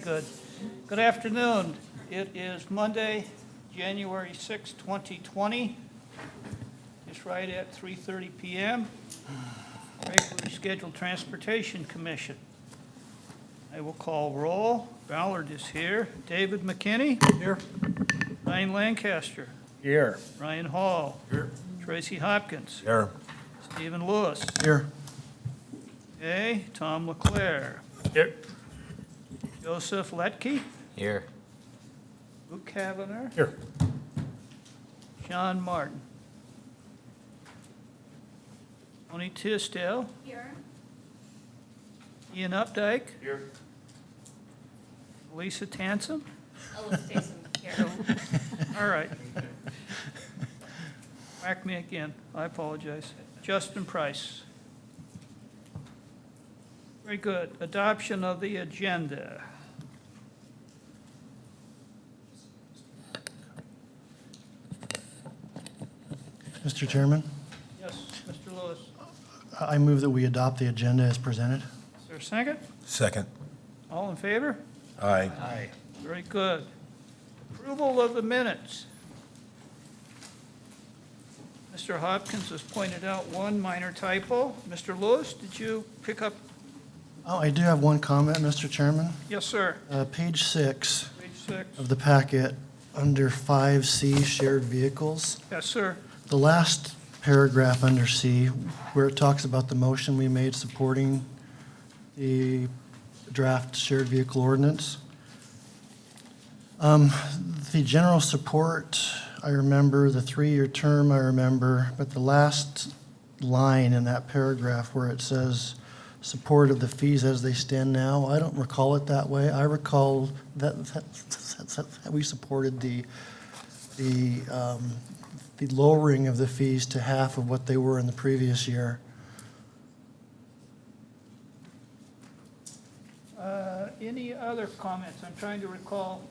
Good. Good afternoon. It is Monday, January 6, 2020. It's right at 3:30 PM. Regularly scheduled Transportation Commission. I will call roll. Ballard is here. David McKinney? Here. Ryan Lancaster? Here. Ryan Hall? Here. Tracy Hopkins? Here. Stephen Lewis? Here. Okay, Tom Leclerc? Here. Joseph Letke? Here. Luke Kavanagh? Here. Sean Martin? Tony Tisdale? Here. Ian Updike? Here. Lisa Tansom? Ellis Stason, here. All right. Whack me again. I apologize. Justin Price? Very good. Adoption of the agenda. Mr. Chairman, Yes, Mr. Lewis. I move that we adopt the agenda as presented. Is there a second? Second. All in favor? Aye. Aye. Very good. Approval of the minutes. Mr. Hopkins has pointed out one minor typo. Mr. Lewis, did you pick up? Oh, I do have one comment, Mr. Chairman. Yes, sir. Page 6 Page 6. of the packet, under 5C, shared vehicles. Yes, sir. The last paragraph under C, where it talks about the motion we made supporting the draft shared vehicle ordinance. The general support, I remember, the 3-year term, I remember, but the last line in that paragraph where it says support of the fees as they stand now, I don't recall it that way. I recall that we supported the lowering of the fees to half of what they were in the previous year. Any other comments? I'm trying to recall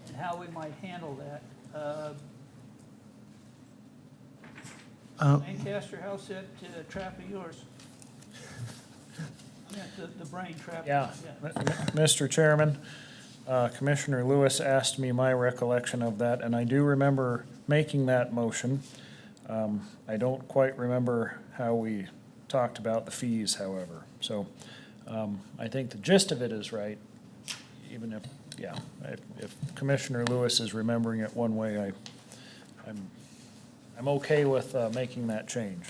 and how we might handle that. Lancaster, how's that trap of yours? I meant the brain trap. Yeah, Mr. Chairman, Commissioner Lewis asked me my recollection of that, and I do remember making that motion. I don't quite remember how we talked about the fees, however. So I think the gist of it is right, even if, yeah, if Commissioner Lewis is remembering it one way, I'm okay with making that change.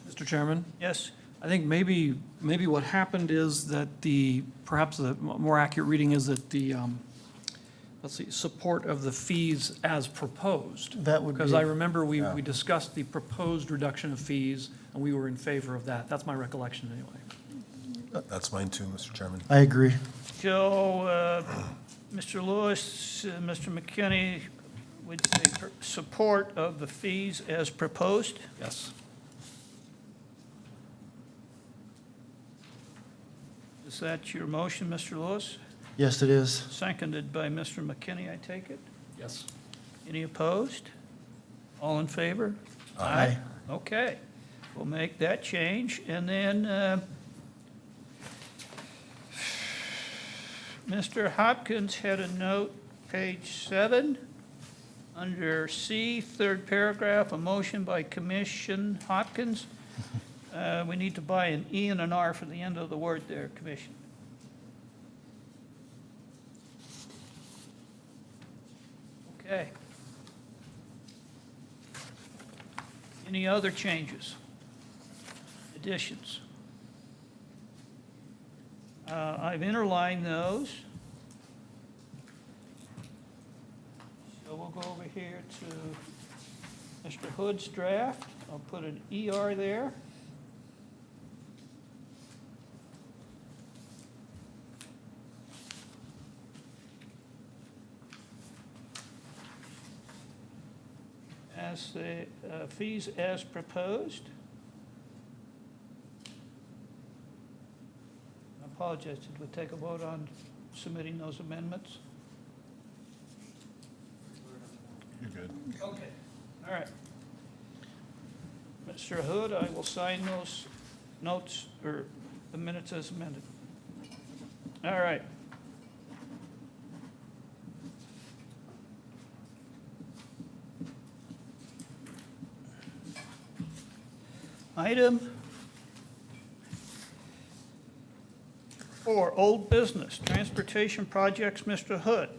Mr. Chairman, Yes, I think maybe what happened is that perhaps the more accurate reading is that support of the fees as proposed. That would be. Because I remember we discussed the proposed reduction of fees, and we were in favor of that. That's my recollection anyway. That's mine too, Mr. Chairman. I agree. so Mr. Lewis, Mr. McKinney, would say support of the fees as proposed? Yes. Is that your motion, Mr. Lewis? Yes, it is. Seconded by Mr. McKinney, I take it? Yes. Any opposed? All in favor? Aye. Okay, we'll make that change. And then Mr. Hopkins had a note, page 7, under C, third paragraph, a motion by Commission Hopkins. We need to buy an E and an R for the end of the word there, Commission. Okay. Any other changes? Additions? I've interlined those. So we'll go over here to Mr. Hood's draft. I'll put an ER there. As the fees as proposed. I apologize, did we take a vote on submitting those amendments? You're good. Okay, all right. Mr. Hood, I will sign those notes, or the minutes as amended. All right. Item 4, old business, transportation projects, Mr. Hood.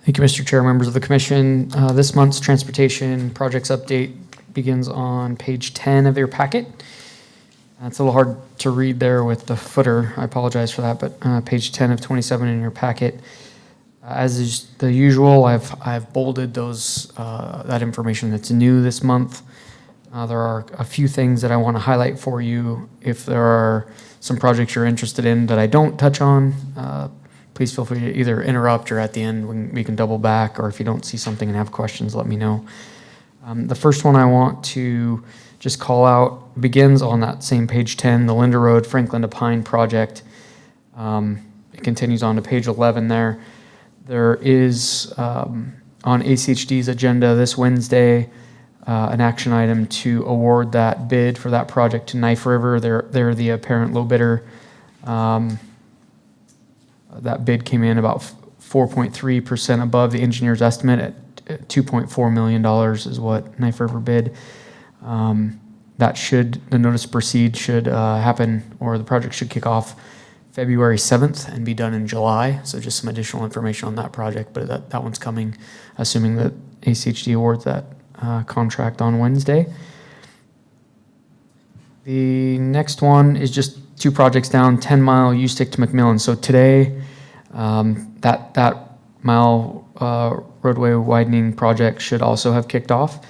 Thank you, Mr. Chair, members of the commission. This month's transportation projects update begins on page 10 of your packet. It's a little hard to read there with the footer. I apologize for that, but page 10 of 27 in your packet. As is the usual, I've bolded those that information that's new this month. There are a few things that I want to highlight for you. If there are some projects you're interested in that I don't touch on, please feel free to either interrupt or at the end we can double back, or if you don't see something and have questions, let me know. The first one I want to just call out begins on that same page 10, the Linda Road, Franklin to Pine project. It continues on to page 11 there. There is on ACHD's agenda this Wednesday an action item to award that bid for that project to Knife River. They're the apparent low bidder. That bid came in about 4.3% above the engineer's estimate at $2.4 million is what Knife River bid. The notice to proceed should happen, or the project should kick off February 7th and be done in July. So just some additional information on that project, but that one's coming, assuming that ACHD awards that contract on Wednesday. The next one is just 2 projects down, 10-mile U-stick to McMillan. So today, that mile roadway widening project should also have kicked off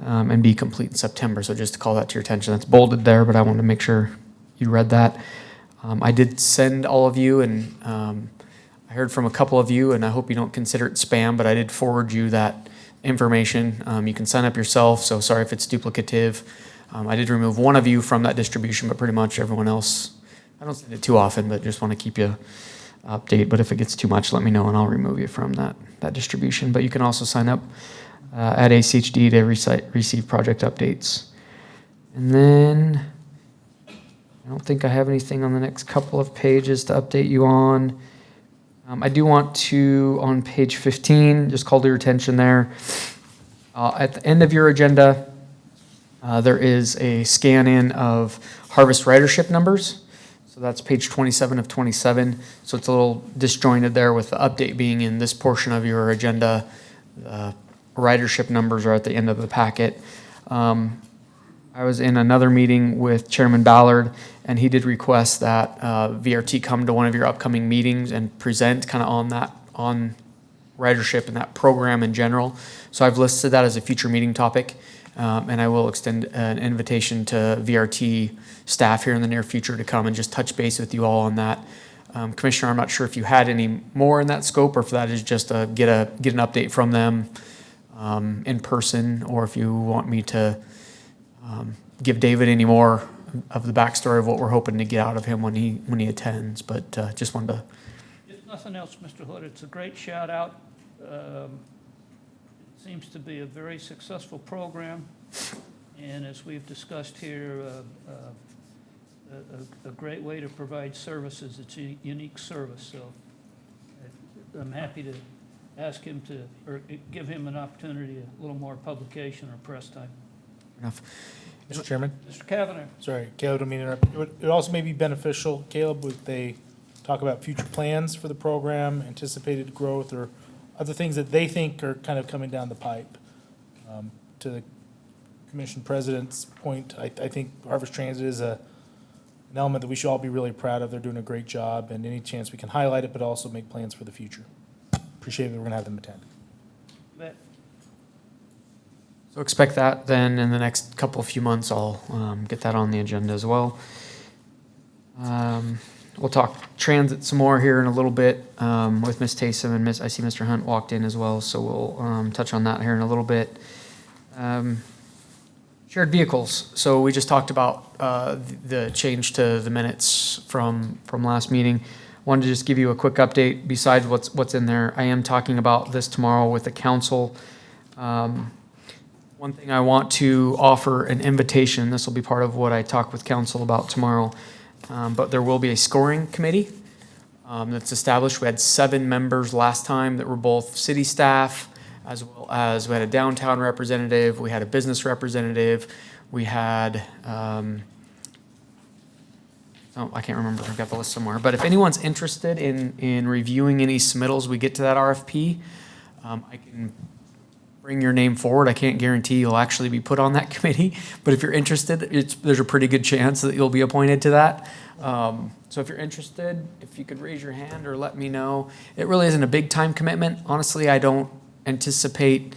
and be complete in September. So just to call that to your attention, that's bolded there, but I wanted to make sure you read that. I did send all of you, and I heard from a couple of you, and I hope you don't consider it spam, but I did forward you that information. You can sign up yourself, so sorry if it's duplicative. I did remove one of you from that distribution, but pretty much everyone else, I don't send it too often, but just want to keep you update. But if it gets too much, let me know and I'll remove you from that distribution. But you can also sign up at ACHD to receive project updates. And then I don't think I have anything on the next couple of pages to update you on. I do want to, on page 15, just call to your attention there. At the end of your agenda, there is a scan-in of harvest ridership numbers. So that's page 27 of 27. So it's a little disjointed there with the update being in this portion of your agenda. Ridership numbers are at the end of the packet. I was in another meeting with Chairman Ballard, and he did request that VRT come to one of your upcoming meetings and present kind of on ridership and that program in general. So I've listed that as a future meeting topic, and I will extend an invitation to VRT staff here in the near future to come and just touch base with you all on that. Commissioner, I'm not sure if you had any more in that scope, or if that is just get an update from them in person, or if you want me to give David any more of the backstory of what we're hoping to get out of him when he attends. But just wanted to. If nothing else, Mr. Hood, it's a great shout out. It seems to be a very successful program, and as we've discussed here, a great way to provide services. It's a unique service, so I'm happy to ask him to, or give him an opportunity, a little more publication or press time. Enough. Mr. Chairman, Mr. Kavanagh. sorry, Caleb, don't mean to interrupt. It also may be beneficial, Caleb, would they talk about future plans for the program, anticipated growth, or other things that they think are kind of coming down the pipe? To the commission president's point, I think Harvest Transit is an element that we should all be really proud of. They're doing a great job, and any chance we can highlight it, but also make plans for the future. Appreciate that we're gonna have them attend. Bet. So expect that then in the next couple of few months. I'll get that on the agenda as well. We'll talk transit some more here in a little bit with Ms. Taysom, and I see Mr. Hunt walked in as well, so we'll touch on that here in a little bit. Shared vehicles. So we just talked about the change to the minutes from last meeting. Wanted to just give you a quick update besides what's in there. I am talking about this tomorrow with the council. One thing I want to offer an invitation. This will be part of what I talk with council about tomorrow. But there will be a scoring committee that's established. We had 7 members last time that were both city staff, as well as we had a downtown representative, we had a business representative, we had, oh, I can't remember, I've got the list somewhere. But if anyone's interested in reviewing any submittals, we get to that RFP, I can bring your name forward. I can't guarantee you'll actually be put on that committee, but if you're interested, there's a pretty good chance that you'll be appointed to that. So if you're interested, if you could raise your hand or let me know. It really isn't a big time commitment. Honestly, I don't anticipate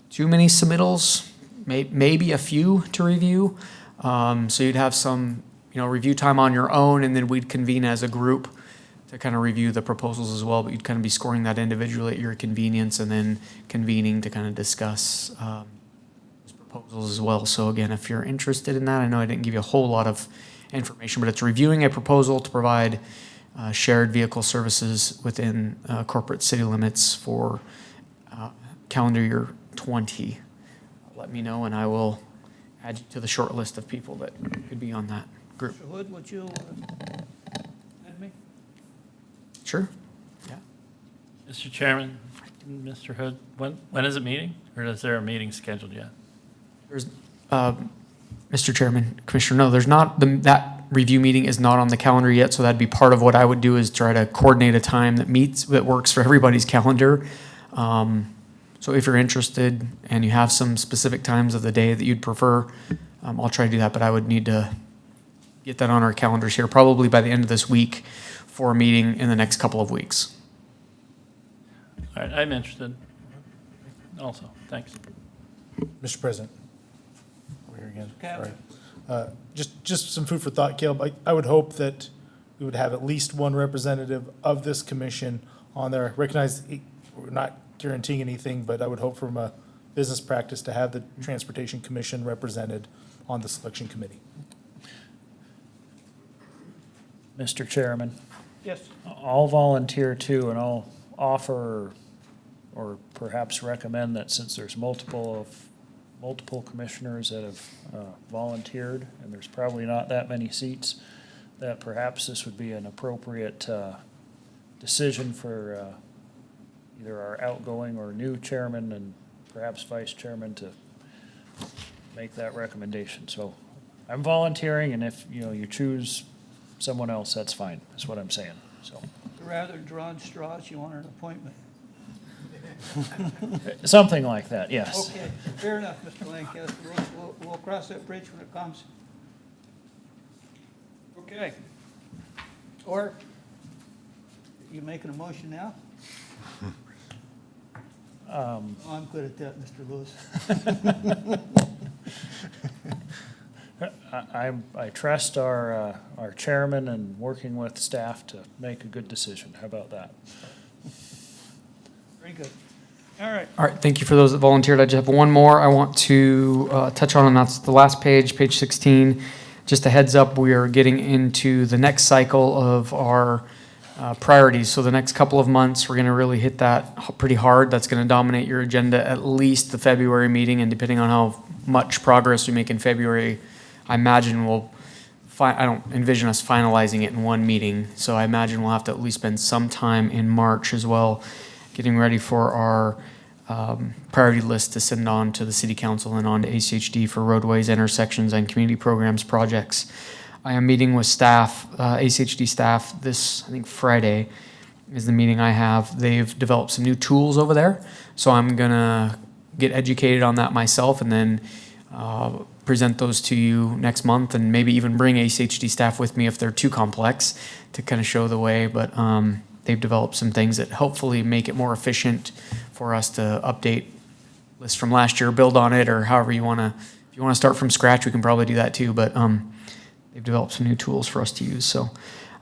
too many submittals, maybe a few to review. So you'd have some, review time on your own, and then we'd convene as a group to kind of review the proposals as well, but you'd kind of be scoring that individually at your convenience and then convening to kind of discuss those proposals as well. So again, if you're interested in that, I know I didn't give you a whole lot of information, but it's reviewing a proposal to provide shared vehicle services within corporate city limits for calendar year 20. Let me know and I will add you to the short list of people that could be on that group. Mr. Hood, would you add me? Sure. Yeah. Mr. Chairman, Mr. Hood, when is it meeting? Or is there a meeting scheduled yet? There's, Mr. Chairman, Commissioner, no, there's not, that review meeting is not on the calendar yet, so that'd be part of what I would do is try to coordinate a time that works for everybody's calendar. So if you're interested and you have some specific times of the day that you'd prefer, I'll try to do that, but I would need to get that on our calendars here, probably by the end of this week for a meeting in the next couple of weeks. All right, I'm interested also. Thanks. Mr. President. Over here again, Captain. sorry. Just some food for thought, Caleb. I would hope that we would have at least one representative of this commission on there. Recognize we're not guaranteeing anything, but I would hope from a business practice to have the Transportation Commission represented on the selection committee. Mr. Chairman, Yes. I'll volunteer too, and I'll offer or perhaps recommend that since there's multiple commissioners that have volunteered, and there's probably not that many seats, that perhaps this would be an appropriate decision for either our outgoing or new chairman and perhaps vice chairman to make that recommendation. So I'm volunteering, and if you choose someone else, that's fine, is what I'm saying. So Rather drawn straws, you want an appointment? something like that, yes. Okay, fair enough, Mr. Lancaster. We'll cross that bridge when it comes. Okay. Or, you making a motion now? Oh, I'm good at that, Mr. Lewis. I trust our chairman and working with staff to make a good decision. How about that? Very good. All right. All right, thank you for those that volunteered. I just have one more I want to touch on, and that's the last page, page 16. Just a heads up, we are getting into the next cycle of our priorities. So the next couple of months, we're going to really hit that pretty hard. That's going to dominate your agenda at least the February meeting, and depending on how much progress we make in February, I imagine I don't envision us finalizing it in one meeting. So I imagine we'll have to at least spend some time in March as well, getting ready for our priority list to send on to the City Council and on to ACHD for roadways, intersections, and community programs projects. I am meeting with staff, ACHD staff, this, I think, Friday is the meeting I have. They've developed some new tools over there, so I'm going to get educated on that myself and then present those to you next month, and maybe even bring ACHD staff with me if they're too complex to kind of show the way. But they've developed some things that hopefully make it more efficient for us to update lists from last year, build on it, or however you want to. If you want to start from scratch, we can probably do that too. But they've developed some new tools for us to use. So,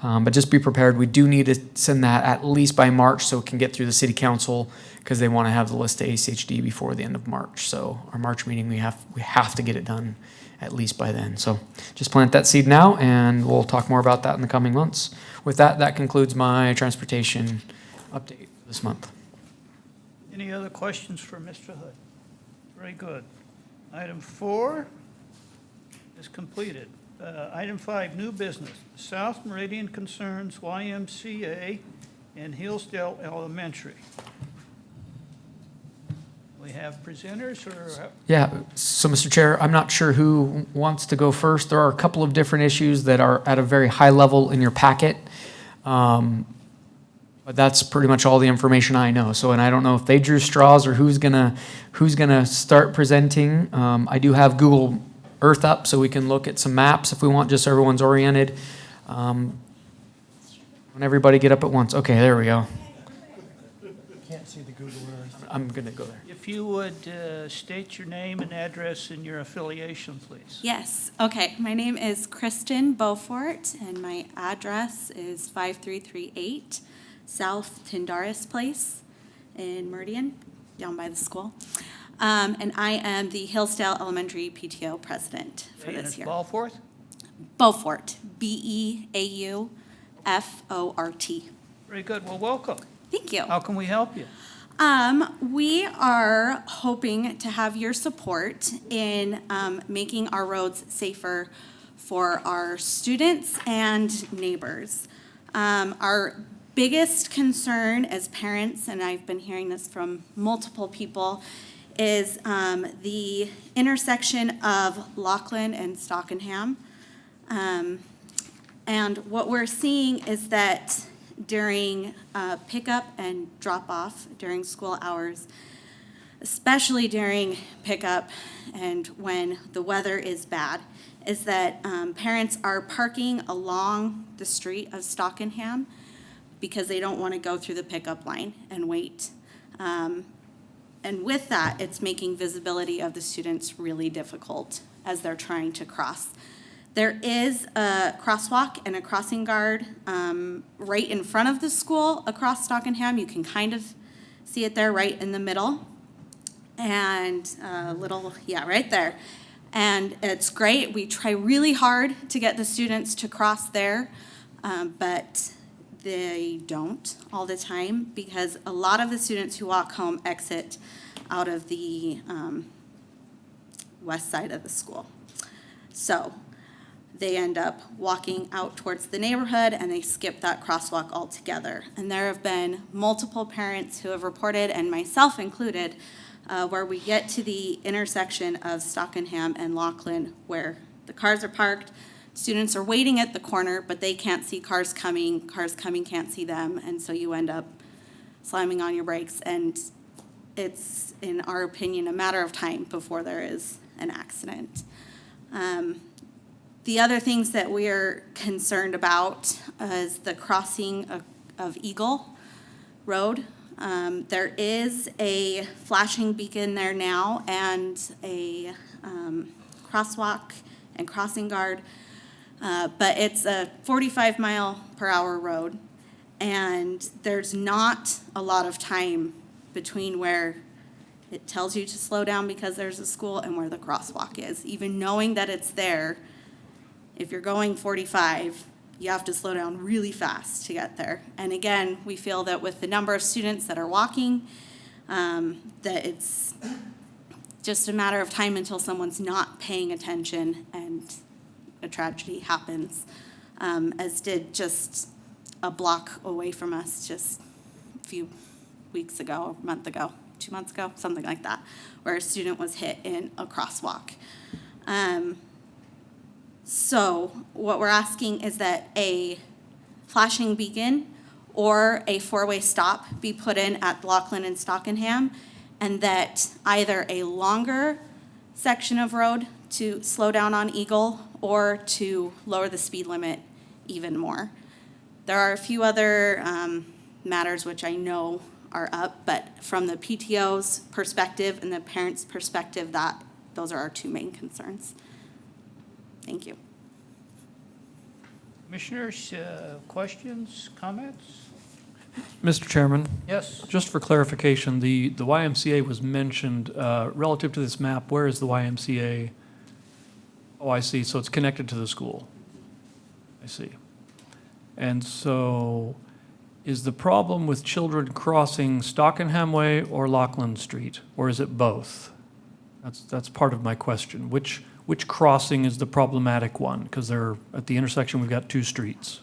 but just be prepared. We do need to send that at least by March so it can get through the City Council, because they want to have the list to ACHD before the end of March. So our March meeting, we have to get it done at least by then. So just plant that seed now, and we'll talk more about that in the coming months. With that, that concludes my transportation update this month. Any other questions for Mr. Hood? Very good. Item 4 is completed. Item 5, new business. South Meridian concerns YMCA and Hillsdale Elementary. We have presenters or? Yeah, so Mr. Chair, I'm not sure who wants to go first. There are a couple of different issues that are at a very high level in your packet. But that's pretty much all the information I know. So, and I don't know if they drew straws or who's gonna start presenting. I do have Google Earth up so we can look at some maps if we want, just so everyone's oriented. When everybody get up at once. Okay, there we go. Can't see the Google Earth. I'm gonna go there. If you would state your name and address and your affiliation, please. Yes, okay. My name is Kristen Beaufort, and my address is 5338 South Tindaris Place in Meridian, down by the school. And I am the Hillsdale Elementary PTO president for And this it's year. Balfour? Beaufort, Beaufort. Very good. Well, welcome. Thank you. How can we help you? We are hoping to have your support in making our roads safer for our students and neighbors. Our biggest concern as parents, and I've been hearing this from multiple people, is the intersection of Laughlin and Stockenham. And what we're seeing is that during pickup and drop-off during school hours, especially during pickup and when the weather is bad, is that parents are parking along the street of Stockenham because they don't want to go through the pickup line and wait. And with that, it's making visibility of the students really difficult as they're trying to cross. There is a crosswalk and a crossing guard right in front of the school across Stockenham. You can kind of see it there right in the middle. And right there. And it's great. We try really hard to get the students to cross there, but they don't all the time because a lot of the students who walk home exit out of the west side of the school. So they end up walking out towards the neighborhood and they skip that crosswalk altogether. And there have been multiple parents who have reported, and myself included, where we get to the intersection of Stockenham and Laughlin where the cars are parked, students are waiting at the corner, but they can't see cars coming can't see them, and so you end up slamming on your brakes, and it's, in our opinion, a matter of time before there is an accident. The other things that we're concerned about is the crossing of Eagle Road. There is a flashing beacon there now and a crosswalk and crossing guard, but it's a 45-mile-per-hour road, and there's not a lot of time between where it tells you to slow down because there's a school and where the crosswalk is. Even knowing that it's there, if you're going 45, you have to slow down really fast to get there. And again, we feel that with the number of students that are walking, that it's just a matter of time until someone's not paying attention and a tragedy happens, as did just a block away from us just a few weeks ago, a month ago, 2 months ago, something like that, where a student was hit in a crosswalk. So what we're asking is that a flashing beacon or a four-way stop be put in at Laughlin and Stockenham, and that either a longer section of road to slow down on Eagle or to lower the speed limit even more. There are a few other matters which I know are up, but from the PTO's perspective and the parents' perspective, those are our two main concerns. Thank you. Commissioners, questions, comments? Mr. Chairman, Yes. just for clarification, the YMCA was mentioned relative to this map. Where is the YMCA? Oh, I see. So it's connected to the school. I see. And so is the problem with children crossing Stockenham Way or Laughlin Street, or is it both? That's part of my question. Which which crossing is the problematic one? Because they're, at the intersection, we've got two streets.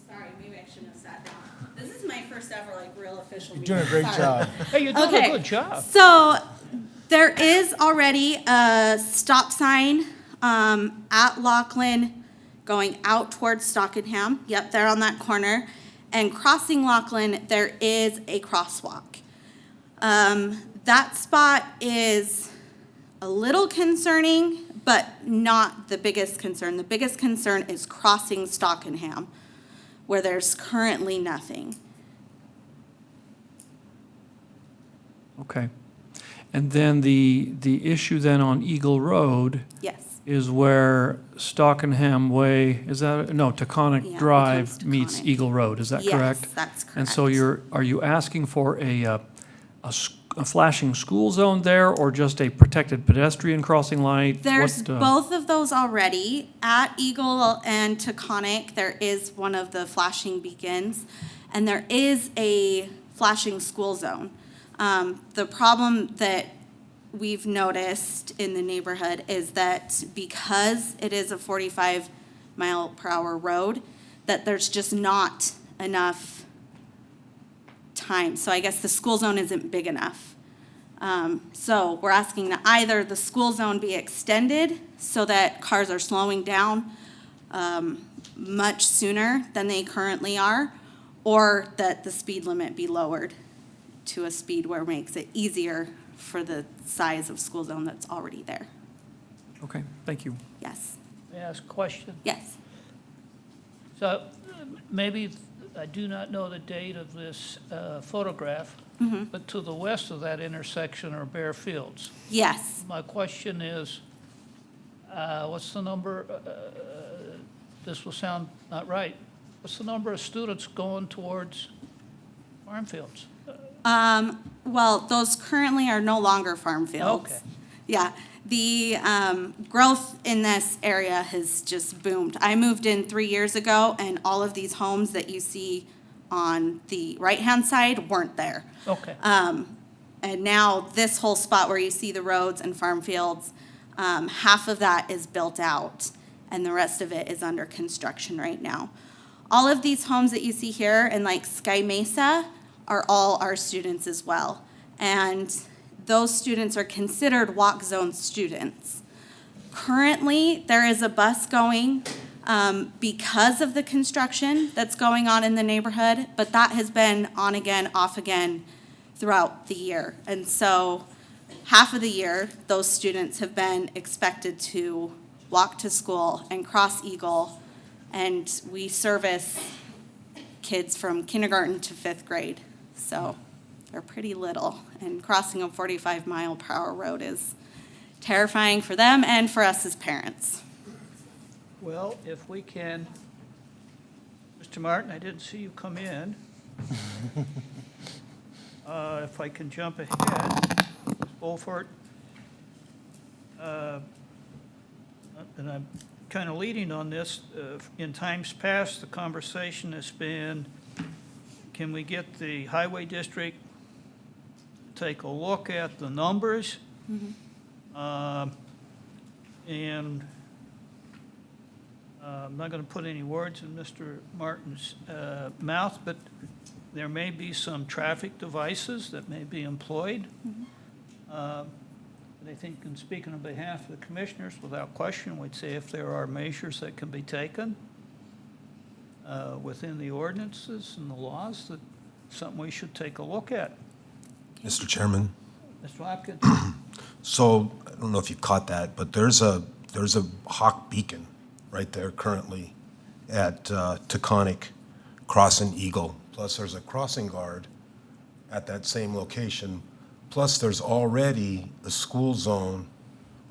Sorry, maybe I shouldn't have sat down. This is my first ever like real official You're meeting. doing a great Sorry. job. Hey, you're doing Okay. a good job. So there is already a stop sign at Laughlin going out towards Stockenham. Yep, there on that corner. And crossing Laughlin, there is a crosswalk. That spot is a little concerning, but not the biggest concern. The biggest concern is crossing Stockenham, where there's currently nothing. Okay. And then the issue then on Eagle Road Yes. is where Stockenham Way, is that, no, Taconic Yeah, Drive becomes meets Taconic. Eagle Road, is that correct? Yes, that's correct. And so are you asking for a flashing school zone there, or just a protected pedestrian crossing light? There's What, both of those already. At Eagle and Taconic, there is one of the flashing beacons, and there is a flashing school zone. The problem that we've noticed in the neighborhood is that because it is a 45-mile-per-hour road, that there's just not enough time. So I guess the school zone isn't big enough. So we're asking that either the school zone be extended so that cars are slowing down much sooner than they currently are, or that the speed limit be lowered to a speed where it makes it easier for the size of school zone that's already there. okay, thank you. Yes, May I ask a question? yes. So maybe, I do not know the date of this photograph, but to the west of that intersection are bare fields. Yes. My question is, what's the number, this will sound not right, what's the number of students going towards farm fields? Well, those currently are no longer farm fields. Okay. Yeah, the growth in this area has just boomed. I moved in 3 years ago, and all of these homes that you see on the right-hand side weren't there. Okay. And now this whole spot where you see the roads and farm fields, half of that is built out, and the rest of it is under construction right now. All of these homes that you see here in like Sky Mesa are all our students as well. And those students are considered walk zone students. Currently, there is a bus going because of the construction that's going on in the neighborhood, but that has been on again, off again throughout the year. And so half of the year, those students have been expected to walk to school and cross Eagle, and we service kids from kindergarten to 5th grade. So they're pretty little, and crossing a 45-mile-per-hour road is terrifying for them and for us as parents. Well, if we can, Mr. Martin, I didn't see you come in. If I can jump ahead, Ms. Beaufort, and I'm kind of leading on this, in times past, the conversation has been, can we get the highway district to take a look at the numbers? And I'm not going to put any words in Mr. Martin's mouth, but there may be some traffic devices that may be employed. And I think in speaking on behalf of the commissioners, without question, we'd say if there are measures that can be taken within the ordinances and the laws, that something we should take a look at. Mr. Chairman, Mr. Hopkins? so I don't know if you caught that, but there's a hawk beacon right there currently at Taconic crossing Eagle. Plus there's a crossing guard at that same location. Plus there's already a school zone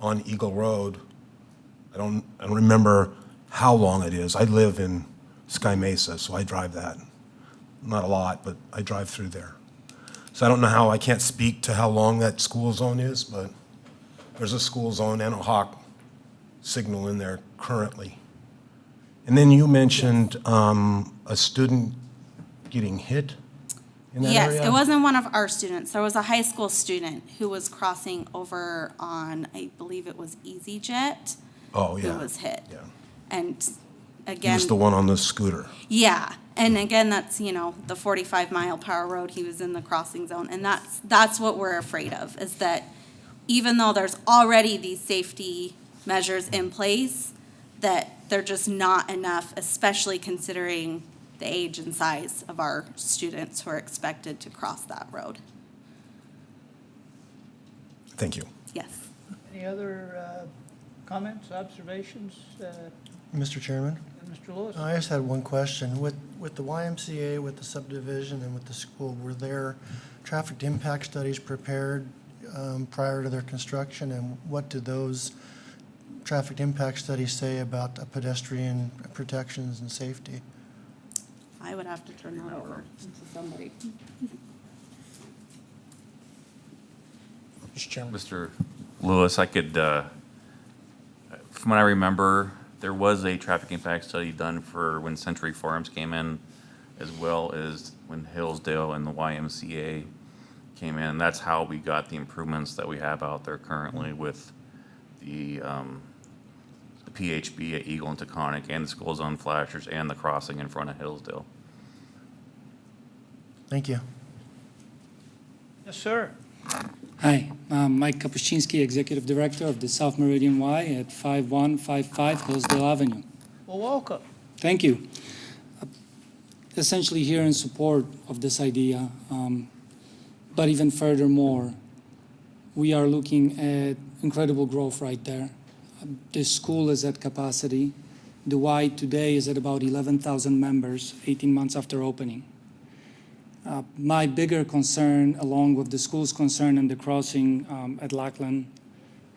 on Eagle Road. I don't remember how long it is. I live in Sky Mesa, so I drive that. Not a lot, but I drive through there. So I don't know how, I can't speak to how long that school zone is, but there's a school zone and a hawk signal in there currently. And then you mentioned a student getting hit in that Yes, area? it wasn't one of our students. There was a high school student who was crossing over on, I believe it was EasyJet, Oh, who yeah. was hit. Yeah. And He again, was the one on the scooter. yeah, and again, that's, you know, the 45-mile-per-hour road, he was in the crossing zone. And that's what we're afraid of, is that even though there's already these safety measures in place, that they're just not enough, especially considering the age and size of our students who are expected to cross that road. Thank you. Yes. Any other comments, observations, Mr. Chairman, Mr. Lewis? I just had one question. With the YMCA, with the subdivision, and with the school, were there traffic impact studies prepared prior to their construction? And what did those traffic impact studies say about pedestrian protections and safety? I would have to turn that over to somebody. Mr. Chairman. Mr. Lewis, I could, from what I remember, there was a traffic impact study done for when Century Farms came in, as well as when Hillsdale and the YMCA came in. That's how we got the improvements that we have out there currently with the PHB at Eagle and Taconic, and the school zone flashers, and the crossing in front of Hillsdale. Thank you. Yes, sir. Hi, I'm Mike Kapuscinski, Executive Director of the South Meridian Y at 5155 Hillsdale Avenue. Well, welcome. Thank you. Essentially here in support of this idea, but even furthermore, we are looking at incredible growth right there. The school is at capacity. The Y today is at about 11,000 members, 18 months after opening. My bigger concern, along with the school's concern and the crossing at Lackland,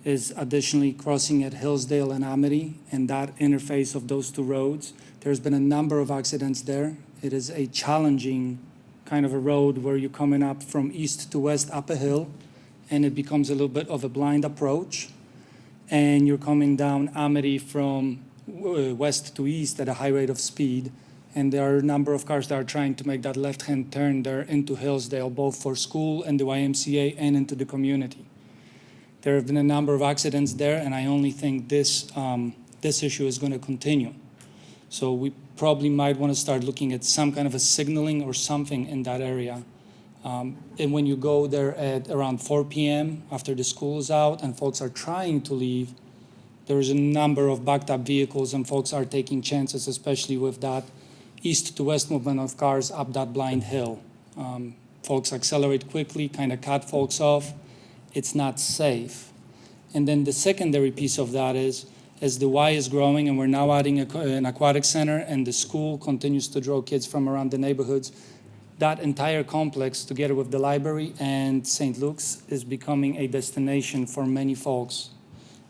is additionally crossing at Hillsdale and Amity, and that interface of those two roads. There's been a number of accidents there. It is a challenging kind of a road where you're coming up from east to west up a hill, and it becomes a little bit of a blind approach. And you're coming down Amity from west to east at a high rate of speed. And there are a number of cars that are trying to make that left-hand turn there into Hillsdale, both for school and the YMCA and into the community. There have been a number of accidents there, and I only think this issue is going to continue. So we probably might want to start looking at some kind of a signaling or something in that area. And when you go there at around 4 p.m. after the school is out and folks are trying to leave, there's a number of backed up vehicles and folks are taking chances, especially with that east to west movement of cars up that blind hill. Folks accelerate quickly, kind of cut folks off. It's not safe. And then the secondary piece of that is, as the Y is growing and we're now adding an aquatic center and the school continues to draw kids from around the neighborhoods, that entire complex, together with the library and St. Luke's, is becoming a destination for many folks,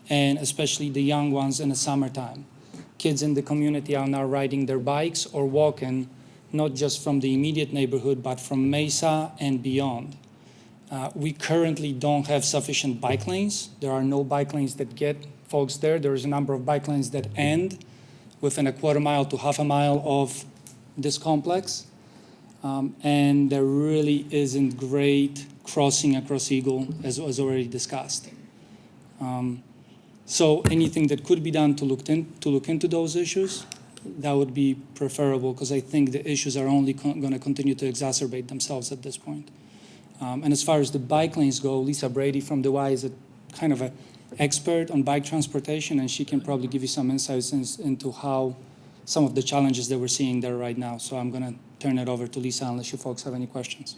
and especially the young ones in the summertime. Kids in the community are now riding their bikes or walking, not just from the immediate neighborhood, but from Mesa and beyond. We currently don't have sufficient bike lanes. There are no bike lanes that get folks there. There is a number of bike lanes that end within a quarter mile to half a mile of this complex. And there really isn't great crossing across Eagle, as was already discussed. So anything that could be done to look into those issues, that would be preferable, because I think the issues are only going to continue to exacerbate themselves at this point. And as far as the bike lanes go, Lisa Brady from the Y is a kind of an expert on bike transportation, and she can probably give you some insights into how some of the challenges that we're seeing there right now. So I'm going to turn it over to Lisa unless you folks have any questions.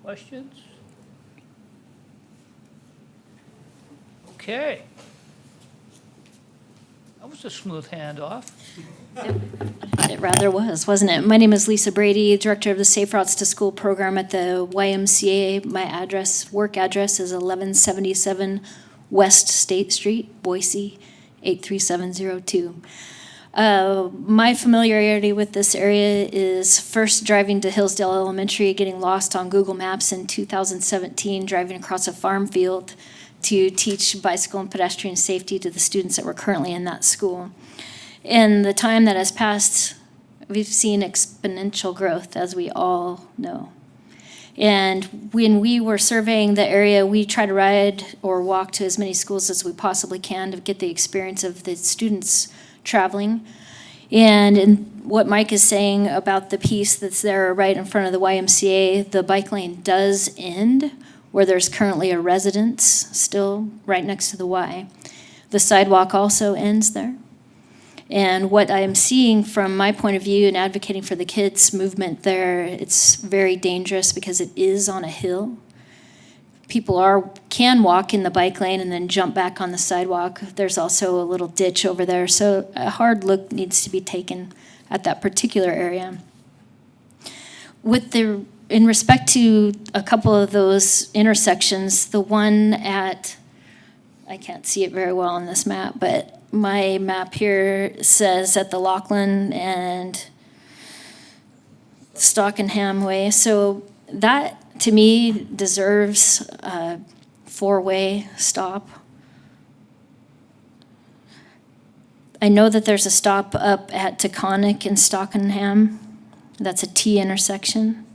Questions? Okay. That was a smooth handoff. It rather was, wasn't it? My name is Lisa Brady, Director of the Safe Routes to School program at the YMCA. My work address is 1177 West State Street, Boise, 83702. My familiarity with this area is first driving to Hillsdale Elementary, getting lost on Google Maps in 2017, driving across a farm field to teach bicycle and pedestrian safety to the students that were currently in that school. In the time that has passed, we've seen exponential growth, as we all know. And when we were surveying the area, we try to ride or walk to as many schools as we possibly can to get the experience of the students traveling. And in what Mike is saying about the piece that's there right in front of the YMCA, the bike lane does end where there's currently a residence still right next to the Y. The sidewalk also ends there. And what I am seeing from my point of view and advocating for the kids' movement there, it's very dangerous because it is on a hill. People can walk in the bike lane and then jump back on the sidewalk. There's also a little ditch over there, so a hard look needs to be taken at that particular area. In respect to a couple of those intersections, the one at, I can't see it very well on this map, but my map here says at the Lachlan and Stockenham Way. So that, to me, deserves a four-way stop. I know that there's a stop up at Taconic and Stockenham. That's a T intersection.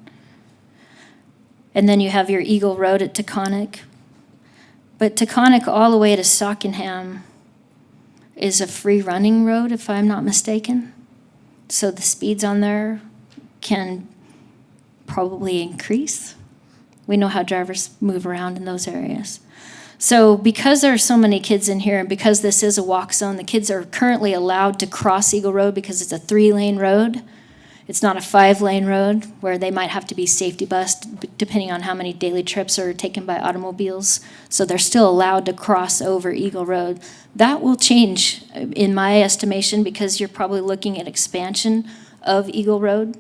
And then you have your Eagle Road at Taconic. But Taconic all the way to Stockenham is a free running road, if I'm not mistaken. So the speeds on there can probably increase. We know how drivers move around in those areas. So because there are so many kids in here and because this is a walk zone, the kids are currently allowed to cross Eagle Road because it's a 3-lane road. It's not a 5-lane road where they might have to be safety bused depending on how many daily trips are taken by automobiles. So they're still allowed to cross over Eagle Road. That will change in my estimation because you're probably looking at expansion of Eagle Road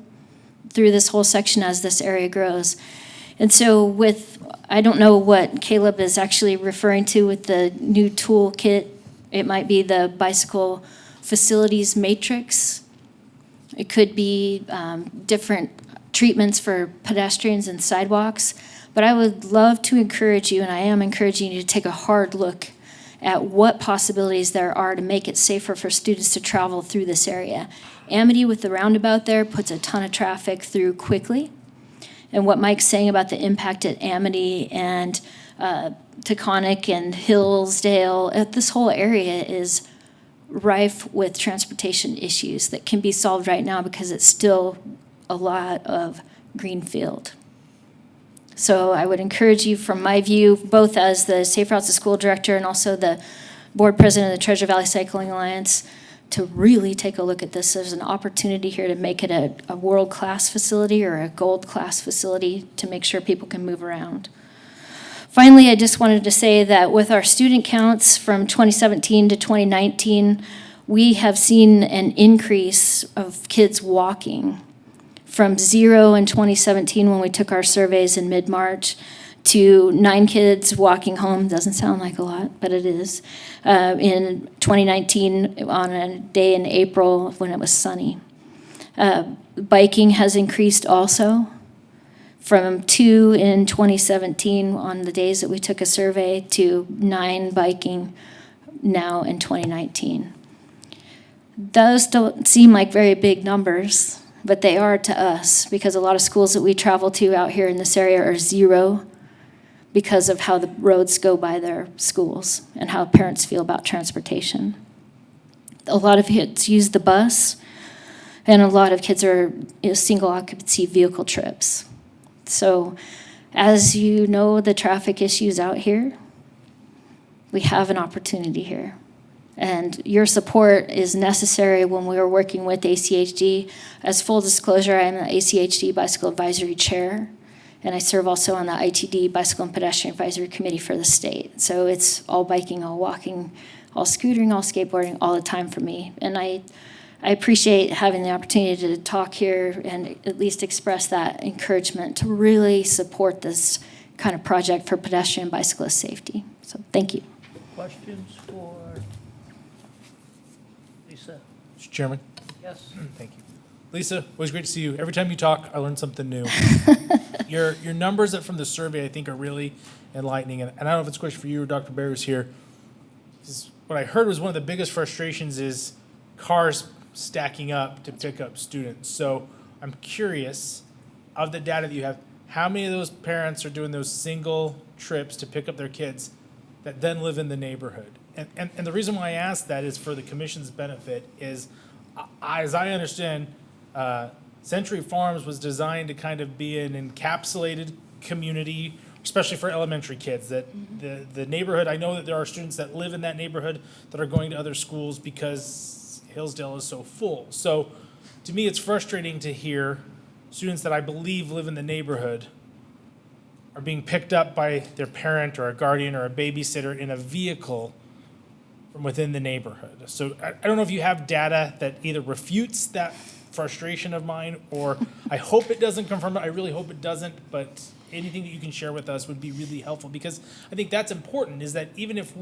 through this whole section as this area grows. And so I don't know what Caleb is actually referring to with the new toolkit. It might be the bicycle facilities matrix. It could be different treatments for pedestrians and sidewalks. But I would love to encourage you, and I am encouraging you to take a hard look at what possibilities there are to make it safer for students to travel through this area. Amity with the roundabout there puts a ton of traffic through quickly. And what Mike's saying about the impact at Amity and Taconic and Hillsdale, this whole area is rife with transportation issues that can be solved right now because it's still a lot of greenfield. So I would encourage you, from my view, both as the Safe Routes to School Director and also the Board President of the Treasure Valley Cycling Alliance, to really take a look at this. There's an opportunity here to make it a world-class facility or a gold-class facility to make sure people can move around. Finally, I just wanted to say that with our student counts from 2017 to 2019, we have seen an increase of kids walking from 0 in 2017 when we took our surveys in mid-March to 9 kids walking home. Doesn't sound like a lot, but it is. In 2019 on a day in April when it was sunny. Biking has increased also from 2 in 2017 on the days that we took a survey to 9 biking now in 2019. Those don't seem like very big numbers, but they are to us because a lot of schools that we travel to out here in this area are 0 because of how the roads go by their schools and how parents feel about transportation. A lot of kids use the bus, and a lot of kids are single occupancy vehicle trips. So as you know, the traffic issues out here, we have an opportunity here. And your support is necessary when we are working with ACHD. As full disclosure, I am the ACHD Bicycle Advisory Chair, and I serve also on the ITD Bicycle and Pedestrian Advisory Committee for the state. So it's all biking, all walking, all scootering, all skateboarding, all the time for me. And I appreciate having the opportunity to talk here and at least express that encouragement to really support this kind of project for pedestrian and bicyclist safety. So thank you. Questions for Lisa? Mr. Chairman. Yes? Thank you. Lisa, always great to see you. Every time you talk, I learn something new. Your numbers that from the survey, I think, are really enlightening. And I don't know if it's a question for you or Dr. Barrios here. What I heard was one of the biggest frustrations is cars stacking up to pick up students. So I'm curious, of the data that you have, how many of those parents are doing those single trips to pick up their kids that then live in the neighborhood? And the reason why I ask that is for the commission's benefit is, as I understand, Century Farms was designed to kind of be an encapsulated community, especially for elementary kids, that the neighborhood, I know that there are students that live in that neighborhood that are going to other schools because Hillsdale is so full. So to me, it's frustrating to hear students that I believe live in the neighborhood are being picked up by their parent or a guardian or a babysitter in a vehicle from within the neighborhood. So I don't know if you have data that either refutes that frustration of mine, or I hope it doesn't confirm it. I really hope it doesn't, but anything that you can share with us would be really helpful, because I think that's important, is that even if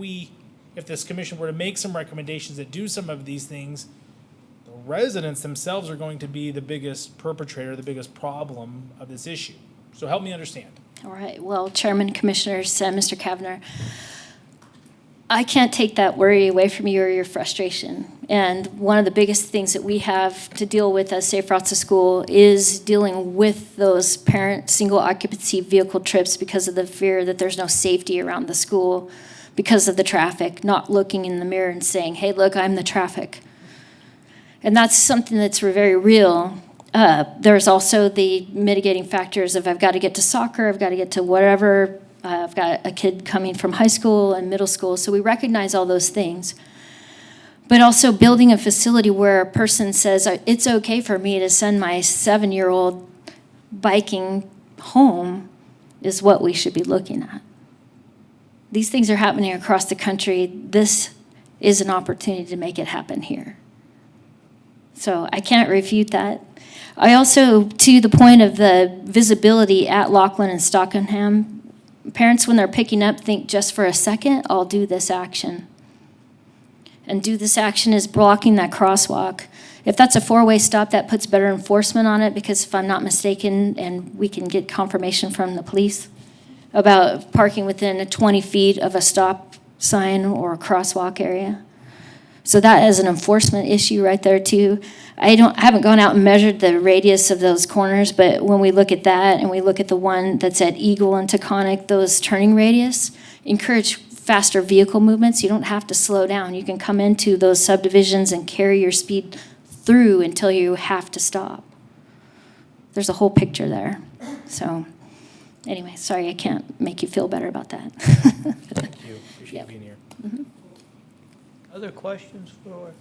this commission were to make some recommendations that do some of these things, the residents themselves are going to be the biggest perpetrator, the biggest problem of this issue. So help me understand. All right. Well, Chairman, Commissioners, Mr. Kavner, I can't take that worry away from you or your frustration. And one of the biggest things that we have to deal with as Safe Routes to School is dealing with those parent single occupancy vehicle trips because of the fear that there's no safety around the school because of the traffic, not looking in the mirror and saying, hey, look, I'm the traffic. And that's something that's very real. There's also the mitigating factors of I've got to get to soccer, I've got to get to whatever. I've got a kid coming from high school and middle school, so we recognize all those things. But also building a facility where a person says, it's okay for me to send my 7-year-old biking home is what we should be looking at. These things are happening across the country. This is an opportunity to make it happen here. So I can't refute that. I also, to the point of the visibility at Laughlin and Stockenham, parents, when they're picking up, think just for a second, I'll do this action. And do this action is blocking that crosswalk. If that's a 4-way stop, that puts better enforcement on it, because if I'm not mistaken, and we can get confirmation from the police about parking within 20 feet of a stop sign or a crosswalk area. So that is an enforcement issue right there too. I haven't gone out and measured the radius of those corners, but when we look at that and we look at the one that's at Eagle and Taconic, those turning radius encourage faster vehicle movements. You don't have to slow down. You can come into those subdivisions and carry your speed through until you have to stop. There's a whole picture there. So anyway, sorry I can't make you feel better about that. Thank you. Appreciate Yep. being here. Mm-hmm. Other questions for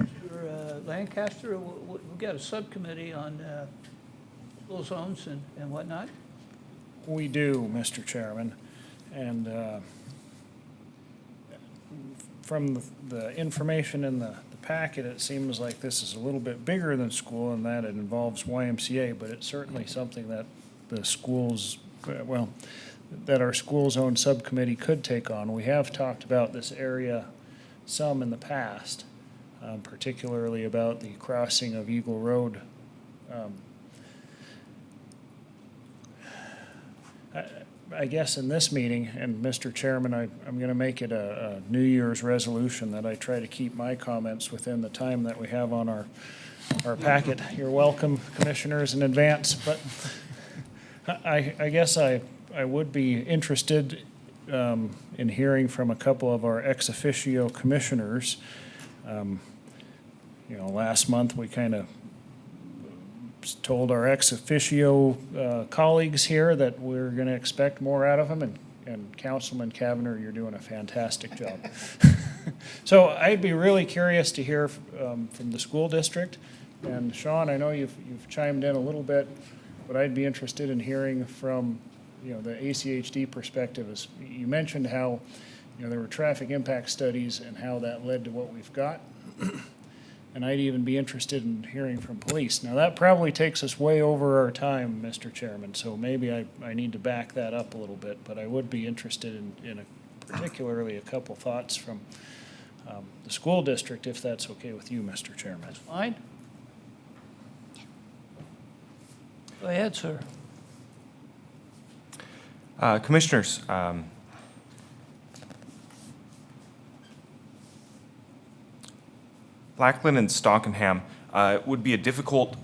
Mr. Lancaster? We've got a subcommittee on school zones and whatnot. We do, Mr. Chairman. And from the information in the packet, it seems like this is a little bit bigger than school in that it involves YMCA, but it's certainly something that the schools, well, that our school zone subcommittee could take on. We have talked about this area some in the past, particularly about the crossing of Eagle Road. I guess in this meeting, and Mr. Chairman, I'm going to make it a New Year's resolution that I try to keep my comments within the time that we have on our packet. You're welcome, commissioners, in advance, but I guess I would be interested in hearing from a couple of our ex officio commissioners. Last month we kind of told our ex officio colleagues here that we're going to expect more out of them, and Councilman Kavner, you're doing a fantastic job. So I'd be really curious to hear from the school district. And Sean, I know you've chimed in a little bit, but I'd be interested in hearing from the ACHD perspective. Is you mentioned how there were traffic impact studies and how that led to what we've got. And I'd even be interested in hearing from police. Now, that probably takes us way over our time, Mr. Chairman, so maybe I need to back that up a little bit, but I would be interested in particularly a couple thoughts from the school district, if that's okay with you, Mr. Chairman. That's fine. Go ahead, sir. Commissioners, Lackland and Stockenham would be a difficult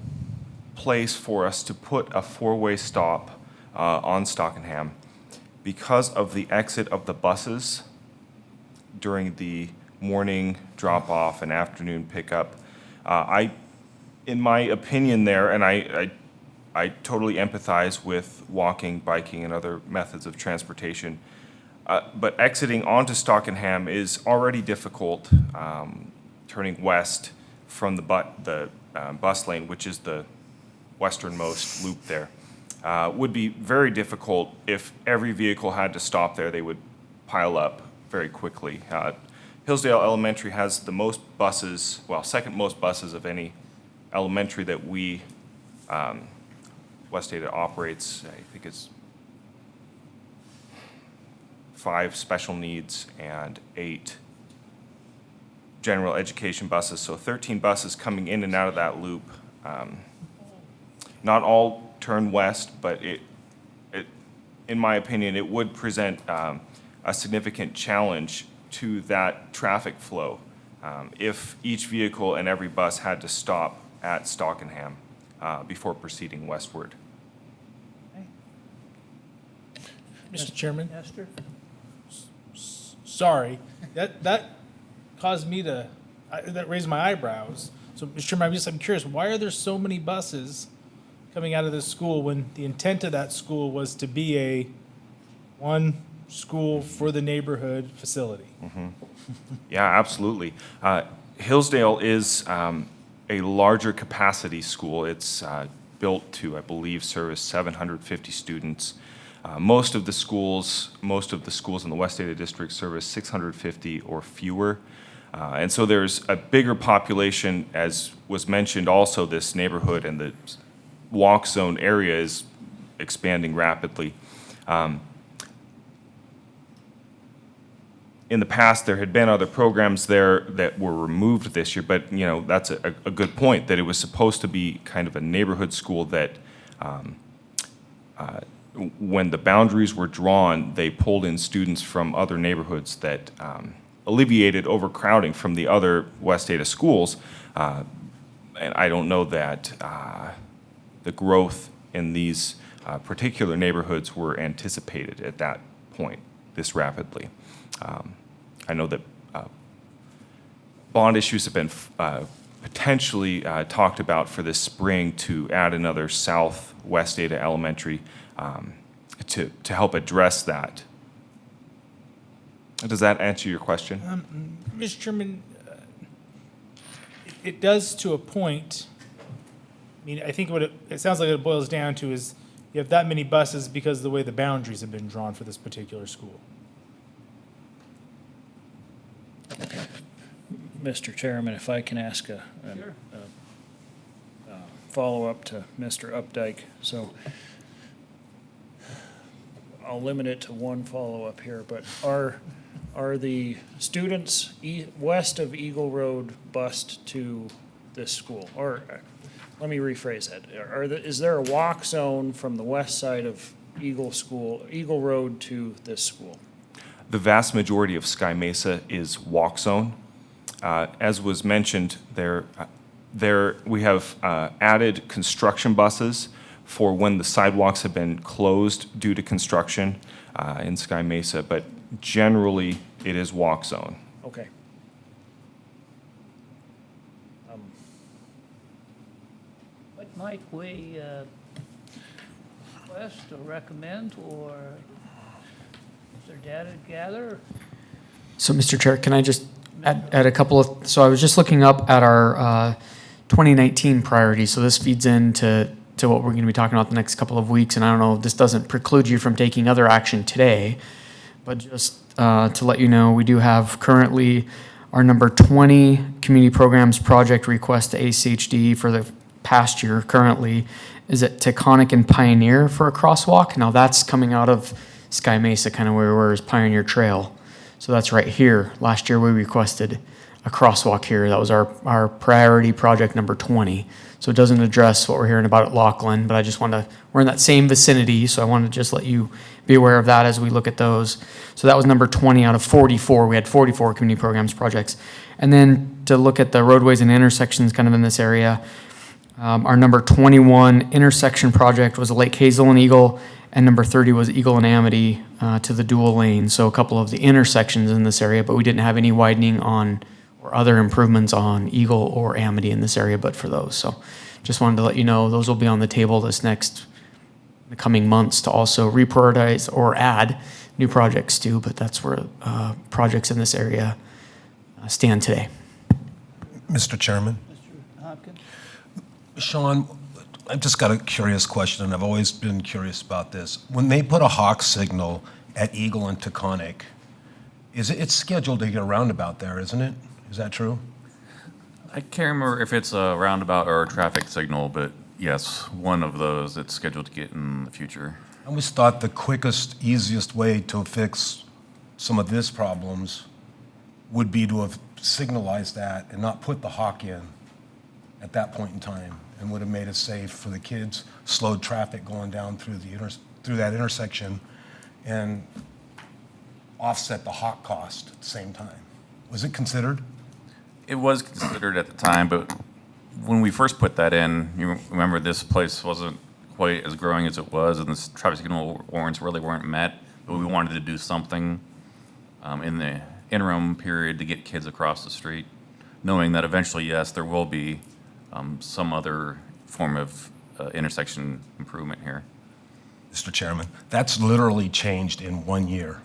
place for us to put a four-way stop on Stockenham because of the exit of the buses during the morning drop-off and afternoon pickup. In my opinion there, and I totally empathize with walking, biking, and other methods of transportation, but exiting onto Stockenham is already difficult, turning west from the bus lane, which is the westernmost loop there. Would be very difficult if every vehicle had to stop there. They would pile up very quickly. Hillsdale Elementary has the most buses, well, second most buses of any elementary that we, West Ada operates. I think it's 5 special needs and 8 general education buses, so 13 buses coming in and out of that loop. Not all turn west, but in my opinion, it would present a significant challenge to that traffic flow if each vehicle and every bus had to stop at Stockenham before proceeding westward. Mr. Chairman, Esther? sorry, that caused me to, that raised my eyebrows. So, Mr. Chairman, I'm curious, why are there so many buses coming out of this school when the intent of that school was to be a one school for the neighborhood facility? Yeah, absolutely. Hillsdale is a larger capacity school. It's built to, I believe, service 750 students. Most of the schools in the West Ada District service 650 or fewer. And so there's a bigger population, as was mentioned also, this neighborhood and the walk zone area is expanding rapidly. In the past, there had been other programs there that were removed this year, but you know, that's a good point, that it was supposed to be kind of a neighborhood school that when the boundaries were drawn, they pulled in students from other neighborhoods that alleviated overcrowding from the other West Ada schools. And I don't know that the growth in these particular neighborhoods were anticipated at that point this rapidly. I know that bond issues have been potentially talked about for this spring to add another South West Ada Elementary to help address that. Does that answer your question? Mr. Chairman, it does to a point. I mean, I think what it sounds like it boils down to is you have that many buses because of the way the boundaries have been drawn for this particular school. Mr. Chairman, if I can ask a follow-up to Mr. Updike. So I'll limit it to one follow-up here, but are the students west of Eagle Road bused to this school? Or let me rephrase that. Is there a walk zone from the west side of Eagle Road to this school? The vast majority of Sky Mesa is walk zone. As was mentioned, we have added construction buses for when the sidewalks have been closed due to construction in Sky Mesa, but generally it is walk zone. Okay. What might we request or recommend, or is there data to gather? So, Mr. Chair, can I just add a couple of, so I was just looking up at our 2019 priorities, so this feeds into what we're going to be talking about the next couple of weeks, and I don't know, this doesn't preclude you from taking other action today, but just to let you know, we do have currently our number 20 community programs project request to ACHD for the past year currently is at Taconic and Pioneer for a crosswalk. Now that's coming out of Sky Mesa, kind of where we were is Pioneer Trail. So that's right here. Last year we requested a crosswalk here. That was our priority project number 20. So it doesn't address what we're hearing about at Laughlin, but I just wanted to, we're in that same vicinity, so I wanted to just let you be aware of that as we look at those. So that was number 20 out of 44. We had 44 community programs projects. And then to look at the roadways and intersections kind of in this area, Our number 21 intersection project was Lake Hazel and Eagle, and number 30 was Eagle and Amity to the dual lane. So a couple of the intersections in this area, but we didn't have any widening on or other improvements on Eagle or Amity in this area, but for those. So just wanted to let you know those will be on the table the coming months to also reprioritize or add new projects to, but that's where projects in this area stand today. Mr. Chairman? Mr. Hopkins? Sean, I've just got a curious question, and I've always been curious about this. When they put a hawk signal at Eagle and Taconic, it's scheduled to get a roundabout there, isn't it? Is that true? I can't remember if it's a roundabout or a traffic signal, but yes, one of those that's scheduled to get in the future. I always thought the quickest, easiest way to fix some of these problems would be to have signalized that and not put the hawk in at that point in time, and would have made it safe for the kids, slowed traffic going down through through that intersection, and offset the hawk cost at the same time. Was it considered? It was considered at the time, but when we first put that in, you remember this place wasn't quite as growing as it was, and the traffic signal warrants really weren't met, but we wanted to do something in the interim period to get kids across the street, knowing that eventually, yes, there will be some other form of intersection improvement here. Mr. Chairman, that's literally changed in 1 year.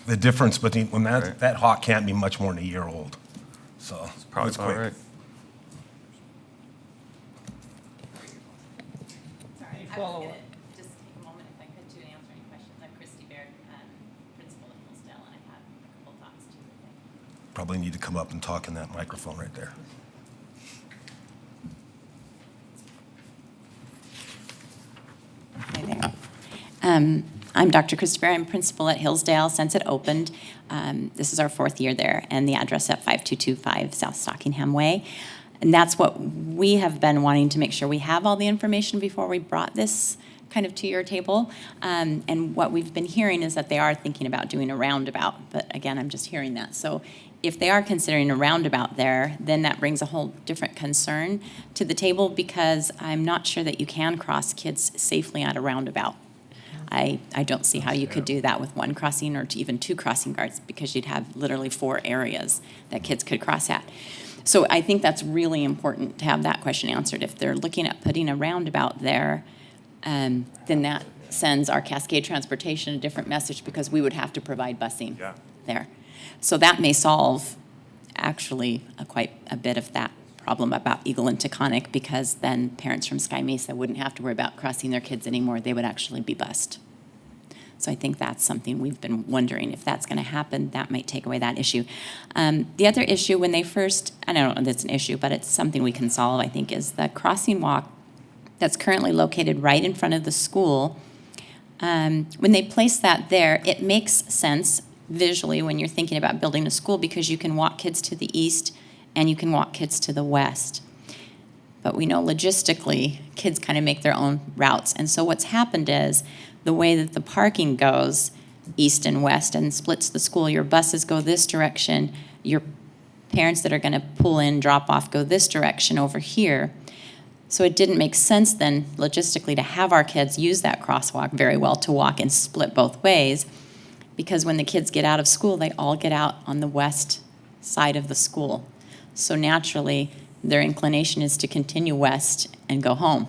The difference between, when Right. that hawk can't be much more than a year old, so. It's probably it's about quick. right. Sorry, Any I was follow-up? gonna just take a moment, if I could, to answer any questions. I'm Christy Baird, principal at Hillsdale, and I had a couple thoughts too. Probably need to come up and talk in that microphone right there. Hi there. I'm Dr. Christopher. I'm principal at Hillsdale since it opened. This is our 4th year there, and the address at 5225 South Stockingham Way. And that's what we have been wanting to make sure we have all the information before we brought this kind of to your table. And what we've been hearing is that they are thinking about doing a roundabout. But again, I'm just hearing that. So if they are considering a roundabout there, then that brings a whole different concern to the table, because I'm not sure that you can cross kids safely at a roundabout. I don't see how you could do that with one crossing or even 2 crossing guards, because you'd have literally 4 areas that kids could cross at. So I think that's really important to have that question answered. If they're looking at putting a roundabout there, then that sends our Cascade Transportation a different message, because we would have to provide busing there. So that may solve actually quite a bit of that problem about Eagle and Taconic, because then parents from Sky Mesa wouldn't have to worry about crossing their kids anymore. They would actually be bused. So I think that's something we've been wondering. If that's going to happen, that might take away that issue. The other issue, when they first, I don't know if it's an issue, but it's something we can solve, I think, is the crossing walk that's currently located right in front of the school. When they place that there, it makes sense visually when you're thinking about building a school, because you can walk kids to the east and you can walk kids to the west. But we know logistically, kids kind of make their own routes. And so what's happened is the way that the parking goes east and west and splits the school, your buses go this direction, your parents that are going to pull in, drop off, go this direction over here. So it didn't make sense then logistically to have our kids use that crosswalk very well to walk and split both ways, because when the kids get out of school, they all get out on the west side of the school. So naturally, their inclination is to continue west and go home.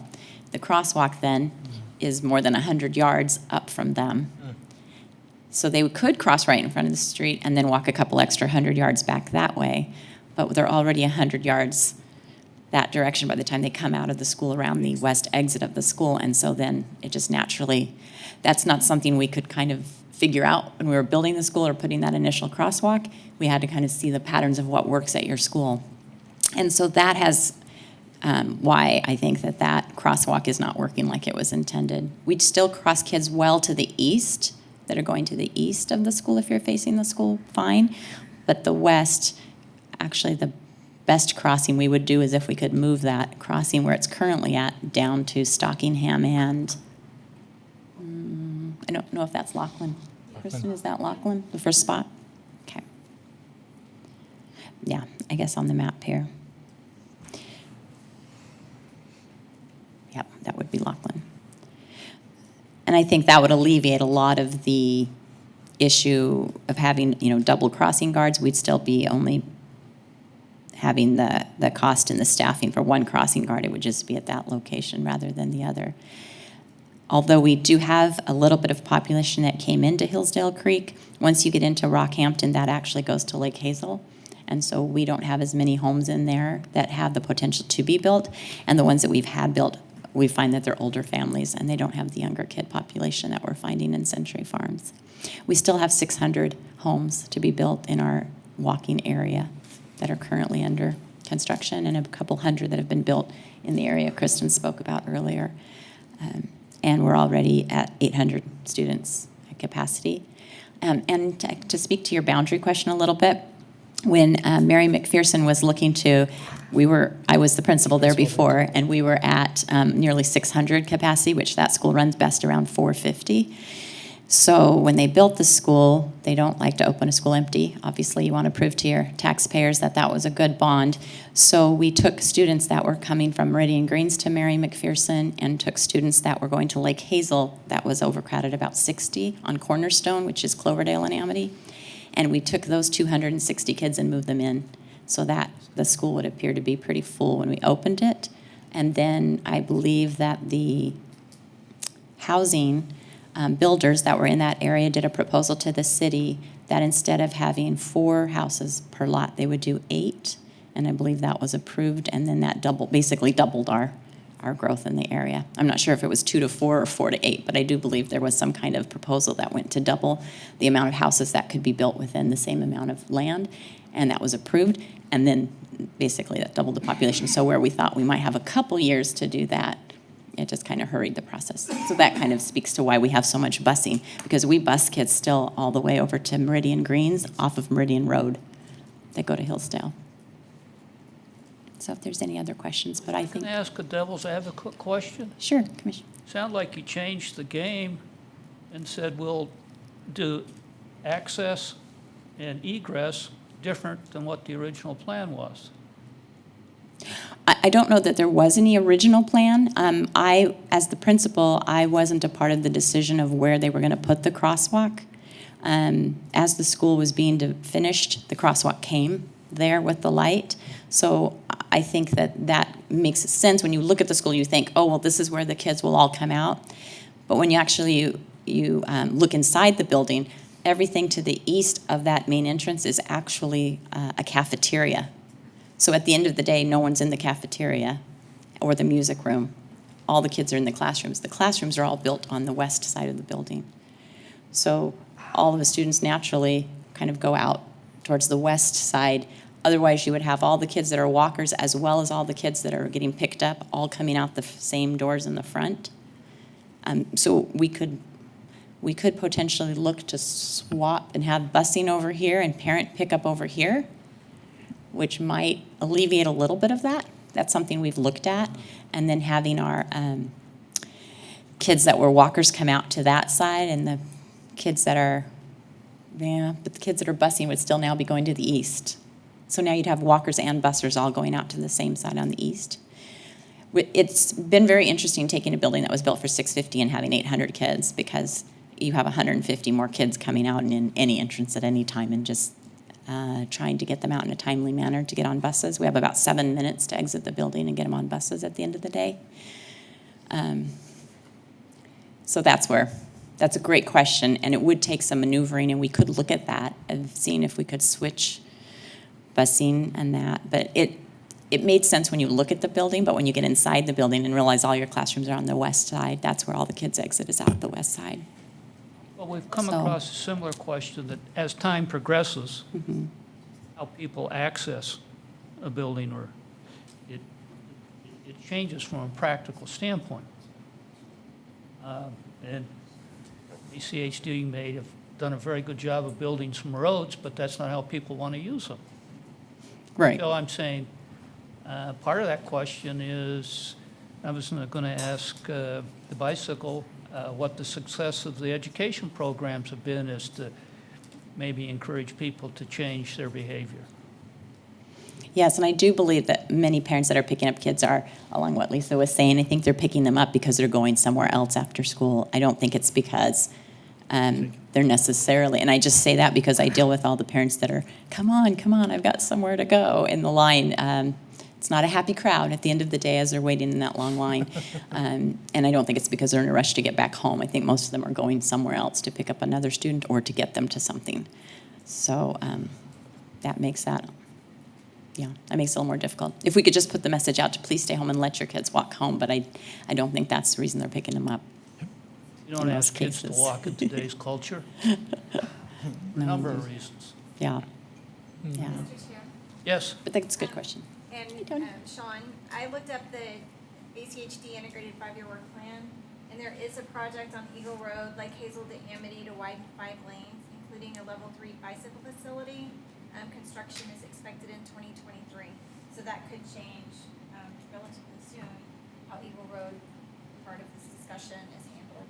The crosswalk then is more than 100 yards up from them. So they could cross right in front of the street and then walk a couple extra 100 yards back that way, but they're already 100 yards that direction by the time they come out of the school around the west exit of the school. And so then it just naturally, that's not something we could kind of figure out when we were building the school or putting that initial crosswalk. We had to kind of see the patterns of what works at your school. And so that has why I think that that crosswalk is not working like it was intended. We'd still cross kids well to the east that are going to the east of the school if you're facing the school, fine. But the west, actually the best crossing we would do is if we could move that crossing where it's currently at down to Stockingham and, I don't know if that's Laughlin. Kristen, is that Laughlin, the first spot? Okay. Yeah, I guess on the map here. And I think that would alleviate a lot of the issue of having, double crossing guards. We'd still be only having the cost and the staffing for one crossing guard. It would just be at that location rather than the other. Although we do have a little bit of population that came into Hillsdale Creek, once you get into Rockhampton, that actually goes to Lake Hazel. And so we don't have as many homes in there that have the potential to be built. And the ones that we've had built, we find that they're older families and they don't have the younger kid population that we're finding in Century Farms. We still have 600 homes to be built in our walking area that are currently under construction, and a couple hundred that have been built in the area Kristen spoke about earlier. And we're already at 800 students at capacity. And to speak to your boundary question a little bit, when Mary McPherson was looking to, I was the principal there before, and we were at nearly 600 capacity, which that school runs best around 450. So when they built the school, they don't like to open a school empty. Obviously, you want to prove to your taxpayers that that was a good bond. So we took students that were coming from Meridian Greens to Mary McPherson and took students that were going to Lake Hazel, that was overcrowded, about 60, on Cornerstone, which is Cloverdale and Amity. And we took those 260 kids and moved them in so that the school would appear to be pretty full when we opened it. And then I believe that the housing builders that were in that area did a proposal to the city that instead of having 4 houses per lot, they would do 8. And I believe that was approved, and then that basically doubled our growth in the area. I'm not sure if it was 2 to 4 or 4 to 8, but I do believe there was some kind of proposal that went to double the amount of houses that could be built within the same amount of land, and that was approved. And then basically that doubled the population. So where we thought we might have a couple years to do that, it just kind of hurried the process. So that kind of speaks to why we have so much busing, because we bus kids still all the way over to Meridian Greens off of Meridian Road that go to Hillsdale. So if there's any other questions, but I think. Can I ask a devil's advocate question? Sure, Commissioner. Sound like you changed the game and said we'll do access and egress different than what the original plan was. I don't know that there was any original plan. As the principal, I wasn't a part of the decision of where they were going to put the crosswalk. As the school was being finished, the crosswalk came there with the light. So I think that makes sense. When you look at the school, you think, oh, well, this is where the kids will all come out. But when you actually look inside the building, everything to the east of that main entrance is actually a cafeteria. So at the end of the day, no one's in the cafeteria or the music room. All the kids are in the classrooms. The classrooms are all built on the west side of the building. So all of the students naturally kind of go out towards the west side. Otherwise, you would have all the kids that are walkers as well as all the kids that are getting picked up all coming out the same doors in the front. So we could potentially look to swap and have busing over here and parent pickup over here, which might alleviate a little bit of that. That's something we've looked at. And then having our kids that were walkers come out to that side, and the kids that are, but the kids that are busing would still now be going to the east. So now you'd have walkers and busers all going out to the same side on the east. It's been very interesting taking a building that was built for 650 and having 800 kids, because you have 150 more kids coming out and in any entrance at any time, and just trying to get them out in a timely manner to get on buses. We have about 7 minutes to exit the building and get them on buses at the end of the day. So that's a great question, and it would take some maneuvering, and we could look at that of seeing if we could switch busing and that. But it made sense when you look at the building, but when you get inside the building and realize all your classrooms are on the west side, that's where all the kids exit, is out the west side. Well, we've come across a similar question that as time progresses, how people access a building, or it changes from a practical standpoint. And ACHD may have done a very good job of building some roads, but that's not how people want to use them. Right. So I'm saying part of that question is, I was going to ask the bicycle what the success of the education programs have been, as to maybe encourage people to change their behavior. Yes, and I do believe that many parents that are picking up kids are, along what Lisa was saying, I think they're picking them up because they're going somewhere else after school. I don't think it's because they're necessarily, and I just say that because I deal with all the parents that are, come on, I've got somewhere to go in the line. It's not a happy crowd at the end of the day as they're waiting in that long line. And I don't think it's because they're in a rush to get back home. I think most of them are going somewhere else to pick up another student or to get them to something. So that makes that, yeah, that makes it a little more difficult. If we could just put the message out to please stay home and let your kids walk home, but I don't think that's the reason they're picking them up. You don't in ask most kids to cases. walk in today's culture, for a number of reasons. Yeah, yeah. Mr. Chair. Yes? But that's a good question. And Sean, I looked up the ACHD Integrated 5-Year Work Plan, and there is a project on Eagle Road, like Hazel to Amity, to widen 5 lanes, including a level 3 bicycle facility. Construction is expected in 2023, so that could change relatively soon how Eagle Road, part of this discussion, is handled.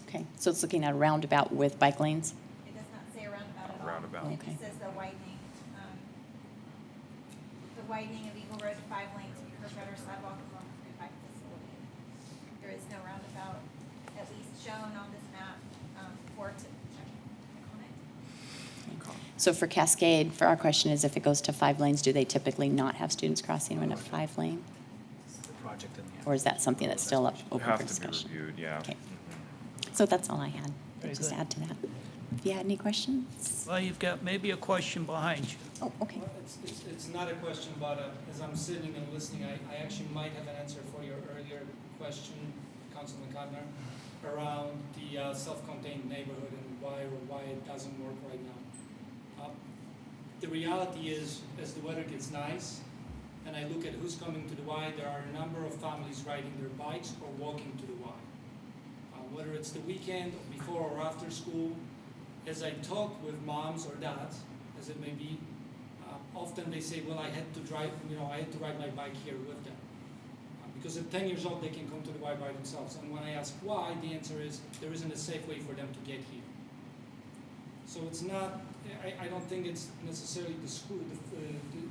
Okay, so it's looking at a roundabout with bike lanes? It does not say a roundabout at all. Roundabout. It Okay. just says the widening of Eagle Road to 5 lanes per better sidewalk along the free bike facility. There is no roundabout, at least shown on this map, for to check on it. So for Cascade, for our question is if it goes to 5 lanes, do they typically not have students crossing when a 5 lane? Or is that something that's still up open for Have to be discussion? reviewed, yeah. Okay. So that's all I had. Very Just good. add to that. If you had any questions? Well, you've got maybe a question behind you. Oh, okay. It's not a question, but as I'm sitting and listening, I actually might have an answer for your earlier question, Councilman Codner, around the self-contained neighborhood and why it doesn't work right now. The reality is, as the weather gets nice, and I look at who's coming to the Y, there are a number of families riding their bikes or walking to the Y. Whether it's the weekend, or before or after school, as I talk with moms or dads, as it may be, often they say, well, I had to ride my bike here with them. Because at 10 years old, they can come to the Y by themselves. And when I ask why, the answer is there isn't a safe way for them to get here. So it's not, I don't think it's necessarily the school,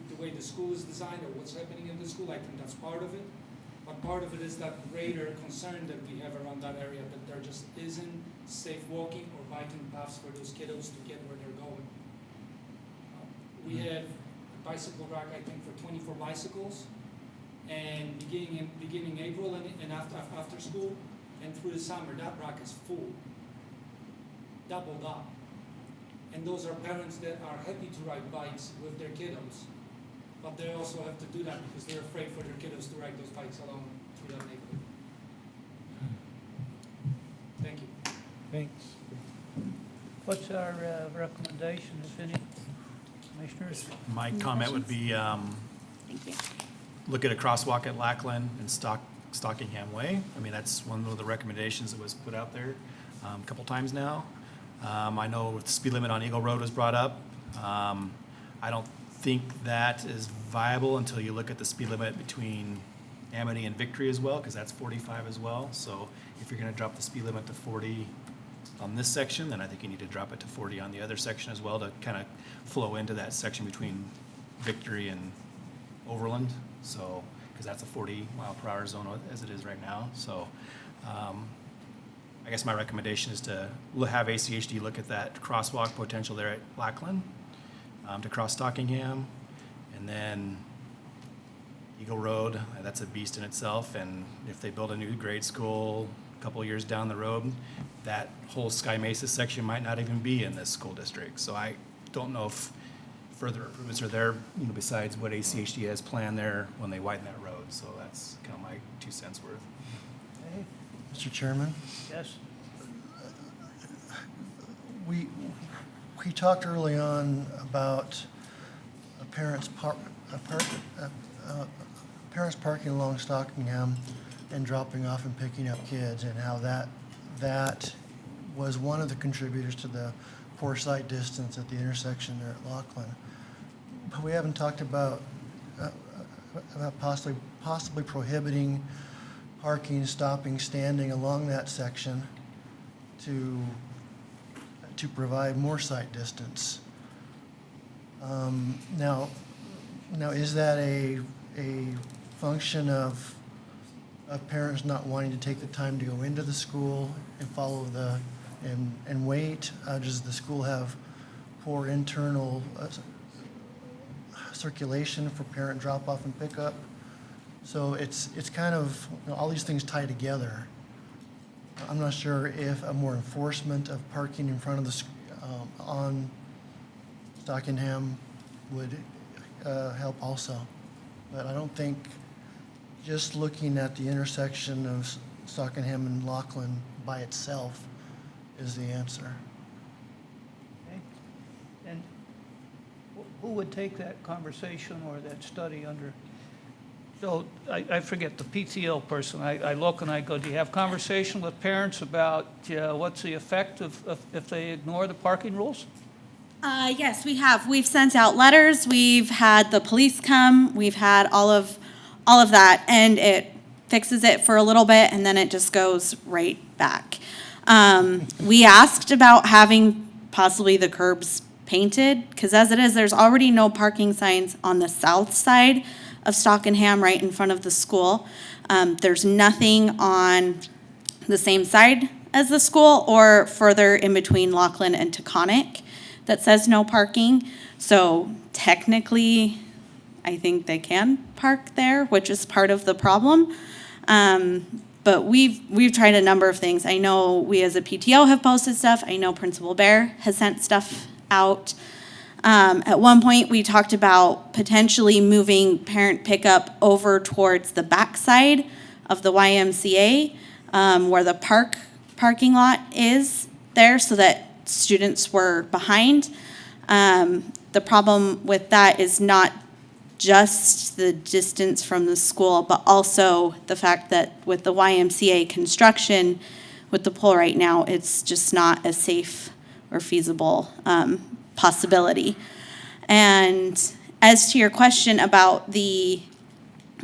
the way the school is designed or what's happening in the school. I think that's part of it. But part of it is that greater concern that we have around that area, that there just isn't safe walking or biking paths for those kiddos to get where they're going. We have a bicycle rack, I think, for 24 bicycles. And beginning April and after school and through the summer, that rack is full, doubled up. And those are parents that are happy to ride bikes with their kiddos, but they also have to do that because they're afraid for their kiddos to ride those bikes along through that neighborhood. Thank you. Thanks. What's our recommendation, if any? Commissioners? My comment would be, Thank you. look at a crosswalk at Lackland and Stockingham Way. I mean, that's one of the recommendations that was put out there a couple times now. I know the speed limit on Eagle Road was brought up. I don't think that is viable until you look at the speed limit between Amity and Victory as well, because that's 45 as well. So if you're going to drop the speed limit to 40 on this section, then I think you need to drop it to 40 on the other section as well to kind of flow into that section between Victory and Overland. So, because that's a 40-mile-per-hour zone as it is right now. So, I guess my recommendation is to have ACHD look at that crosswalk potential there at Lackland to cross Stockingham, and then Eagle Road. That's a beast in itself. And if they build a new grade school a couple of years down the road, that whole Sky Mesa section might not even be in this school district. So I don't know if further improvements are there, besides what ACHD has planned there when they widen that road. So that's kind of my 2 cents worth. Okay. Mr. Chairman, Yes? we talked early on about parents parking along Stockingham and dropping off and picking up kids, and how that was one of the contributors to the poor sight distance at the intersection there at Laughlin. But we haven't talked about possibly prohibiting parking, stopping, standing along that section to provide more sight distance. Now, Now, is that a function of parents not wanting to take the time to go into the school and follow and wait? Does the school have poor internal circulation for parent drop-off and pickup? So it's kind of, all these things tie together. I'm not sure if a more enforcement of parking in front of the, on Stockingham would help also. But I don't think just looking at the intersection of Stockingham and Laughlin by itself is the answer. Okay. And who would take that conversation or that study under? So I forget, the PTO person, I look and I go, do you have conversation with parents about what's the effect of if they ignore the parking rules? Yes, we have. We've sent out letters. We've had the police come. We've had all of that, and it fixes it for a little bit, and then it just goes right back. We asked about having possibly the curbs painted, because as it is, there's already no parking signs on the south side of Stockingham, right in front of the school. There's nothing on the same side as the school or further in between Laughlin and Taconic that says no parking. So technically, I think they can park there, which is part of the problem. But we've tried a number of things. I know we as a PTO have posted stuff. I know Principal Bear has sent stuff out. At one point, we talked about potentially moving parent pickup over towards the backside of the YMCA, where the parking lot is there, so that students were behind. The problem with that is not just the distance from the school, but also the fact that with the YMCA construction, with the pool right now, it's just not a safe or feasible possibility. And as to your question about the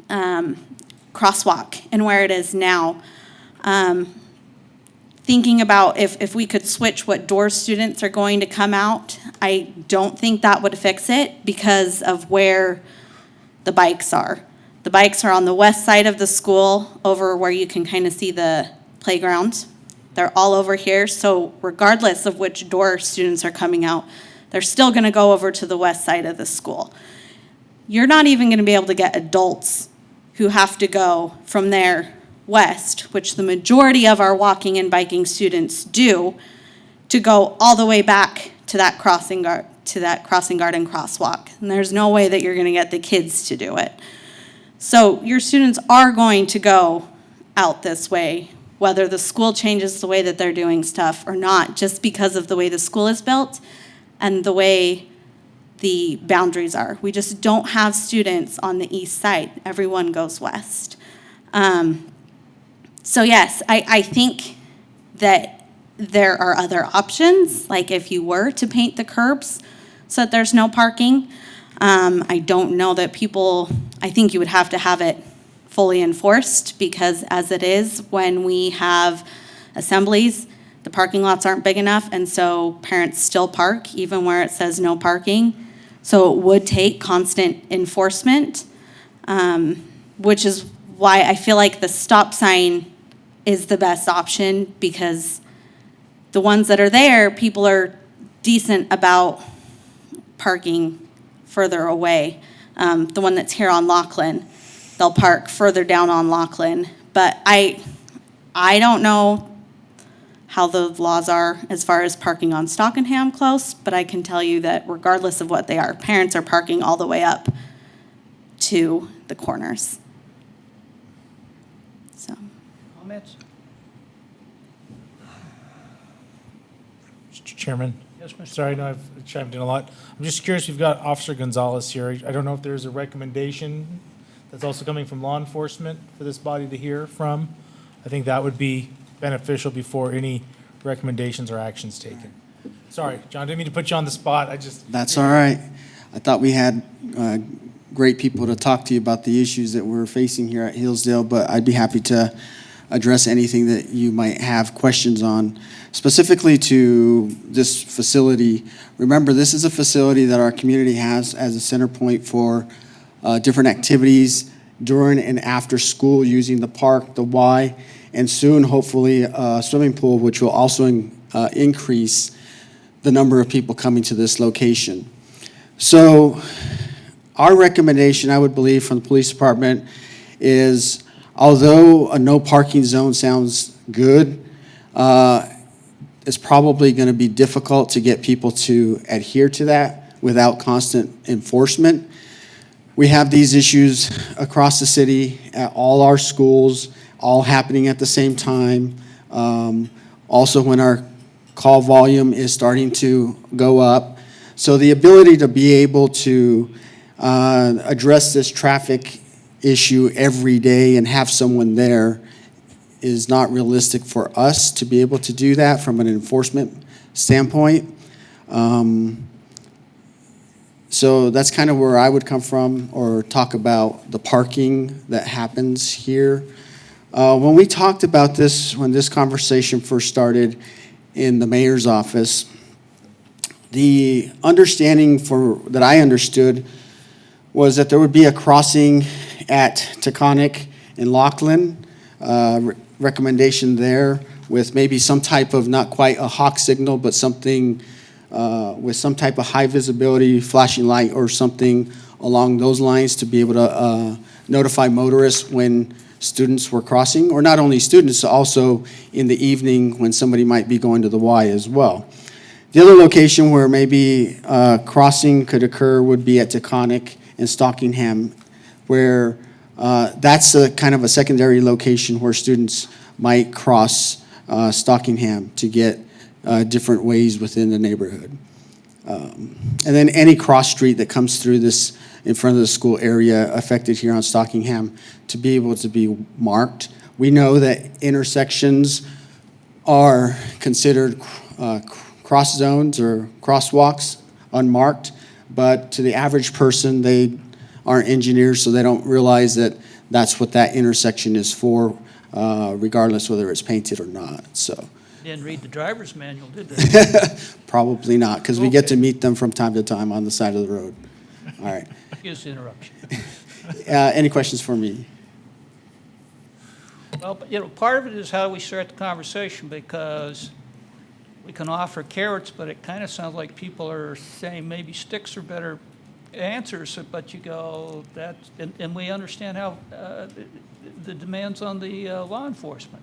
crosswalk and where it is now, thinking about if we could switch what door students are going to come out, I don't think that would fix it because of where the bikes are. The bikes are on the west side of the school over where you can kind of see the playground. They're all over here, so regardless of which door students are coming out, they're still gonna go over to the west side of the school. You're not even gonna be able to get adults who have to go from there west, which the majority of our walking and biking students do, to go all the way back to that crossing guard and crosswalk. And there's no way that you're gonna get the kids to do it. So your students are going to go out this way, whether the school changes the way that they're doing stuff or not, just because of the way the school is built and the way the boundaries are. We just don't have students on the east side. Everyone goes west. So yes, I think that there are other options, like if you were to paint the curbs so that there's no parking. I don't know that I think you would have to have it fully enforced, because as it is, when we have assemblies, the parking lots aren't big enough, and so parents still park even where it says no parking. So it would take constant enforcement, which is why I feel like the stop sign is the best option, because the ones that are there, people are decent about parking further away. The one that's here on Laughlin, they'll park further down on Laughlin. But I don't know how the laws are as far as parking on Stockingham close, but I can tell you that regardless of what they are, parents are parking all the way up to the corners. So. Comments? Mr. Chairman? Yes, Mr. Sorry, I know I've chimed in a lot. I'm just curious, we've got Officer Gonzalez here. I don't know if there's a recommendation that's also coming from law enforcement for this body to hear from. I think that would be beneficial before any recommendations or actions taken. Sorry, John, didn't mean to put you on the spot. That's all right. I thought we had great people to talk to you about the issues that we're facing here at Hillsdale, but I'd be happy to address anything that you might have questions on. Specifically to this facility, remember, this is a facility that our community has as a center point for different activities during and after school using the park, the Y, and soon, hopefully, a swimming pool, which will also increase the number of people coming to this location. So our recommendation, I would believe, from the police department is, although a no parking zone sounds good, it's probably going to be difficult to get people to adhere to that without constant enforcement. We have these issues across the city at all our schools, all happening at the same time. Also, when our call volume is starting to go up. So the ability to be able to address this traffic issue every day and have someone there is not realistic for us to be able to do that from an enforcement standpoint. So that's kind of where I would come from, or talk about the parking that happens here. When we talked about this, when this conversation first started in the mayor's office, the understanding that I understood was that there would be a crossing at Taconic and Laughlin, recommendation there with maybe some type of, not quite a hawk signal, but something with some type of high visibility flashing light or something along those lines to be able to notify motorists when students were crossing, or not only students, also in the evening when somebody might be going to the Y as well. The other location where maybe crossing could occur would be at Taconic and Stockingham, where that's a kind of a secondary location where students might cross Stockingham to get different ways within the neighborhood. And then any cross street that comes through this in front of the school area affected here on Stockingham to be able to be marked. We know that intersections are considered cross zones or crosswalks, unmarked, but to the average person, they aren't engineers, so they don't realize that that's what that intersection is for, regardless whether it's painted or not, so. Didn't read the driver's manual, did they? Probably not, because we get to meet them from time to time on the side of the road. All right. Excuse the interruption. Any questions for me? Well, but, part of it is how we start the conversation, because we can offer carrots, but it kind of sounds like people are saying maybe sticks are better answers, but you go, and we understand how the demands on the law enforcement.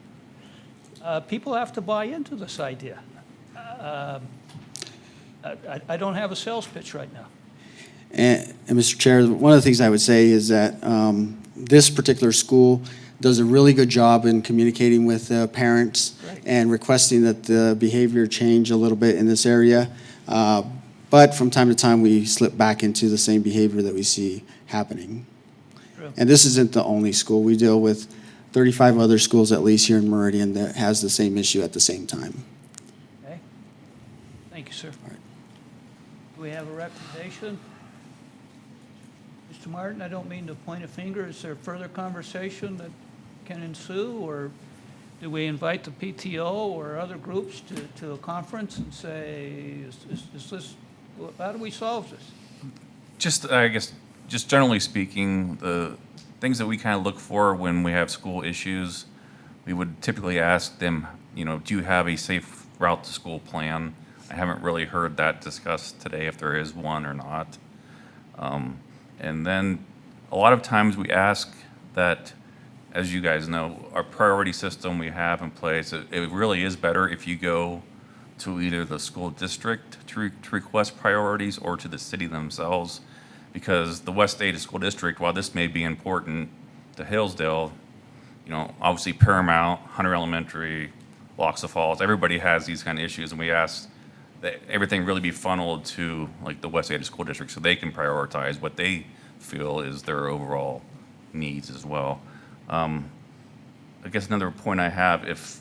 People have to buy into this idea. I don't have a sales pitch right now. And Mr. Chair, one of the things I would say is that this particular school does a really good job in communicating with parents and requesting that the behavior change a little bit in this area. But from time to time, we slip back into the same behavior that we see happening. True. And this isn't the only school. We deal with 35 other schools at least here in Meridian that has the same issue at the same time. Okay. Thank you, sir. All right. Do we have a recommendation? Mr. Martin, I don't mean to point a finger. Is there further conversation that can ensue, or do we invite the PTO or other groups to a conference and say, is this, how do we solve this? Just, I guess, just generally speaking, the things that we kind of look for when we have school issues, we would typically ask them, do you have a safe route to school plan? I haven't really heard that discussed today, if there is one or not. And then a lot of times we ask that, as you guys know, our priority system we have in place, it really is better if you go to either the school district to request priorities or to the city themselves, because the West Ada School District, while this may be important to Hillsdale, obviously Paramount, Hunter Elementary, Loxa Falls, everybody has these kind of issues, and we ask that everything really be funneled to like the West Ada School District so they can prioritize what they feel is their overall needs as well. I guess another point I have, if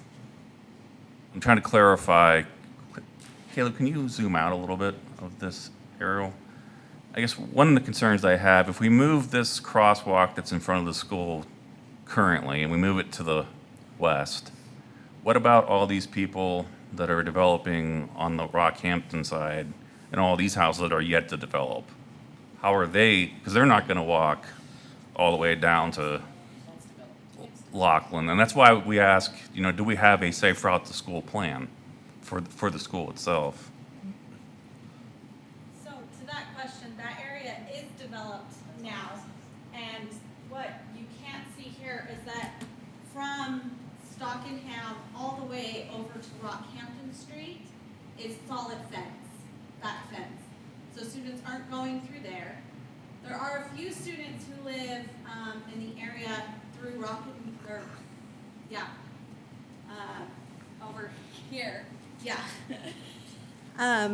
I'm trying to clarify, Caleb, can you zoom out a little bit of this aerial? I guess one of the concerns I have, if we move this crosswalk that's in front of the school currently and we move it to the west, what about all these people that are developing on the Rockhampton side and all these houses that are yet to develop? how are they, because they're not gonna walk all the way down to Lachlan. And that's why we ask, you know, do we have a safe route to school plan for the school itself? So to that question, that area is developed now, and what you can't see here is that from Stockenham all the way over to Rockhampton Street is solid fence, back fence. So students aren't going through there. There are a few students who live in the area through over here, yeah.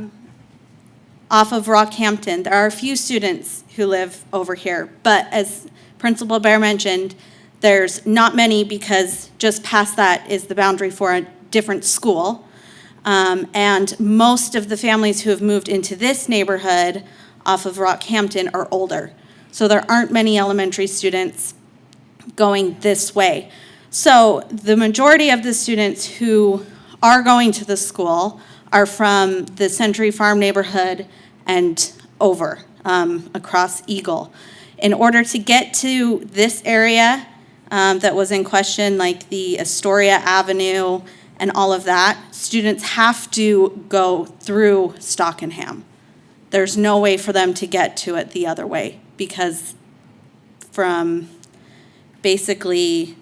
Off of Rockhampton. There are a few students who live over here, but as Principal Bear mentioned, there's not many because just past that is the boundary for a different school. And most of the families who have moved into this neighborhood off of Rockhampton are older. So there aren't many elementary students going this way. So the majority of the students who are going to the school are from the Century Farm neighborhood and over, across Eagle. In order to get to this area that was in question, like the Astoria Avenue and all of that, students have to go through Stockenham. There's no way for them to get to it the other way because from basically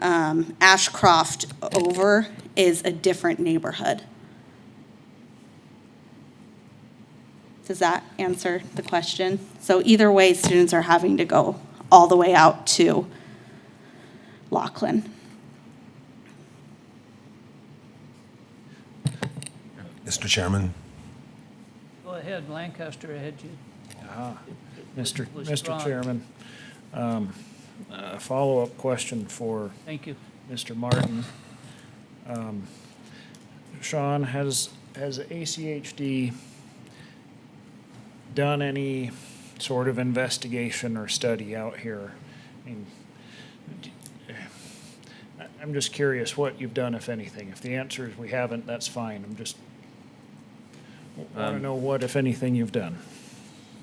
Ashcroft over is a different neighborhood. Does that answer the question? So either way, students are having to go all the way out to Lachlan. Mr. Chairman. Go ahead, Lancaster, ahead you. Mr. Chairman, a follow-up question for Thank you. Mr. Martin. Sean, has ACHD done any sort of investigation or study out here? I mean, I'm just curious what you've done, if anything. If the answer is we haven't, that's fine. I'm just want to know what, if anything, you've done.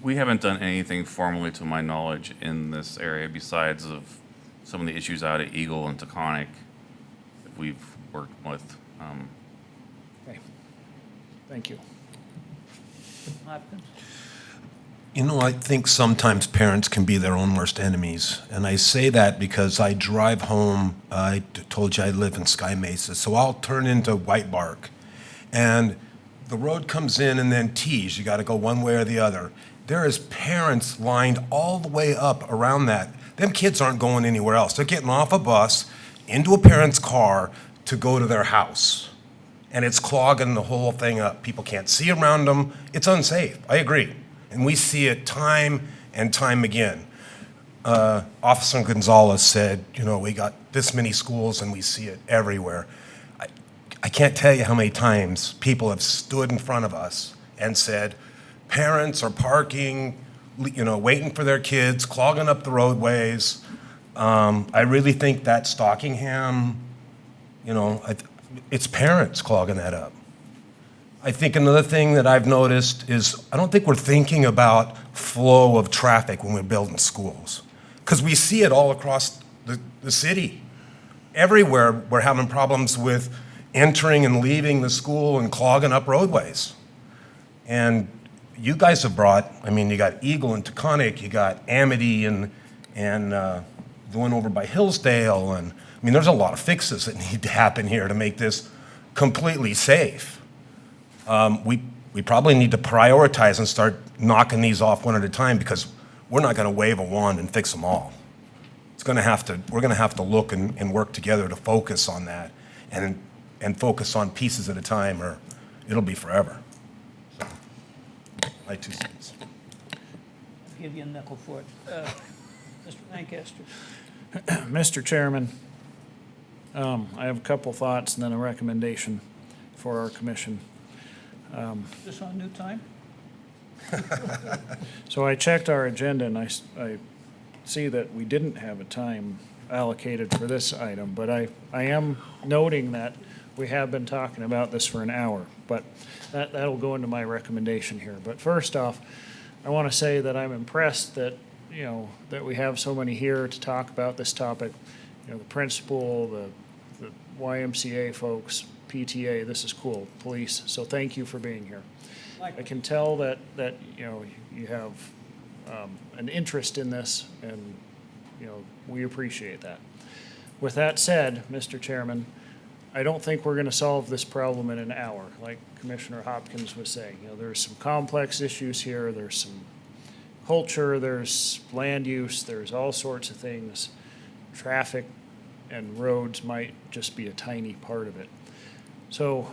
We haven't done anything formally, to my knowledge, in this area besides of some of the issues out at Eagle and Taconic that we've worked with. Okay. Thank you. Hopkins? You know, I think sometimes parents can be their own worst enemies. And I say that because I drive home, I told you I live in Sky Mesa, so I'll turn into White Bark. And the road comes in and then tees, you gotta go one way or the other. There is parents lined all the way up around that. Them kids aren't going anywhere else. They're getting off a bus, into a parent's car to go to their house. And it's clogging the whole thing up. People can't see around them. It's unsafe, I agree. And we see it time and time again. Officer Gonzalez said, you know, we got this many schools and we see it everywhere. I can't tell you how many times people have stood in front of us and said, parents are parking, you know, waiting for their kids, clogging up the roadways. I really think that Stockenham, you know, it's parents clogging that up. I think another thing that I've noticed is I don't think we're thinking about flow of traffic when we're building schools, because we see it all across the city. Everywhere we're having problems with entering and leaving the school and clogging up roadways. And you guys have brought, I mean, you got Eagle and Taconic, you got Amity and the one over by Hillsdale, and I mean, there's a lot of fixes that need to happen here to make this completely safe. We probably need to prioritize and start knocking these off one at a time, because we're not gonna wave a wand and fix them all. We're gonna have to look and work together to focus on that and focus on pieces at a time, or it'll be forever. So, my 2 cents. I'll give you a nickel for it. Mr. Lancaster? Mr. Chairman, I have a couple thoughts and then a recommendation for our commission. Is this on new time? So I checked our agenda and I see that we didn't have a time allocated for this item, but I am noting that we have been talking about this for an hour, but that'll go into my recommendation here. But first off, I want to say that I'm impressed that, that we have so many here to talk about this topic. The principal, the YMCA folks, PTA, this is cool, police, so thank you for being here. I can tell that you have an interest in this, and, we appreciate that. With that said, Mr. Chairman, I don't think we're going to solve this problem in an hour, like Commissioner Hopkins was saying. There's some complex issues here, there's some culture, there's land use, there's all sorts of things. Traffic and roads might just be a tiny part of it. So,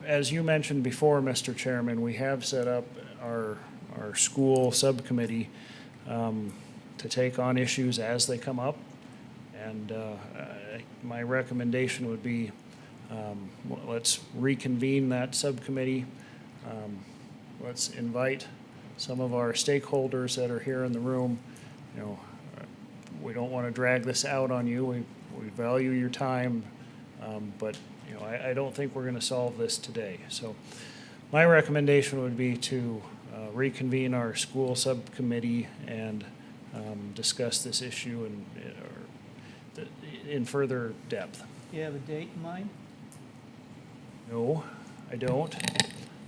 as you mentioned before, Mr. Chairman, we have set up our school subcommittee to take on issues as they come up. And my recommendation would be let's reconvene that subcommittee. Let's invite some of our stakeholders that are here in the room. We don't want to drag this out on you. We value your time, but I don't think we're going to solve this today. So my recommendation would be to reconvene our school subcommittee and discuss this issue in further depth. Do you have a date in mind? No, I don't.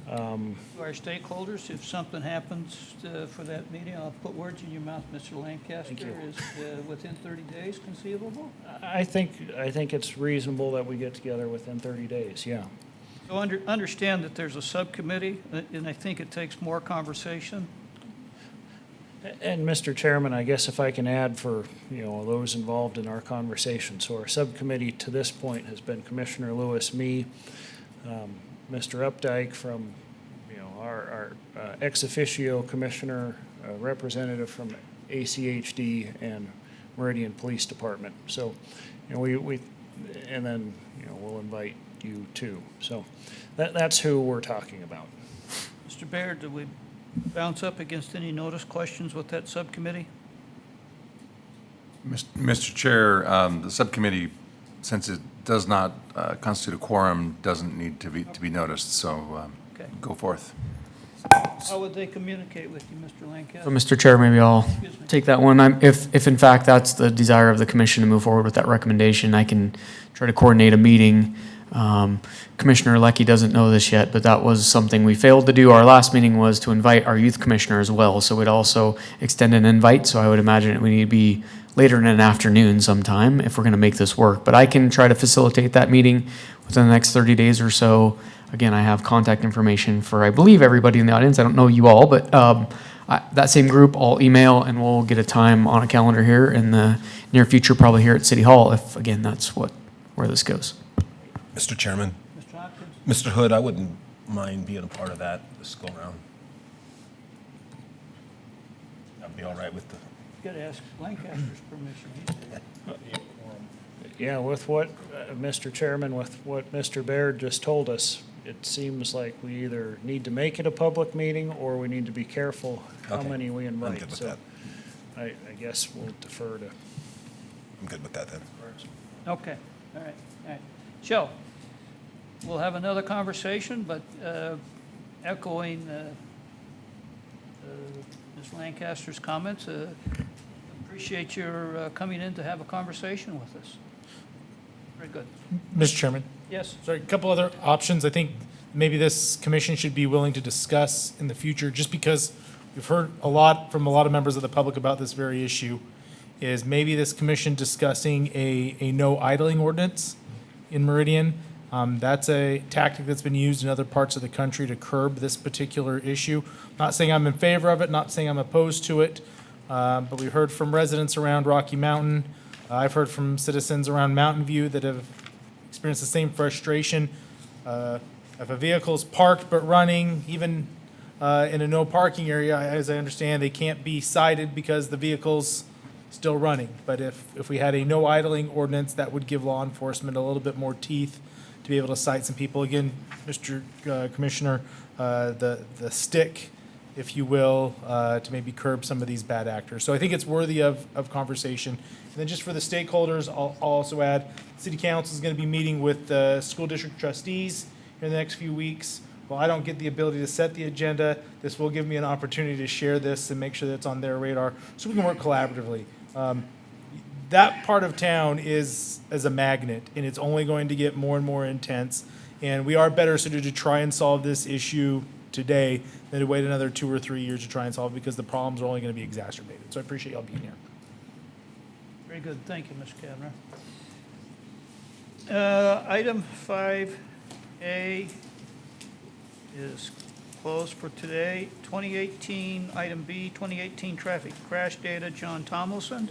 To our stakeholders, if something happens for that meeting, I'll put words in your mouth, Mr. Lancaster. Thank you. Is within 30 days conceivable? I think it's reasonable that we get together within 30 days, yeah. So understand that there's a subcommittee, and I think it takes more conversation. And Mr. Chairman, I guess if I can add for, those involved in our conversation. So our subcommittee to this point has been Commissioner Lewis, me, Mr. Updike from, our ex officio commissioner, representative from ACHD and Meridian Police Department. So, and then, we'll invite you too. So that's who we're talking about. Mr. Baird, do we bounce up against any notice questions with that subcommittee? Mr. Chair, the subcommittee, since it does not constitute a quorum, doesn't need to be noticed, so Okay. go forth. How would they communicate with you, Mr. Lancaster? So, Mr. Chair, maybe I'll Excuse me. take that one. If in fact that's the desire of the commission to move forward with that recommendation, I can try to coordinate a meeting. Commissioner Leckie doesn't know this yet, but that was something we failed to do. Our last meeting was to invite our youth commissioner as well, so we'd also extend an invite. So I would imagine we need to be later in an afternoon sometime if we're going to make this work. But I can try to facilitate that meeting within the next 30 days or so. Again, I have contact information for, I believe, everybody in the audience. I don't know you all, but that same group, I'll email and we'll get a time on a calendar here in the near future, probably here at City Hall, if, again, that's where this goes. Mr. Chairman, Mr. Hopkins? Mr. Hood, I wouldn't mind being a part of that this go around. That'd be all right with the. You got to ask Lancaster's permission. Yeah, with what, Mr. Chairman, with what Mr. Baird just told us, it seems like we either need to make it a public meeting or we need to be careful how Okay. many we invite. I'm good with So that. I guess we'll defer to. I'm good with that then. Okay, all right. So, we'll have another conversation, but echoing Ms. Lancaster's comments, appreciate your coming in to have a conversation with us. Very good. Mr. Chairman? Yes? Sorry, a couple other options I think maybe this commission should be willing to discuss in the future, just because we've heard a lot from a lot of members of the public about this very issue, is maybe this commission discussing a no idling ordinance in Meridian. That's a tactic that's been used in other parts of the country to curb this particular issue. Not saying I'm in favor of it, not saying I'm opposed to it, but we heard from residents around Rocky Mountain. I've heard from citizens around Mountain View that have experienced the same frustration. If a vehicle's parked but running, even in a no parking area, as I understand, they can't be cited because the vehicle's still running. But if we had a no idling ordinance, that would give law enforcement a little bit more teeth to be able to cite some people. Again, Mr. Commissioner, the stick, if you will, to maybe curb some of these bad actors. So I think it's worthy of conversation. And then just for the stakeholders, I'll also add, City Council is going to be meeting with the school district trustees in the next few weeks while I don't get the ability to set the agenda, this will give me an opportunity to share this and make sure that it's on their radar so we can work collaboratively. That part of town is as a magnet, and it's only going to get more and more intense. And we are better suited to try and solve this issue today than to wait another 2 or 3 years to try and solve it, because the problems are only going to be exacerbated. So I appreciate y'all being here. Very good, thank you, Mr. Kavner. Item 5A is closed for today. 2018, item B, 2018 traffic crash data, John Tomlinson.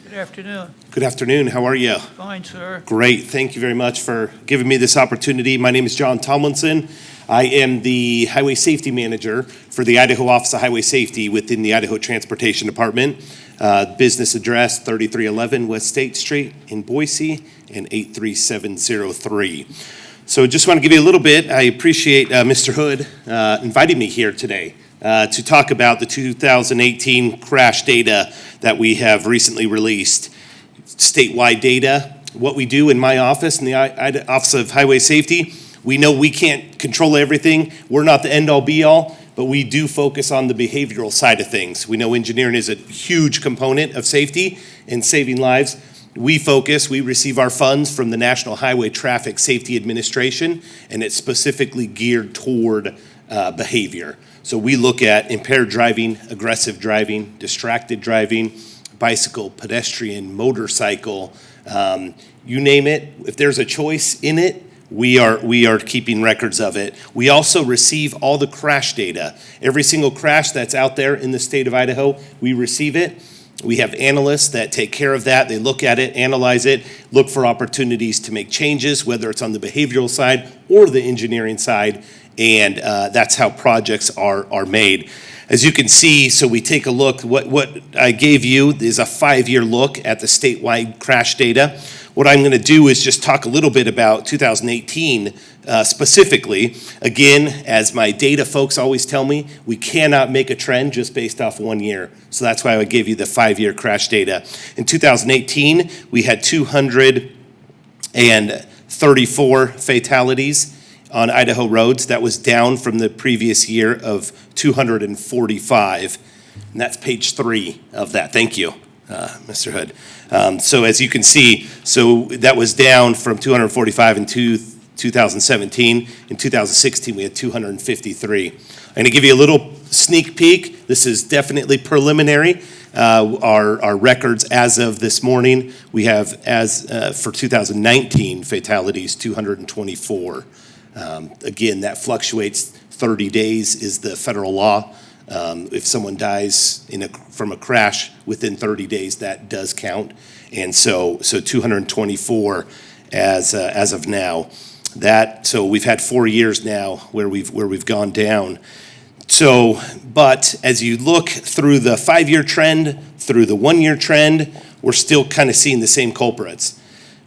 Good afternoon. Good afternoon. How are you? Fine, sir. Great. Thank you very much for giving me this opportunity. My name is John Tomlinson. I am the Highway Safety Manager for the Idaho Office of Highway Safety within the Idaho Transportation Department. Business address 3311 West State Street in Boise and 83703. So just want to give you a little bit. I appreciate Mr. Hood inviting me here today to talk about the 2018 crash data that we have recently released. Statewide data. What we do in my office, in the Office of Highway Safety, we know we can't control everything. We're not the end-all be-all, but we do focus on the behavioral side of things. We know engineering is a huge component of safety and saving lives. We receive our funds from the National Highway Traffic Safety Administration, and it's specifically geared toward behavior. So we look at impaired driving, aggressive driving, distracted driving, bicycle, pedestrian, motorcycle, you name it. If there's a choice in it, we are keeping records of it. We also receive all the crash data. Every single crash that's out there in the state of Idaho, we receive it. We have analysts that take care of that. They look at it, analyze it, look for opportunities to make changes, whether it's on the behavioral side or the engineering side, and that's how projects are made. As you can see, so we take a look, what I gave you is a 5-year look at the statewide crash data. What I'm going to do is just talk a little bit about 2018 specifically. Again, as my data folks always tell me, we cannot make a trend just based off 1 year. So that's why I gave you the 5-year crash data. In 2018, we had 234 fatalities on Idaho roads. That was down from the previous year of 245. And that's page 3 of that. Thank you, Mr. Hood. So as you can see, so that was down from 245 in 2017. In 2016, we had 253. I'm going to give you a little sneak peek. This is definitely preliminary. Our records as of this morning, we have for 2019 fatalities, 224. Again, that fluctuates. 30 days is the federal law. If someone dies from a crash within 30 days, that does count. And so 224 as of now. So we've had 4 years now where we've gone down. So, but as you look through the 5-year trend, through the 1-year trend, we're still kind of seeing the same culprits.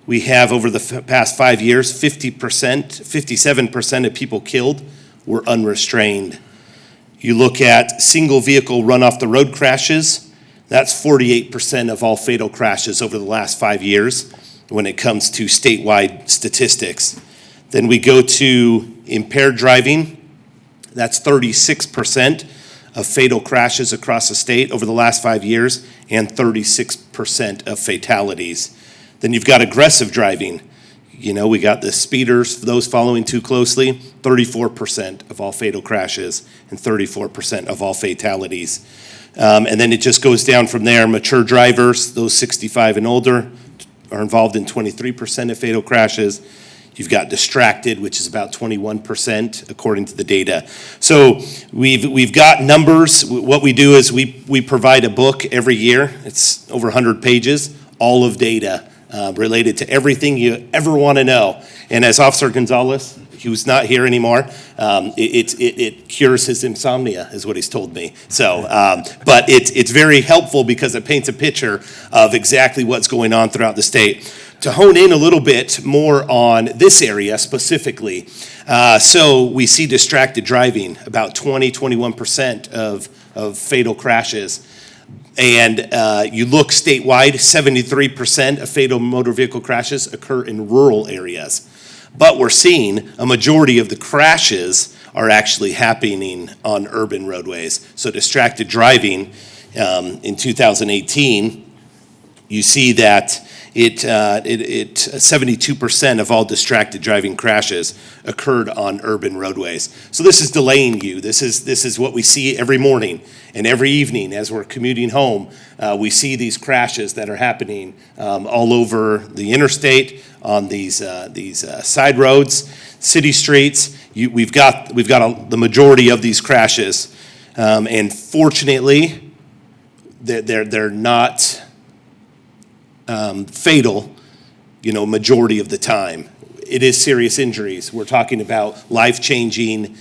We have over the past 5 years, 57% of people killed were unrestrained. You look at single vehicle run off the road crashes, that's 48% of all fatal crashes over the last 5 years when it comes to statewide statistics. Then we go to impaired driving, that's 36% of fatal crashes across the state over the last 5 years and 36% of fatalities. Then you've got aggressive driving. You know, we got the speeders, those following too closely, 34% of all fatal crashes and 34% of all fatalities. And then it just goes down from there. Mature drivers, those 65 and older, are involved in 23% of fatal crashes. You've got distracted, which is about 21% according to the data. So we've got numbers. What we do is we provide a book every year. It's over 100 pages, all of data. Related to everything you ever want to know. And as Officer Gonzalez, who's not here anymore, it cures his insomnia, is what he's told me. So, but it's very helpful because it paints a picture of exactly what's going on throughout the state. To hone in a little bit more on this area specifically, so we see distracted driving, about 21% of fatal crashes. And you look statewide, 73% of fatal motor vehicle crashes occur in rural areas. But we're seeing a majority of the crashes are actually happening on urban roadways. So distracted driving in 2018, you see that 72% of all distracted driving crashes occurred on urban roadways. So this is delaying you. This is what we see every morning and every evening as we're commuting home. We see these crashes that are happening all over the interstate, on these side roads, city streets. We've got the majority of these crashes, and fortunately, they're not fatal, majority of the time. It is serious injuries. We're talking about life-changing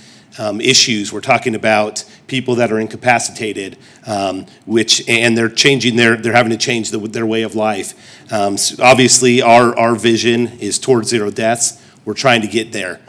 issues. We're talking about people that are incapacitated, and they're having to change their way of life. So obviously, our vision is towards 0 deaths. We're trying to get there,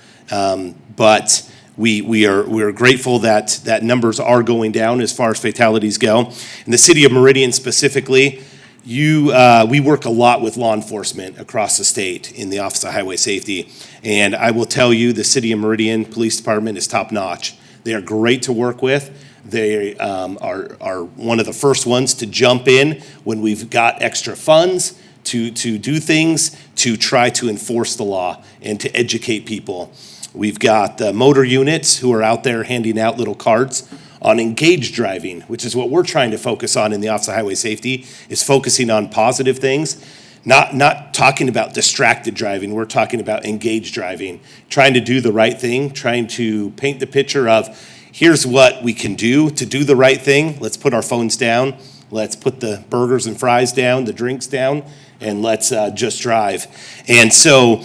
but we are grateful that numbers are going down as far as fatalities go. In the city of Meridian specifically, we work a lot with law enforcement across the state in the Office of Highway Safety, and I will tell you, the City of Meridian Police Department is top-notch. They are great to work with. They are one of the first ones to jump in when we've got extra funds to do things to try to enforce the law and to educate people. We've got the motor units who are out there handing out little cards on engaged driving, which is what we're trying to focus on in the Office of Highway Safety, is focusing on positive things, not talking about distracted driving. We're talking about engaged driving, trying to do the right thing, trying to paint the picture of here's what we can do to do the right thing. Let's put our phones down. Let's put the burgers and fries down, the drinks down, and let's just drive. And so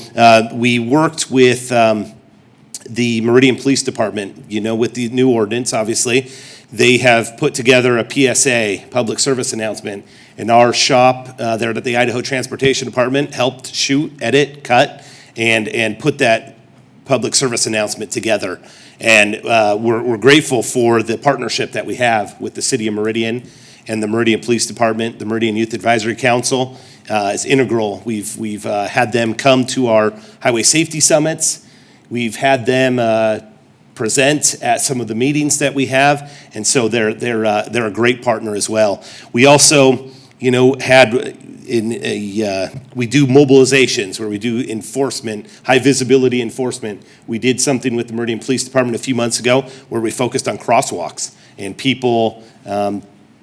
we worked with the Meridian Police Department, with the new ordinance, obviously. They have put together a PSA, public service announcement, and our shop there at the Idaho Transportation Department helped shoot, edit, cut, and put that public service announcement together. And we're grateful for the partnership that we have with the City of Meridian and the Meridian Police Department. The Meridian Youth Advisory Council is integral. We've had them come to our highway safety summits. We've had them present at some of the meetings that we have, and so they're a great partner as well. We also, we do mobilizations where we do enforcement, high visibility enforcement. We did something with the Meridian Police Department a few months ago where we focused on crosswalks and people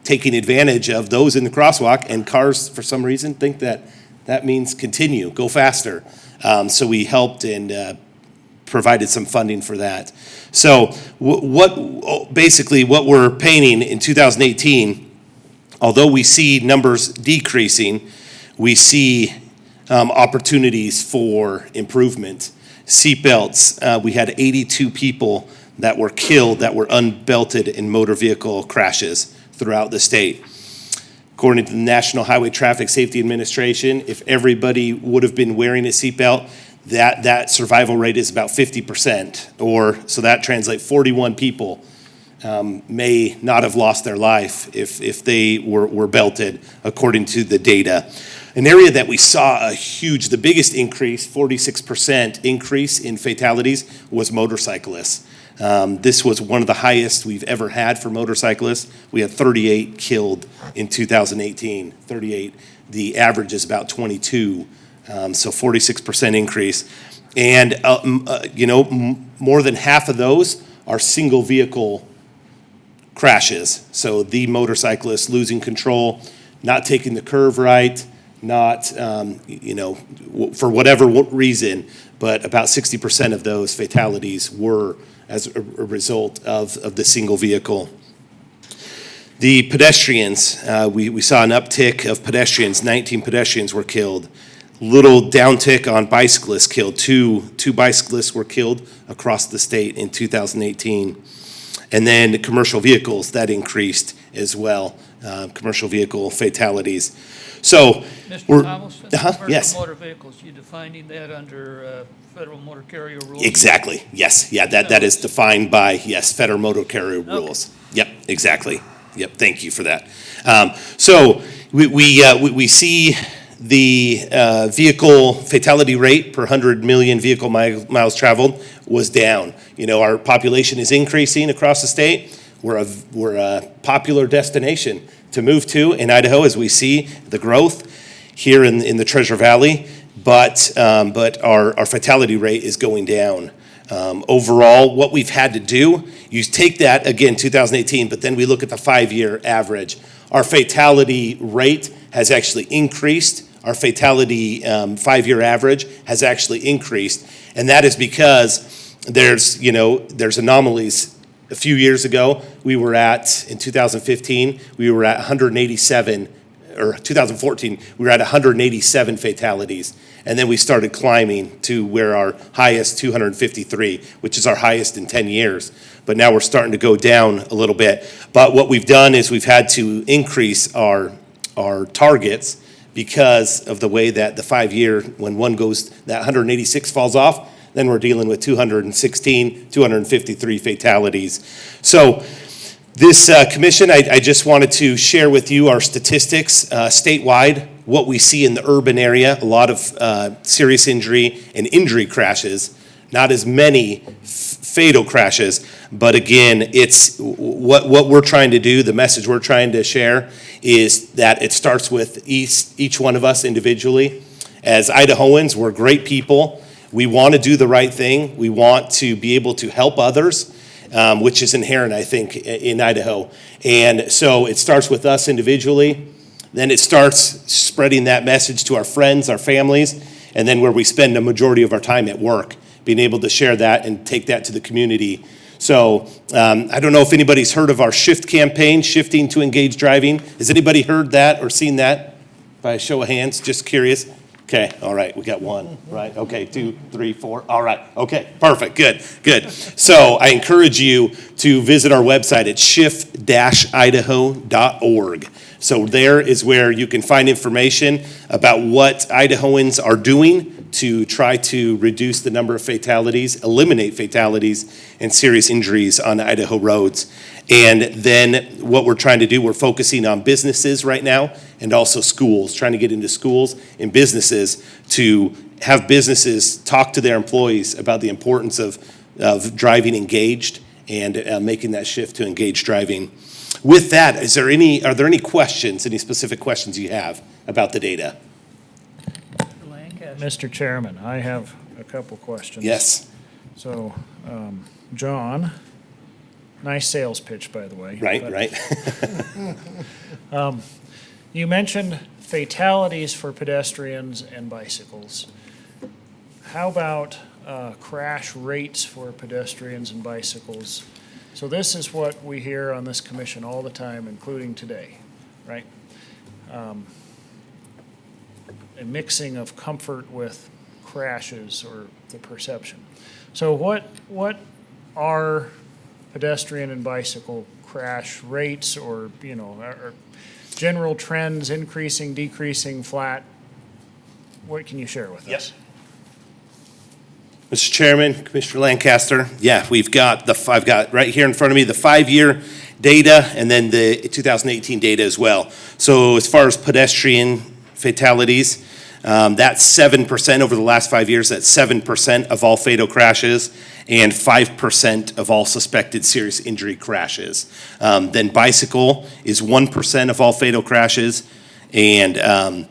taking advantage of those in the crosswalk, and cars, for some reason, think that means continue, go faster. So we helped and provided some funding for that. So basically what we're painting in 2018, although we see numbers decreasing, we see opportunities for improvement. Seatbelts, we had 82 people that were killed that were unbelted in motor vehicle crashes throughout the state. According to the National Highway Traffic Safety Administration, if everybody would have been wearing a seatbelt, that survival rate is about 50%, so that translates 41 people may not have lost their life if they were belted, according to the data. An area that we saw the biggest increase, 46% increase in fatalities, was motorcyclists. This was one of the highest we've ever had for motorcyclists. We had 38 killed in 2018, 38. The average is about 22. So 46% increase. And, more than half of those are single vehicle crashes. So the motorcyclist losing control, not taking the curve right, not, for whatever reason, but about 60% of those fatalities were as a result of the single vehicle. The pedestrians, we saw an uptick of pedestrians. 19 pedestrians were killed. Little downtick on bicyclists killed. Two bicyclists were killed across the state in 2018. And then the commercial vehicles, that increased as well, commercial vehicle fatalities. So Mr. Thomas, yes. commercial motor vehicles, you defining that under federal motor carrier rules? Exactly, yes. Yeah, that is defined by, federal motor carrier rules. Yep, exactly. Yep, thank you for that. So we see the vehicle fatality rate per 100 million vehicle miles traveled was down. You know, our population is increasing across the state. We're a popular destination to move to in Idaho as we see the growth here in the Treasure Valley, but our fatality rate is going down. Overall, what we've had to do, you take that, again, 2018, but then we look at the 5-year average. Our fatality rate has actually increased. Our fatality 5-year average has actually increased. And that is because there's anomalies. A few years ago, in 2015, we were at 187, or 2014, we were at 187 fatalities. And then we started climbing to where our highest, 253, which is our highest in 10 years. But now we're starting to go down a little bit. But what we've done is we've had to increase our targets because of the way that the 5-year, when one goes, that 186 falls off, then we're dealing with 216, 253 fatalities. So this commission, I just wanted to share with you our statistics statewide, what we see in the urban area, a lot of serious injury and injury crashes, not as many fatal crashes, but again, it's what we're trying to do, the message we're trying to share is that it starts with each one of us individually. As Idahoans, we're great people. We want to do the right thing. We want to be able to help others, which is inherent, I think, in Idaho. And so it starts with us individually. Then it starts spreading that message to our friends, our families, and then where we spend the majority of our time at work, being able to share that and take that to the community. So I don't know if anybody's heard of our SHIFT campaign, Shifting to Engage Driving. Has anybody heard that or seen that? By a show of hands, just curious. Okay, all right, we got one, right? Okay, 2, 3, 4, all right, okay, perfect, good. So I encourage you to visit our website at shift-idaho.org. So there is where you can find information about what Idahoans are doing to try to reduce the number of fatalities, eliminate fatalities and serious injuries on Idaho roads. And then what we're trying to do, we're focusing on businesses right now and also schools, trying to get into schools and businesses to have businesses talk to their employees about the importance of driving engaged and making that shift to engaged driving. With that, are there any questions, any specific questions you have about the data? Mr. Chairman, I have a couple questions. Yes. So, John, nice sales pitch, by the way. Right. You mentioned fatalities for pedestrians and bicycles. How about crash rates for pedestrians and bicycles? So this is what we hear on this commission all the time, including today, right? A mixing of comfort with crashes or the perception. So what are pedestrian and bicycle crash rates, or are general trends, increasing, decreasing, flat? What can you share with us? Mr. Chairman, Commissioner Lancaster, I've got right here in front of me the 5-year data and then the 2018 data as well. So as far as pedestrian fatalities, that's 7% over the last 5 years. That's 7% of all fatal crashes and 5% of all suspected serious injury crashes. Then bicycle is 1% of all fatal crashes. And and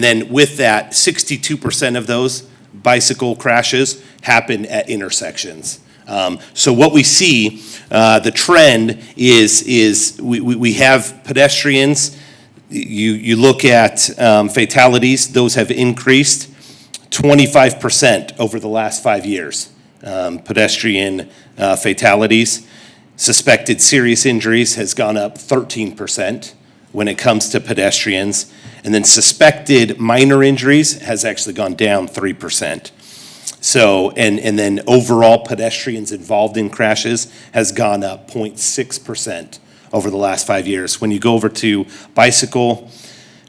then with that, 62% of those bicycle crashes happen at intersections. So what we see, the trend is we have pedestrians. You look at fatalities; those have increased 25% over the last 5 years. Pedestrian fatalities, suspected serious injuries has gone up 13% when it comes to pedestrians. And then suspected minor injuries has actually gone down 3%. So, and then overall pedestrians involved in crashes has gone up 0.6% over the last 5 years. When you go over to bicycle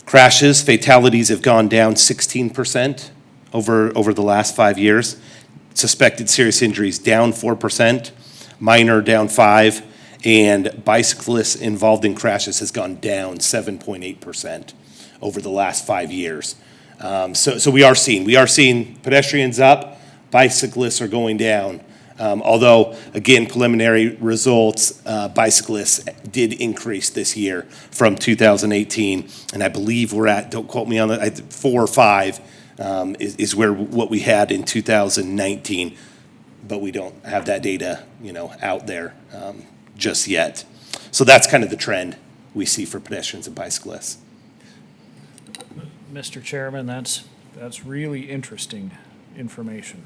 crashes, fatalities have gone down 16% over the last 5 years. Suspected serious injuries down 4%, minor down 5%, and bicyclists involved in crashes has gone down 7.8% over the last 5 years. So we are seeing pedestrians up, bicyclists are going down. Although, again, preliminary results, bicyclists did increase this year from 2018, and I believe we're at, don't quote me on that, 4 or 5 is where what we had in 2019, but we don't have that data, out there just yet. So that's kind of the trend we see for pedestrians and bicyclists. Mr. Chairman, that's really interesting information.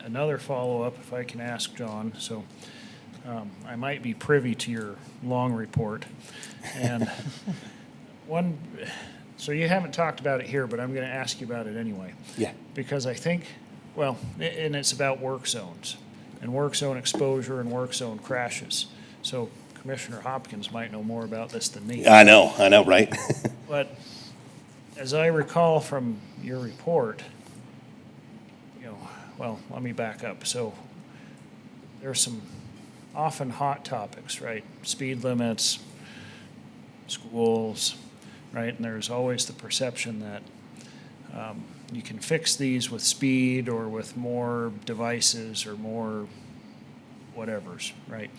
Another follow-up, if I can ask John, so I might be privy to your long report. And so you haven't talked about it here, but I'm going to ask you about it anyway. Yeah. Because I think, and it's about work zones, and work zone exposure and work zone crashes. So Commissioner Hopkins might know more about this than me. I know, right? But as I recall from your report, let me back up. So there's some often hot topics, right? Speed limits, schools, right? And there's always the perception that you can fix these with speed or with more devices or more whatevers, right?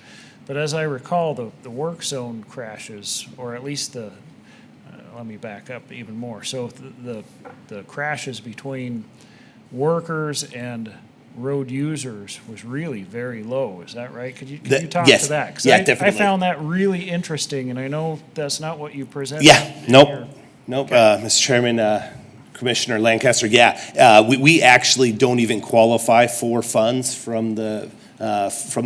But as I recall, the work zone crashes, or at least let me back up even more. So the crashes between workers and road users was really very low. Is that right? Could you talk yes. to that? 'Cause Yeah, definitely. I found that really interesting, and I know that's not what you presented. Yeah, nope. Okay. Mr. Chairman, Commissioner Lancaster, we actually don't even qualify for funds from the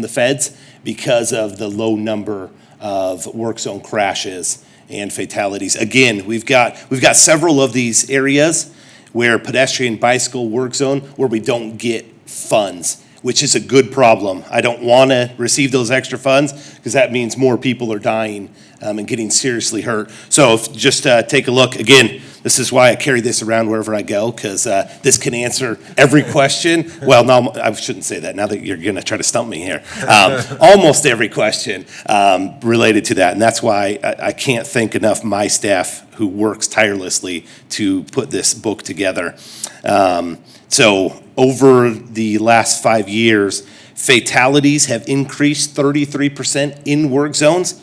feds because of the low number of work zone crashes and fatalities. Again, we've got several of these areas where pedestrian, bicycle, work zone, where we don't get funds, which is a good problem. I don't want to receive those extra funds because that means more people are dying and getting seriously hurt. So just take a look. Again, this is why I carry this around wherever I go, because this can answer every question. Well, no, I shouldn't say that now that you're going to try to stump me here. Almost every question related to that. And that's why I can't thank enough my staff who works tirelessly to put this book together. So over the last 5 years, fatalities have increased 33% in work zones.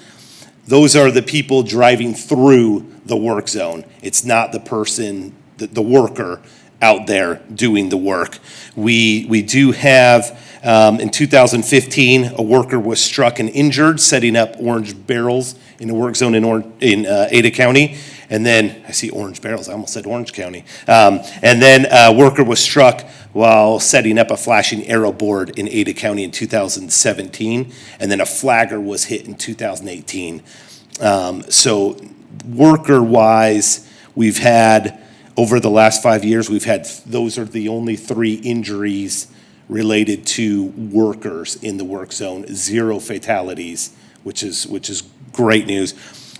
Those are the people driving through the work zone. It's not the person, the worker out there doing the work. We do have, in 2015, a worker was struck and injured setting up orange barrels in a work zone in Ada County. And then, I see orange barrels, I almost said Orange County. And then a worker was struck while setting up a flashing arrow board in Ada County in 2017. And then a flagger was hit in 2018. So worker-wise, we've had, over the last 5 years, those are the only 3 injuries related to workers in the work zone, 0 fatalities, which is great news.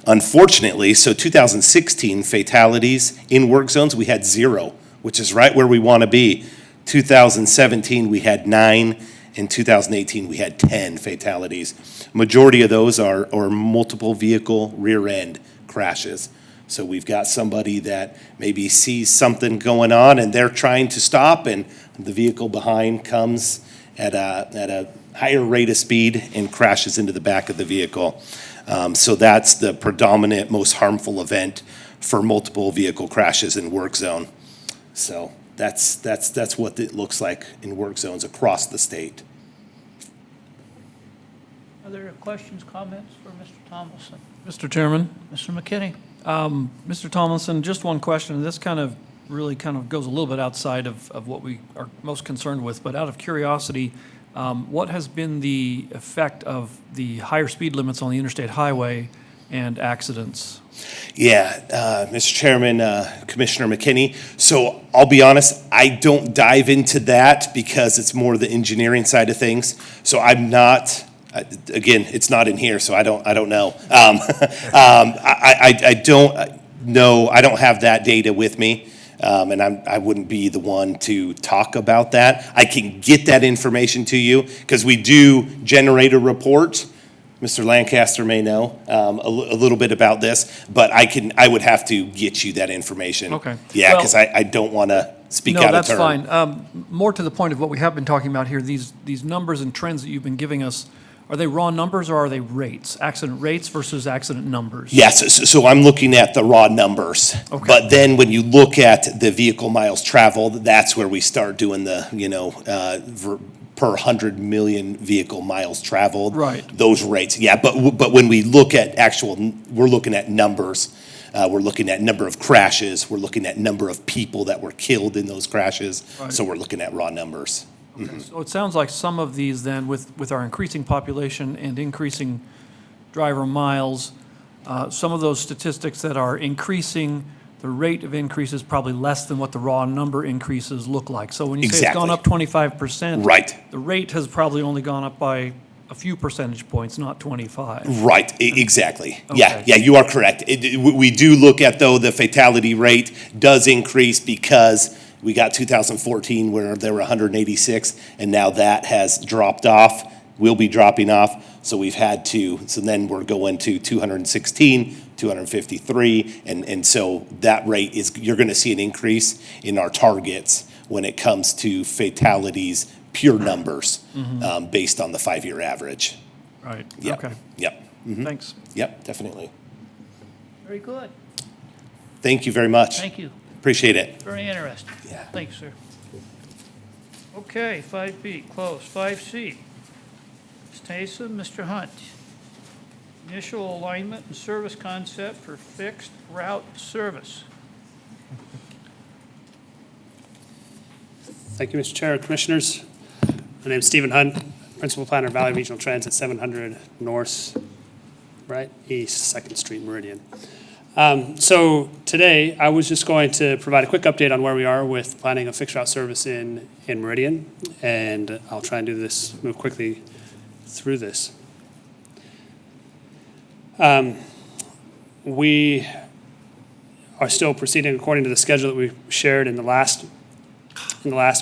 Unfortunately, so 2016 fatalities in work zones, we had 0, which is right where we want to be. 2017, we had 9. In 2018, we had 10 fatalities. Majority of those are multiple vehicle rear end crashes. So we've got somebody that maybe sees something going on and they're trying to stop, and the vehicle behind comes at a higher rate of speed and crashes into the back of the vehicle. So that's the predominant, most harmful event for multiple vehicle crashes in work zone. So that's what it looks like in work zones across the state. Other questions, comments for Mr. Tomlinson? Mr. Chairman? Mr. McKinney? Mr. Tomlinson, just one question. This really goes a little bit outside of what we are most concerned with, but out of curiosity, what has been the effect of the higher speed limits on the interstate highway and accidents? Yeah, Mr. Chairman, Commissioner McKinney. So I'll be honest, I don't dive into that because it's more the engineering side of things. So I'm not, again, it's not in here, so I don't know. I don't know, I don't have that data with me. And I wouldn't be the one to talk about that. I can get that information to you because we do generate a report Mr. Lancaster may know a little bit about this, but I would have to get you that information. Okay. Yeah, Well- because I don't want to speak No, out of that's turn. fine. More to the point of what we have been talking about here, these numbers and trends that you've been giving us, are they raw numbers or are they rates? Accident rates versus accident numbers? Yes, so I'm looking at the raw numbers. Okay. But then when you look at the vehicle miles traveled, that's where we start doing the, per 100 million vehicle miles traveled. Right. Those rates, yeah. But when we look at we're looking at numbers. We're looking at number of crashes. We're looking at number of people that were killed in those crashes. Right. So we're looking at raw numbers. Okay, so it sounds like some of these then, with our increasing population and increasing driver miles, some of those statistics that are increasing, the rate of increase is probably less than what the raw number increases look like. So when you say it's gone up 25%. Right. The rate has probably only gone up by a few percentage points, not 25. Right, exactly. Okay. Yeah, you are correct. We do look at, though, the fatality rate does increase because we got 2014 where there were 186, and now that has dropped off, will be dropping off. So we've had so then we're going to 216, 253, and so that rate you're going to see an increase in our targets when it comes to fatalities, pure numbers, based on the 5-year average. Right, Yep. okay. Yep. Mhm. Thanks. Yep, definitely. Very good. Thank you very much. Thank you. Appreciate it. Very interesting. Yeah. Thanks, sir. Okay, 5B, closed. 5C. Ms. Taysom, Mr. Hunt. Initial alignment and service concept for fixed route service. Thank you, Mr. Chair, Commissioners. My name is Stephen Hunt, Principal Planner, Valley Regional Transit, 700 North, East 2nd Street, Meridian. So today, I was just going to provide a quick update on where we are with planning a fixed route service in Meridian, and I'll try and move quickly through this. We are still proceeding according to the schedule that we shared in the last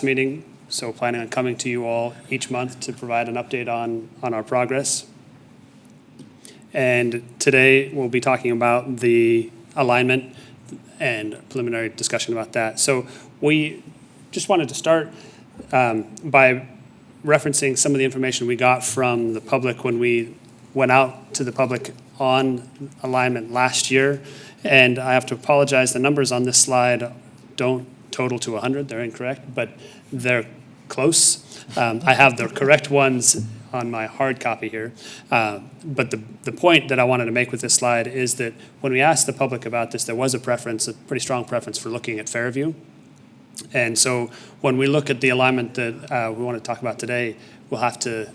meeting, so planning on coming to you all each month to provide an update on our progress. And today, we'll be talking about the alignment and preliminary discussion about that. So we just wanted to start by referencing some of the information we got from the public when we went out to the public on alignment last year. And I have to apologize, the numbers on this slide don't total to 100, they're incorrect, but they're close. I have the correct ones on my hard copy here. But the point that I wanted to make with this slide is that when we asked the public about this, there was a pretty strong preference for looking at Fairview. And so when we look at the alignment that we want to talk about today, we'll have to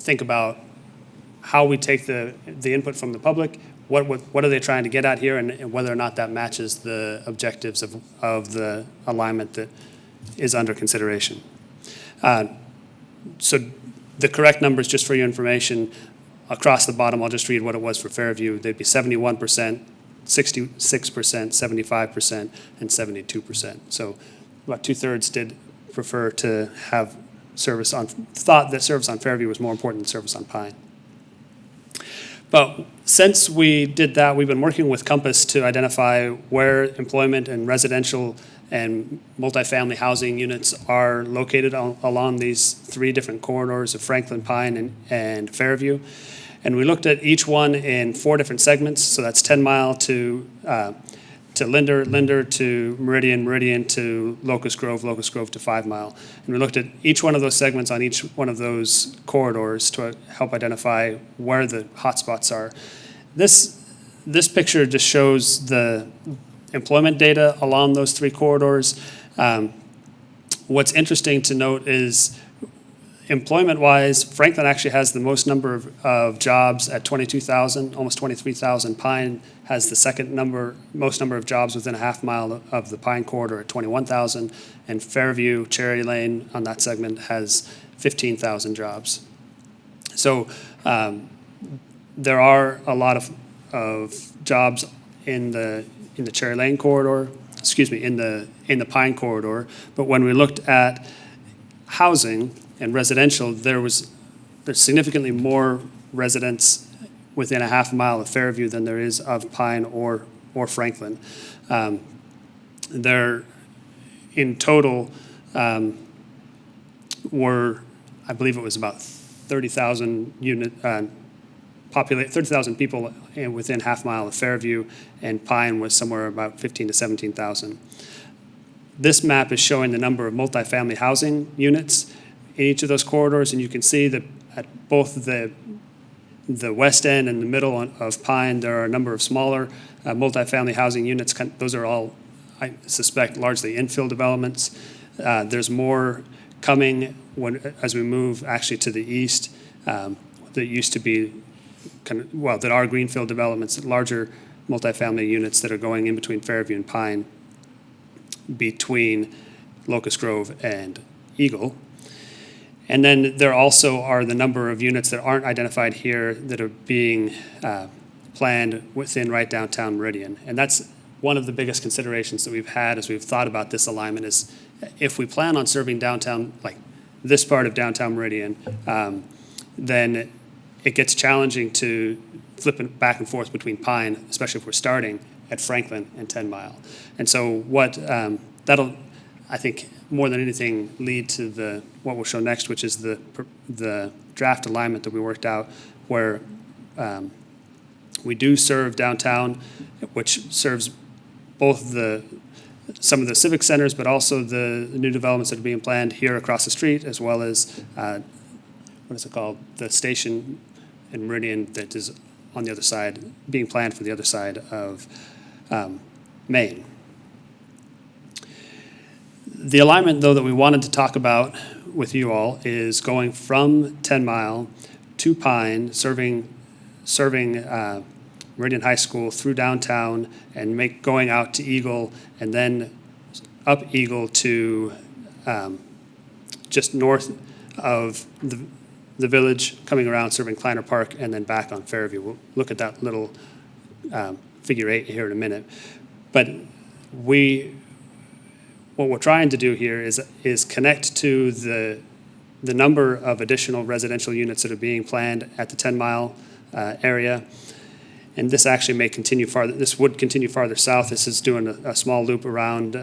think about how we take the input from the public, what are they trying to get at here, and whether or not that matches the objectives of the alignment that is under consideration. So the correct numbers, just for your information, across the bottom, I'll just read what it was for Fairview. They'd be 71%, 66%, 75%, and 72%. So about 2/3 did prefer to have thought that service on Fairview was more important than service on Pine. But since we did that, we've been working with Compass to identify where employment and residential and multifamily housing units are located along these 3 different corridors of Franklin, Pine, and Fairview. And we looked at each one in 4 different segments. So that's 10 Mile to Linder, Linder to Meridian, Meridian to Locust Grove, Locust Grove to 5 Mile. And we looked at each one of those segments on each one of those corridors to help identify where the hotspots are. This picture just shows the employment data along those 3 corridors. What's interesting to note is employment-wise, Franklin actually has the most number of jobs at 22,000, almost 23,000. Pine has the most number of jobs within a half mile of the Pine corridor at 21,000, and Fairview, Cherry Lane on that segment has 15,000 jobs. So there are a lot of jobs in the Cherry Lane corridor, in the Pine corridor. But when we looked at housing and residential, there's significantly more residents within a half mile of Fairview than there is of Pine or Franklin. There, in total, were, I believe it was about 30,000 30,000 people within half mile of Fairview, and Pine was somewhere about 15 to 17,000. This map is showing the number of multifamily housing units in each of those corridors, and you can see that at both the west end and the middle of Pine, there are a number of smaller multifamily housing units. Those are all, I suspect, largely infill developments. There's more coming as we move actually to the east that used to be that are greenfield developments, larger multifamily units that are going in between Fairview and Pine, between Locust Grove and Eagle. And then there also are the number of units that aren't identified here that are being planned within right downtown Meridian. And that's one of the biggest considerations that we've had as we've thought about this alignment is if we plan on serving downtown, like this part of downtown Meridian, then it gets challenging to flip it back and forth between Pine, especially if we're starting at Franklin and 10 Mile. And so what that'll, I think, more than anything, lead to what we'll show next, which is the draft alignment that we worked out, where we do serve downtown, which serves both some of the civic centers, but also the new developments that are being planned here across the street, as well as what is it called, the station in Meridian that is on the other side, being planned for the other side of Maine. The alignment, though, that we wanted to talk about with you all is going from 10 Mile to Pine, serving Meridian High School through downtown and going out to Eagle, and then up Eagle to just north of the village, coming around serving Kleiner Park, and then back on Fairview. We'll look at that little figure 8 here in a minute. But what we're trying to do here is connect to the number of additional residential units that are being planned at the 10 Mile area. And this actually may continue farther. This would continue farther south. This is doing a small loop around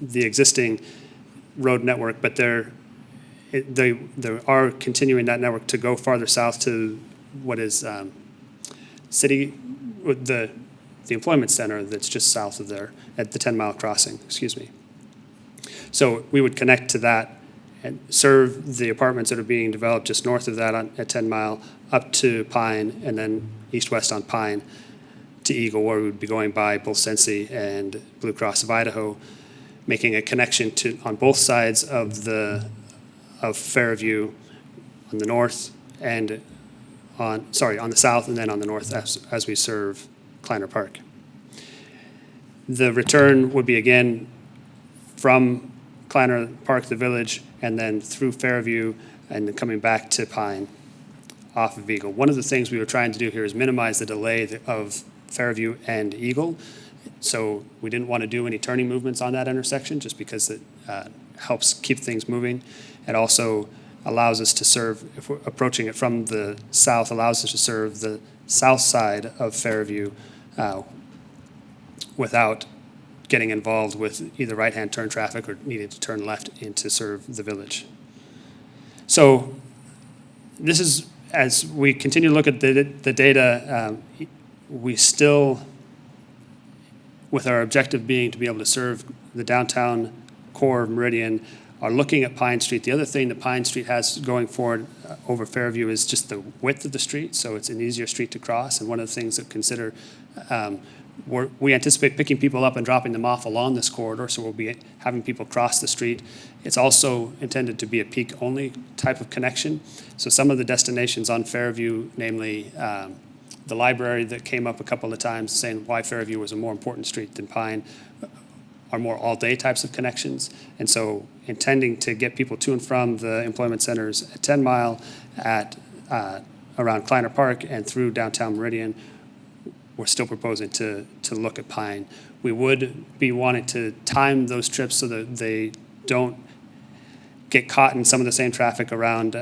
the existing road network, but they are continuing that network to go farther south to what is the employment center that's just south of there at the 10 Mile crossing, excuse me. So we would connect to that and serve the apartments that are being developed just north of that at 10 Mile up to Pine, and then east-west on Pine to Eagle, where we would be going by both Sensi and Blue Cross of Idaho, making a connection on both sides of Fairview on the north and on the south, and then on the north as we serve Kleiner Park. The return would be again from Kleiner Park, the village, and then through Fairview, and then coming back to Pine off of Eagle. One of the things we were trying to do here is minimize the delay of Fairview and Eagle. So we didn't want to do any turning movements on that intersection just because it helps keep things moving. It also allows us to serve, if we're approaching it from the south, allows us to serve the south side of Fairview without getting involved with either right-hand turn traffic or needing to turn left in to serve the village. So this is, as we continue to look at the data, we still, with our objective being to be able to serve the downtown core of Meridian, are looking at Pine Street. The other thing that Pine Street has going forward over Fairview is just the width of the street, so it's an easier street to cross. And one of the things that consider, we anticipate picking people up and dropping them off along this corridor, so we'll be having people cross the street. It's also intended to be a peak-only type of connection. So some of the destinations on Fairview, namely the library that came up a couple of times saying why Fairview was a more important street than Pine, are more all-day types of connections. And so intending to get people to and from the employment centers at 10 Mile, at around Kleiner Park, and through downtown Meridian, we're still proposing to look at Pine. We would be wanting to time those trips so that they don't get caught in some of the same traffic around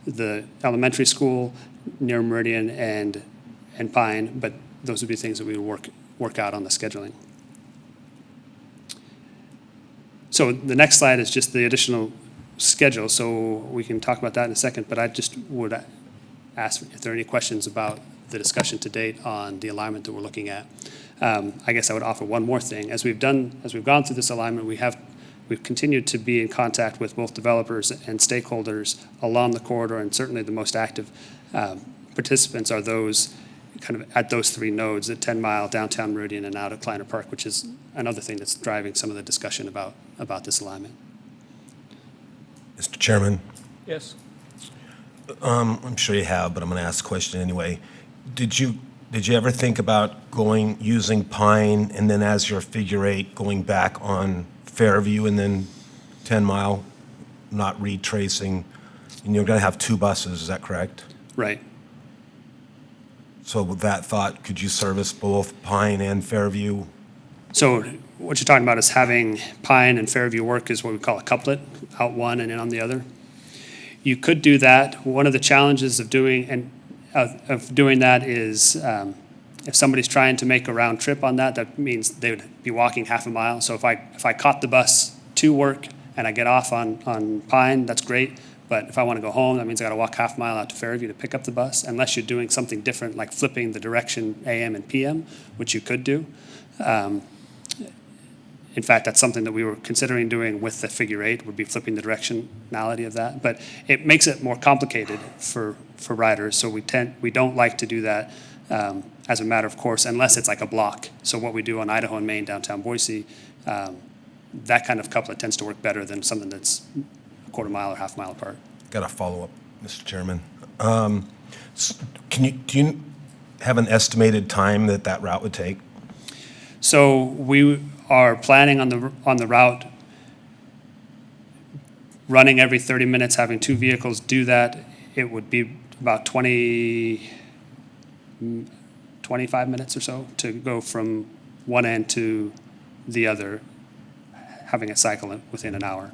the elementary school, near Meridian and Pine, but those would be things that we would work out on the scheduling. So the next slide is just the additional schedule, so we can talk about that in a second, but I just would ask if there are any questions about the discussion to date on the alignment that we're looking at. I guess I would offer one more thing. As we've gone through this alignment, we've continued to be in contact with both developers and stakeholders along the corridor, and certainly the most active participants are those kind of at those three nodes at 10 Mile, downtown Meridian, and out at Kleiner Park, which is another thing that's driving some of the discussion about this alignment. Mr. Chairman, Yes. I'm sure you have, but I'm going to ask a question anyway. Did you ever think about using Pine and then as your figure eight going back on Fairview and then 10 Mile, not retracing? And you're going to have two buses, is that correct? Right. So with that thought, could you service both Pine and Fairview? So what you're talking about is having Pine and Fairview work is what we call a couplet, out one and in on the other. You could do that. One of the challenges of doing that is if somebody's trying to make a round trip on that, that means they would be walking half a mile. So if I caught the bus to work and I get off on Pine, that's great. But if I want to go home, that means I got to walk half a mile out to Fairview to pick up the bus, unless you're doing something different, like flipping the direction AM and PM, which you could do. In fact, that's something that we were considering doing with the figure eight, would be flipping the directionality of that. But it makes it more complicated for riders, so we don't like to do that as a matter of course, unless it's like a block. So what we do on Idaho and Maine, downtown Boise, that kind of couplet tends to work better than something that's a quarter mile or half mile apart. Got a follow-up, Mr. Chairman. Do you have an estimated time that route would take? So we are planning on the route running every 30 minutes, having two vehicles do that. It would be about 25 minutes or so to go from one end to the other, having a cycle within an hour.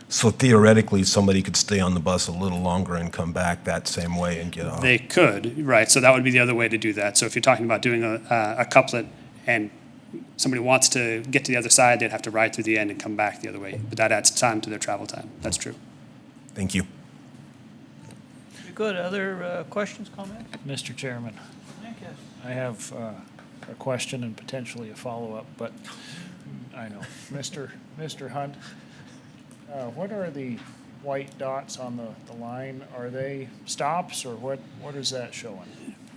So theoretically, somebody could stay on the bus a little longer and come back that same way and get off? They could, right. So that would be the other way to do that. So if you're talking about doing a couplet and somebody wants to get to the other side, they'd have to ride through the end and come back the other way. But that adds time to their travel time. That's true. Thank you. Good. Other questions, comments? Mr. Chairman, Yes. I have a question and potentially a follow-up, but I know. Mr. Hunt, what are the white dots on the line? Are they stops, or what is that showing?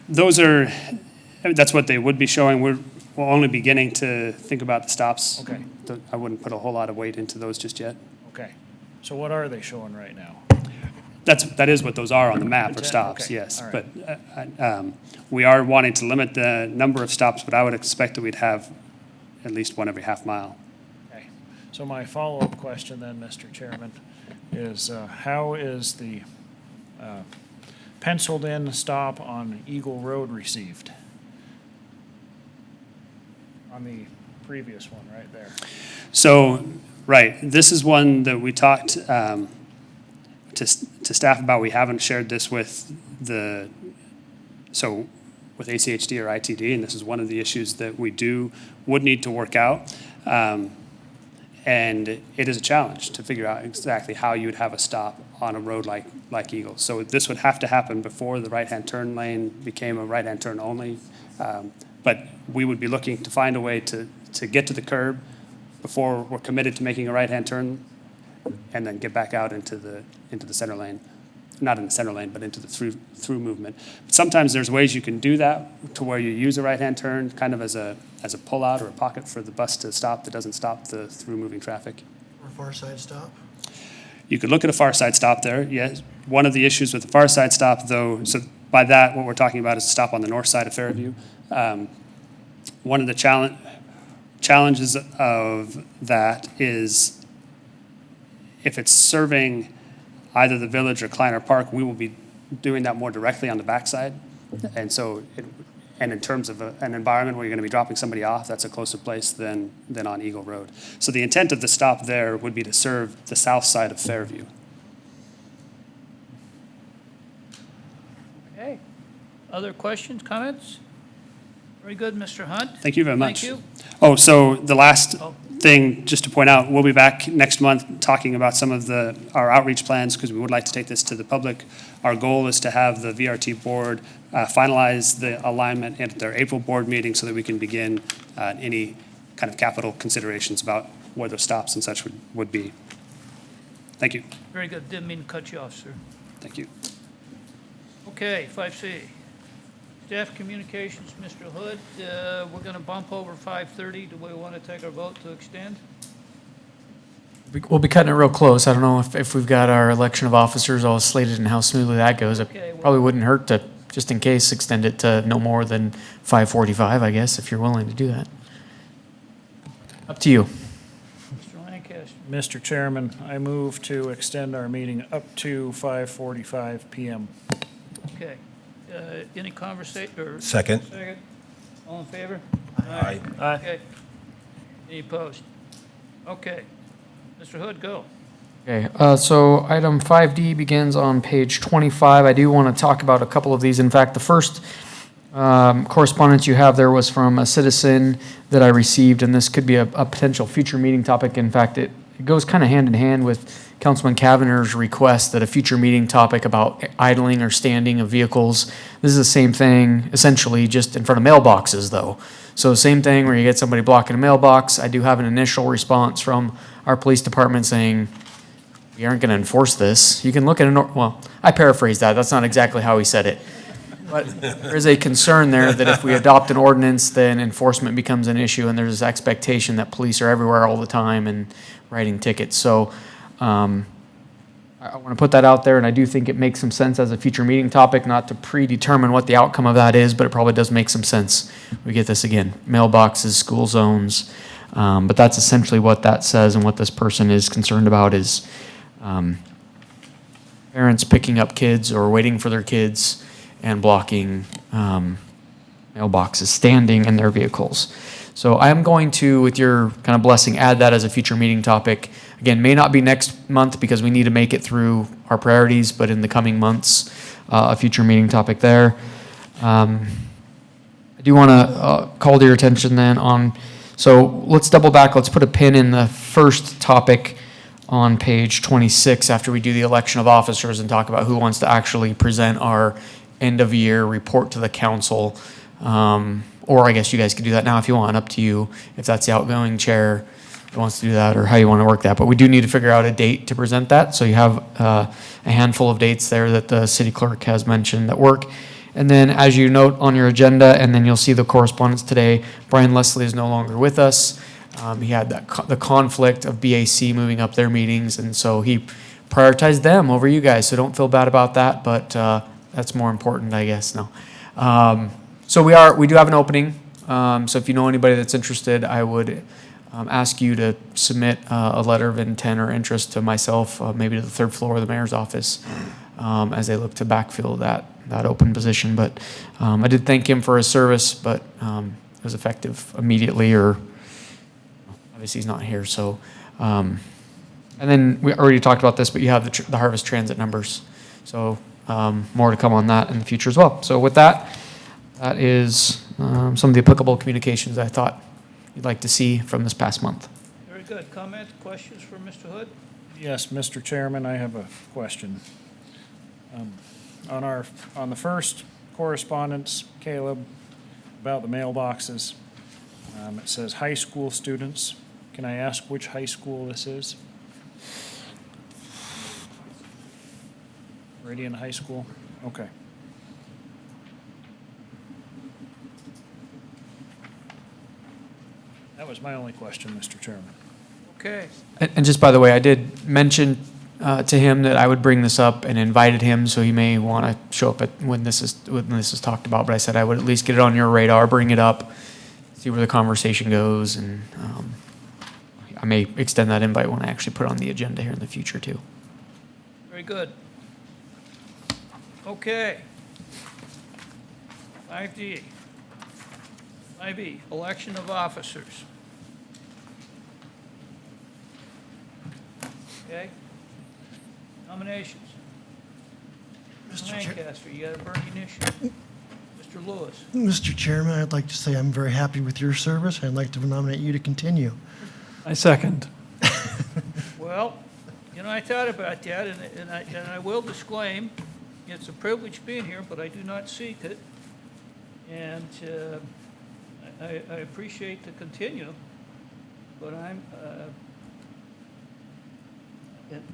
That's what they would be showing. We're only beginning to think about the stops. Okay. I wouldn't put a whole lot of weight into those just yet. Okay. So what are they showing right now? That is what those are on the map, or Okay, stops, yes. all But right. we are wanting to limit the number of stops, but I would expect that we'd have at least one every half mile. Okay. So my follow-up question then, Mr. Chairman, is how is the penciled-in stop on Eagle Road received? On the previous one, right there. So, right, this is one that we talked to staff about. We haven't shared this with with ACHD or ITD, and this is one of the issues that would need to work out. And it is a challenge to figure out exactly how you would have a stop on a road like Eagle. So this would have to happen before the right-hand turn lane became a right-hand turn only. But we would be looking to find a way to get to the curb before we're committed to making a right-hand turn, and then get back out into the center lane. Not in the center lane, but into the through movement. But sometimes there's ways you can do that to where you use a right-hand turn kind of as a pull-out or a pocket for the bus to stop that doesn't stop the through-moving traffic. Or far side stop? You could look at a far side stop there, yes. One of the issues with the far side stop, though, so by that, what we're talking about is a stop on the north side of Fairview. One of the challenges of that is if it's serving either the village or Kleiner Park, we will be doing that more directly on the backside. And so, in terms of an environment where you're going to be dropping somebody off, that's a closer place than on Eagle Road. So the intent of the stop there would be to serve the south side of Fairview. Okay. Other questions, comments? Very good, Mr. Hunt. Thank you very much. Thank you. Oh, so the last Oh. thing, just to point out, we'll be back next month talking about some of our outreach plans because we would like to take this to the public. Our goal is to have the VRT board finalize the alignment at their April board meeting so that we can begin any kind of capital considerations about where the stops and such would be. Thank you. Very good. Didn't mean to cut you off, sir. Thank you. Okay, 5C. Staff communications, Mr. Hood. We're going to bump over 5:30. Do we want to take our vote to extend? We'll be cutting it real close. I don't know if we've got our election of officers all slated and how smoothly that goes. It Okay, well- probably wouldn't hurt to, just in case, extend it to no more than 5:45, I guess, if you're willing to do that. Up to you. Mr. Lancaster. Mr. Chairman, I move to extend our meeting up to 5:45 PM. Okay. Any conversation or? Second. Second. All in favor? Aye. Aye. Okay. Any opposed? Okay. Mr. Hood, go. Okay, so item 5D begins on page 25. I do want to talk about a couple of these. In fact, the first correspondence you have there was from a citizen that I received, and this could be a potential future meeting topic. In fact, it goes kind of hand in hand with Councilman Kavanaugh's request that a future meeting topic about idling or standing of vehicles. This is the same thing, essentially, just in front of mailboxes, though. So same thing where you get somebody blocking a mailbox. I do have an initial response from our police department saying, we aren't going to enforce this. You can look at well, I paraphrased that. That's not exactly how he said it. But there's a concern there that if we adopt an ordinance, then enforcement becomes an issue, and there's this expectation that police are everywhere all the time and writing tickets. So I want to put that out there, and I do think it makes some sense as a future meeting topic, not to predetermine what the outcome of that is, but it probably does make some sense. We get this again, mailboxes, school zones, but that's essentially what that says, and what this person is concerned about is parents picking up kids or waiting for their kids and blocking mailboxes, standing in their vehicles. So I'm going to, with your kind of blessing, add that as a future meeting topic. Again, may not be next month because we need to make it through our priorities, but in the coming months, a future meeting topic there. I do want to call to your attention then on, so let's double back. Let's put a pin in the first topic on page 26 after we do the election of officers and talk about who wants to actually present our end of year report to the council. Or I guess you guys could do that now if you want, up to you, if that's the outgoing chair that wants to do that or how you want to work that. But we do need to figure out a date to present that. So you have a handful of dates there that the city clerk has mentioned that work. And then as you note on your agenda, and then you'll see the correspondence today, Brian Leslie is no longer with us. He had the conflict of BAC moving up their meetings, and so he prioritized them over you guys. So don't feel bad about that, but that's more important, I guess. No. So we do have an opening. So if you know anybody that's interested, I would ask you to submit a letter of intent or interest to myself, maybe to the third floor of the mayor's office, as they look to backfill that open position. But I did thank him for his service, but it was effective immediately, or obviously he's not here. So, and then we already talked about this, but you have the Harvest Transit numbers. So more to come on that in the future as well. So with that, that is some of the applicable communications I thought you'd like to see from this past month. Very good. Comments, questions for Mr. Hood? Yes, Mr. Chairman, I have a question. On the first correspondence, Caleb, about the mailboxes, it says high school students. Can I ask which high school this is? Meridian High School? Okay. That was my only question, Mr. Chairman. Okay. And just by the way, I did mention to him that I would bring this up and invited him, so he may want to show up when this is talked about. But I said I would at least get it on your radar, bring it up, see where the conversation goes, and I may extend that invite when I actually put it on the agenda here in the future too. Very good. Okay. 5D. 5E, election of officers. Okay. Nominations. Mr. Lancaster, you got a burning issue? Mr. Lewis. Mr. Chairman, I'd like to say I'm very happy with your service. I'd like to nominate you to continue. I second. Well, you know, I thought about that, and I will disclaim, it's a privilege being here, but I do not seek it. And I appreciate the continue, but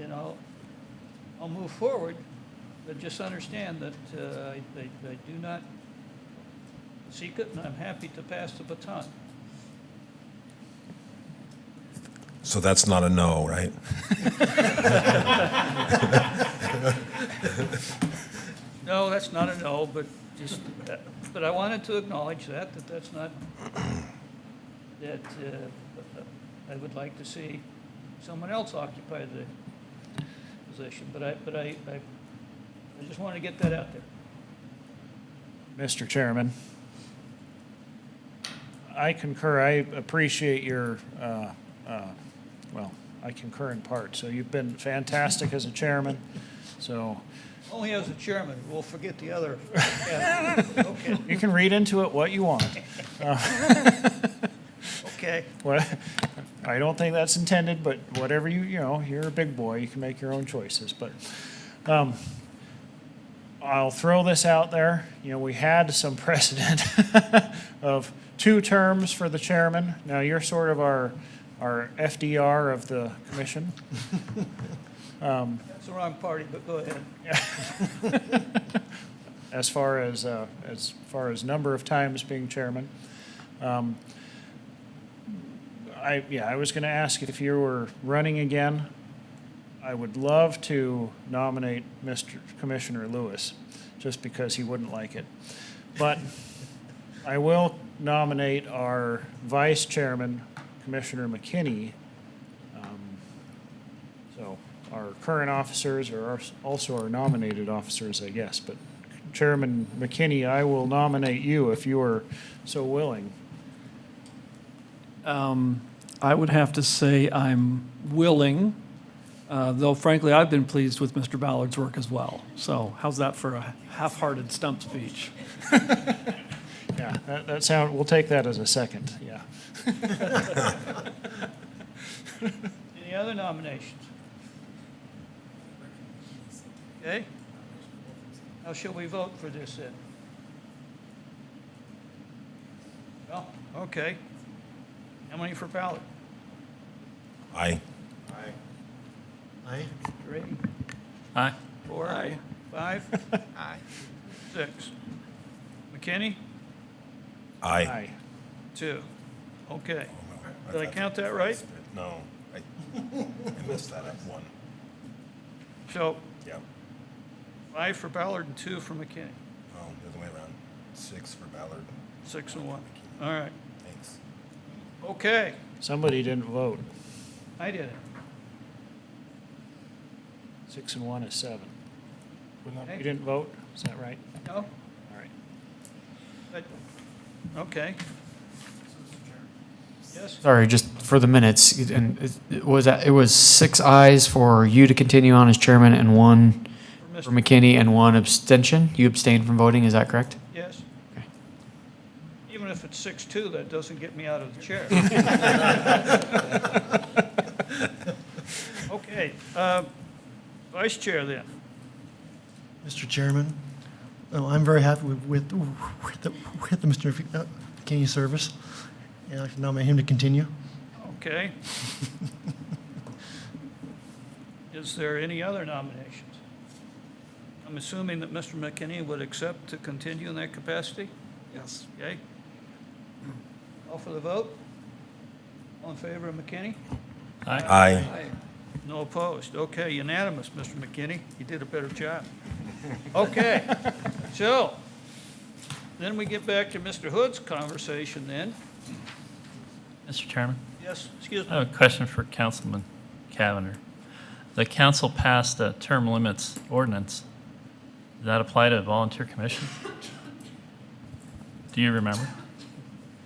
and I'll move forward, but just understand that I do not seek it, and I'm happy to pass the baton. So that's not a no, right? No, that's not a no, but just, but I wanted to acknowledge that's not, that I would like to see someone else occupy the position, but I just want to get that out there. Mr. Chairman, I concur. I appreciate your, well, I concur in part. So you've been fantastic as a chairman, so. Only as a chairman, we'll forget the other. Yeah. Okay. You can read into it what you want. Okay. Well, I don't think that's intended, but whatever you know, you're a big boy, you can make your own choices. But I'll throw this out there. You know, we had some precedent of 2 terms for the chairman. Now, you're sort of our FDR of the commission. That's the wrong party, but go ahead. As far as number of times being chairman. I was going to ask if you were running again. I would love to nominate Mr. Commissioner Lewis, just because he wouldn't like it. But I will nominate our vice chairman, Commissioner McKinney. So our current officers are also our nominated officers, I guess. But Chairman McKinney, I will nominate you if you are so willing. I would have to say I'm willing, though frankly, I've been pleased with Mr. Ballard's work as well. So how's that for a half-hearted stump speech? Yeah, we'll take that as a second, yeah. Any other nominations? Okay. How shall we vote for this then? Well, okay. How many for Ballard? Aye. Aye. 3, Aye. 4, Aye. 5, Aye. 6. McKinney? Aye. 2. Okay. Did I count that right? No, I messed that up one. So Yeah. 5 for Ballard and 2 for McKinney. Oh, the other way around. 6 for Ballard. 6 and 1. All right. Thanks. Okay. Somebody didn't vote. I did it. 6 and 1 is 7. Okay. You didn't vote? Is that right? No? All right. But, okay. Yes? Sorry, just for the minutes, and it was 6 ayes for you to continue on as chairman and 1 for McKinney and 1 abstention. You abstained from voting, is that correct? Yes. Okay. Even if it's 6-2, that doesn't get me out of the chair. Okay. Vice Chair then. Mr. Chairman, I'm very happy with the Mr. McKinney's service, and I'd like to nominate him to continue. Okay. Is there any other nominations? I'm assuming that Mr. McKinney would accept to continue in that capacity? Yes. Okay. Call for the vote. All in favor of McKinney? Aye. No opposed. Okay, unanimous, Mr. McKinney. You did a better job. Okay, so then we get back to Mr. Hood's conversation then. Mr. Chairman, Yes, excuse I me. have a question for Councilman Cavanagh. The council passed a term limits ordinance. Does that apply to volunteer commissions? Do you remember?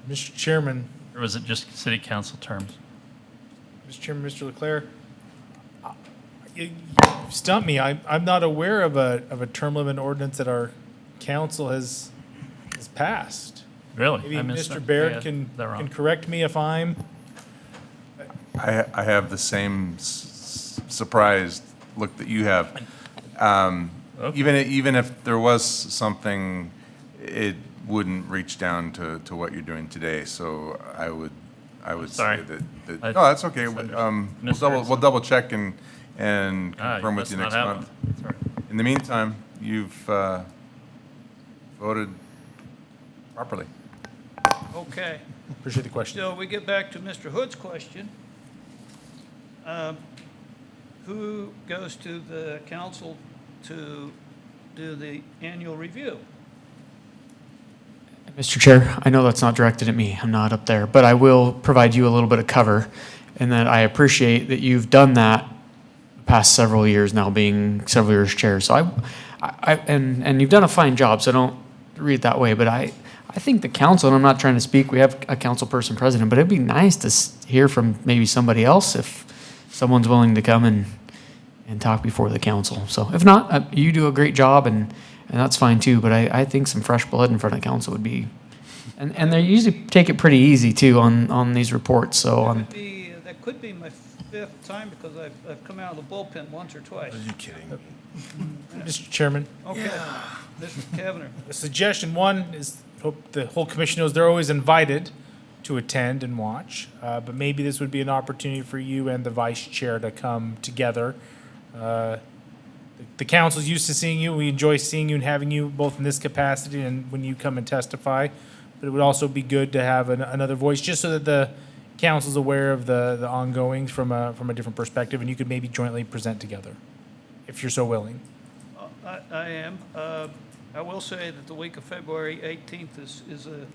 Mr. Chairman, Or was it just city council terms? Mr. Chairman, Mr. Leclerc, you stumped me. I'm not aware of a term limit ordinance that our council has has passed. Really? Maybe I missed Mr. that. Baird Yeah, can they're wrong. correct me if I'm, I have the same surprised look that you have. Even if there was something, it wouldn't reach down to what you're doing today. So I would Sorry. say that I no, that's okay. misheard We'll double check and You confirm with must you not next have month. one. Sorry. In the meantime, you've voted properly. Okay. appreciate the question. So we get back to Mr. Hood's question. Who goes to the council to do the annual review? Mr. Chair, I know that's not directed at me. I'm not up there, but I will provide you a little bit of cover, and that I appreciate that you've done that the past several years now, being several years chair. So and you've done a fine job. So don't read it that way. But I think the council, and I'm not trying to speak. We have a council person president, but it'd be nice to hear from maybe somebody else if someone's willing to come and talk before the council. So if not, you do a great job, and that's fine too. But I think some fresh blood in front of the council would be, and they usually take it pretty easy too on these reports. So That could be my fifth time because I've come out of the bullpen once or twice. Are you kidding? Mr. Chairman, Okay, Mr. Kavanagh. a suggestion, one is, hope the whole commission knows they're always invited to attend and watch, but maybe this would be an opportunity for you and the vice chair to come together. The council's used to seeing you. We enjoy seeing you and having you both in this capacity and when you come and testify. But it would also be good to have another voice, just so that the council's aware of the ongoings from a different perspective, and you could maybe jointly present together, if you're so willing. I am. I will say that the week of February 18th is a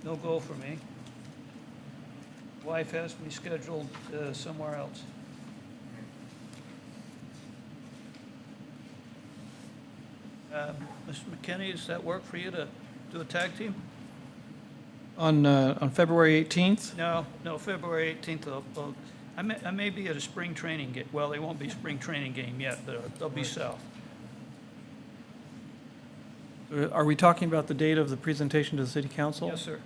no-go for me. Wife has me scheduled somewhere else. Mr. McKinney, does that work for you to do a tag team? On February 18th? No, February 18th. I may be at a spring training game. Well, they won't be spring training game yet, but they'll be south. Are we talking about the date of the presentation to the city council? Yes, sir.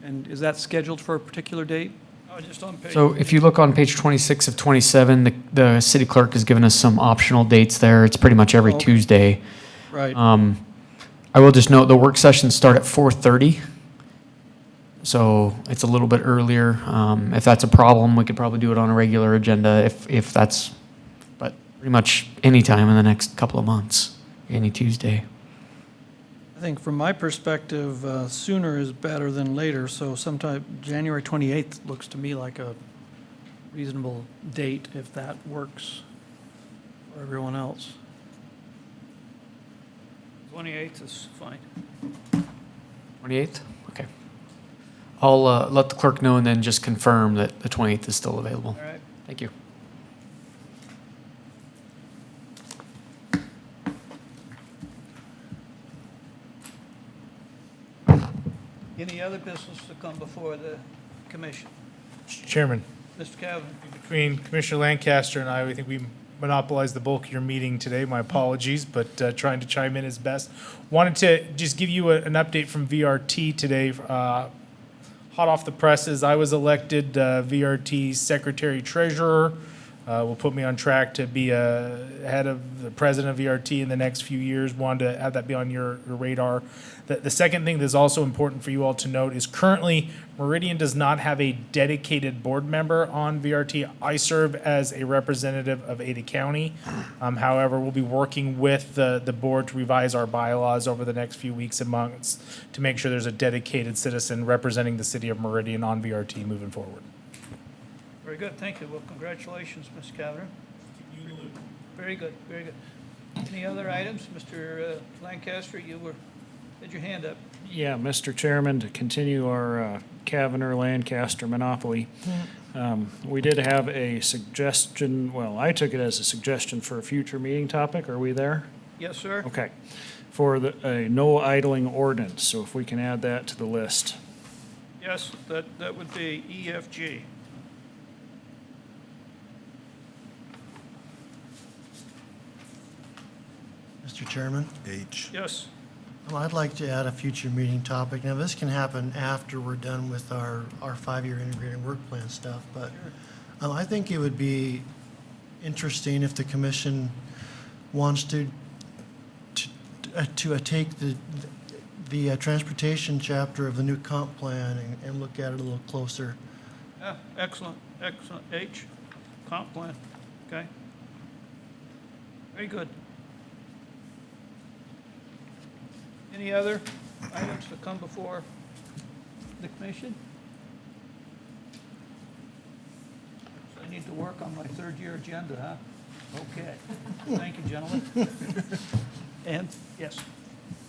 And is that scheduled for a particular date? Oh, just on page. So if you look on page 26 of 27, the city clerk has given us some optional dates there. It's pretty much every Okay. Tuesday. Right. I will just note the work sessions start at 4:30. So it's a little bit earlier. If that's a problem, we could probably do it on a regular agenda if that's, but pretty much any time in the next couple of months, any Tuesday. I think from my perspective, sooner is better than later, so sometime January 28th looks to me like a reasonable date if that works for everyone else. 28th is fine. 28th? Okay. I'll let the clerk know and then just confirm that the 28th is still available. All right. Thank you. Any other business to come before the commission? Mr. Chairman, Mr. Kavanagh? between Commissioner Lancaster and I think we monopolized the bulk of your meeting today. My apologies, but trying to chime in as best. Wanted to just give you an update from VRT today. Hot off the presses, I was elected VRT's secretary treasurer. Will put me on track to be head of the president of VRT in the next few years. Wanted to have that be on your radar. The second thing that's also important for you all to note is currently Meridian does not have a dedicated board member on VRT. I serve as a representative of Ada County. However, we'll be working with the board to revise our bylaws over the next few weeks and months to make sure there's a dedicated citizen representing the city of Meridian on VRT moving forward. Very good, thank you. Well, congratulations, Mr. Kavanagh. Very good, very good. Any other items? Mr. Lancaster, had your hand up. Yeah, Mr. Chairman, to continue our Kavanagh-Lancaster monopoly, we did have a suggestion, well, I took it as a suggestion for a future meeting topic. Are we there? Yes, sir. Okay. For a no idling ordinance, so if we can add that to the list. Yes, that would be EFG. Mr. Chairman, H. Yes. Well, I'd like to add a future meeting topic. Now, this can happen after we're done with our 5-year integrated work plan stuff, but I think it would be interesting if the commission wants to take the transportation chapter of the new comp plan and look at it a little closer. Yeah, excellent, excellent. H, comp plan, okay. Very good. Any other items to come before the commission? So I need to work on my third-year agenda, huh? Okay. Thank you, gentlemen. And, yes,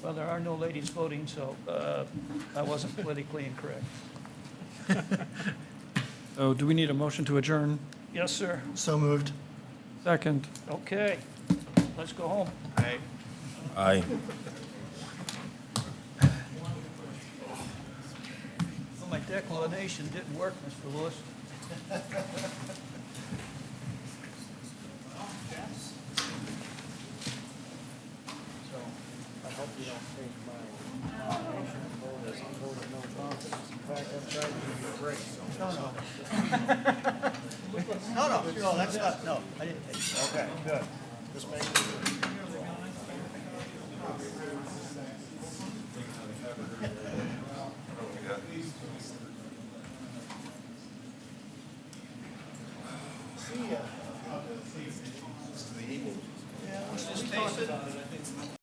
well, there are no ladies voting, so I wasn't politically incorrect. Oh, do we need a motion to adjourn? Yes, sir. So moved. Second. Okay, let's go home. Aye. Well, my declination didn't work, Mr. Lewis. I hope you don't take my nomination and vote as a vote of no confidence. In fact, I've tried to give you a break, so. No, that's not, no, I didn't take it. Okay, good. Just making sure. Just taste it.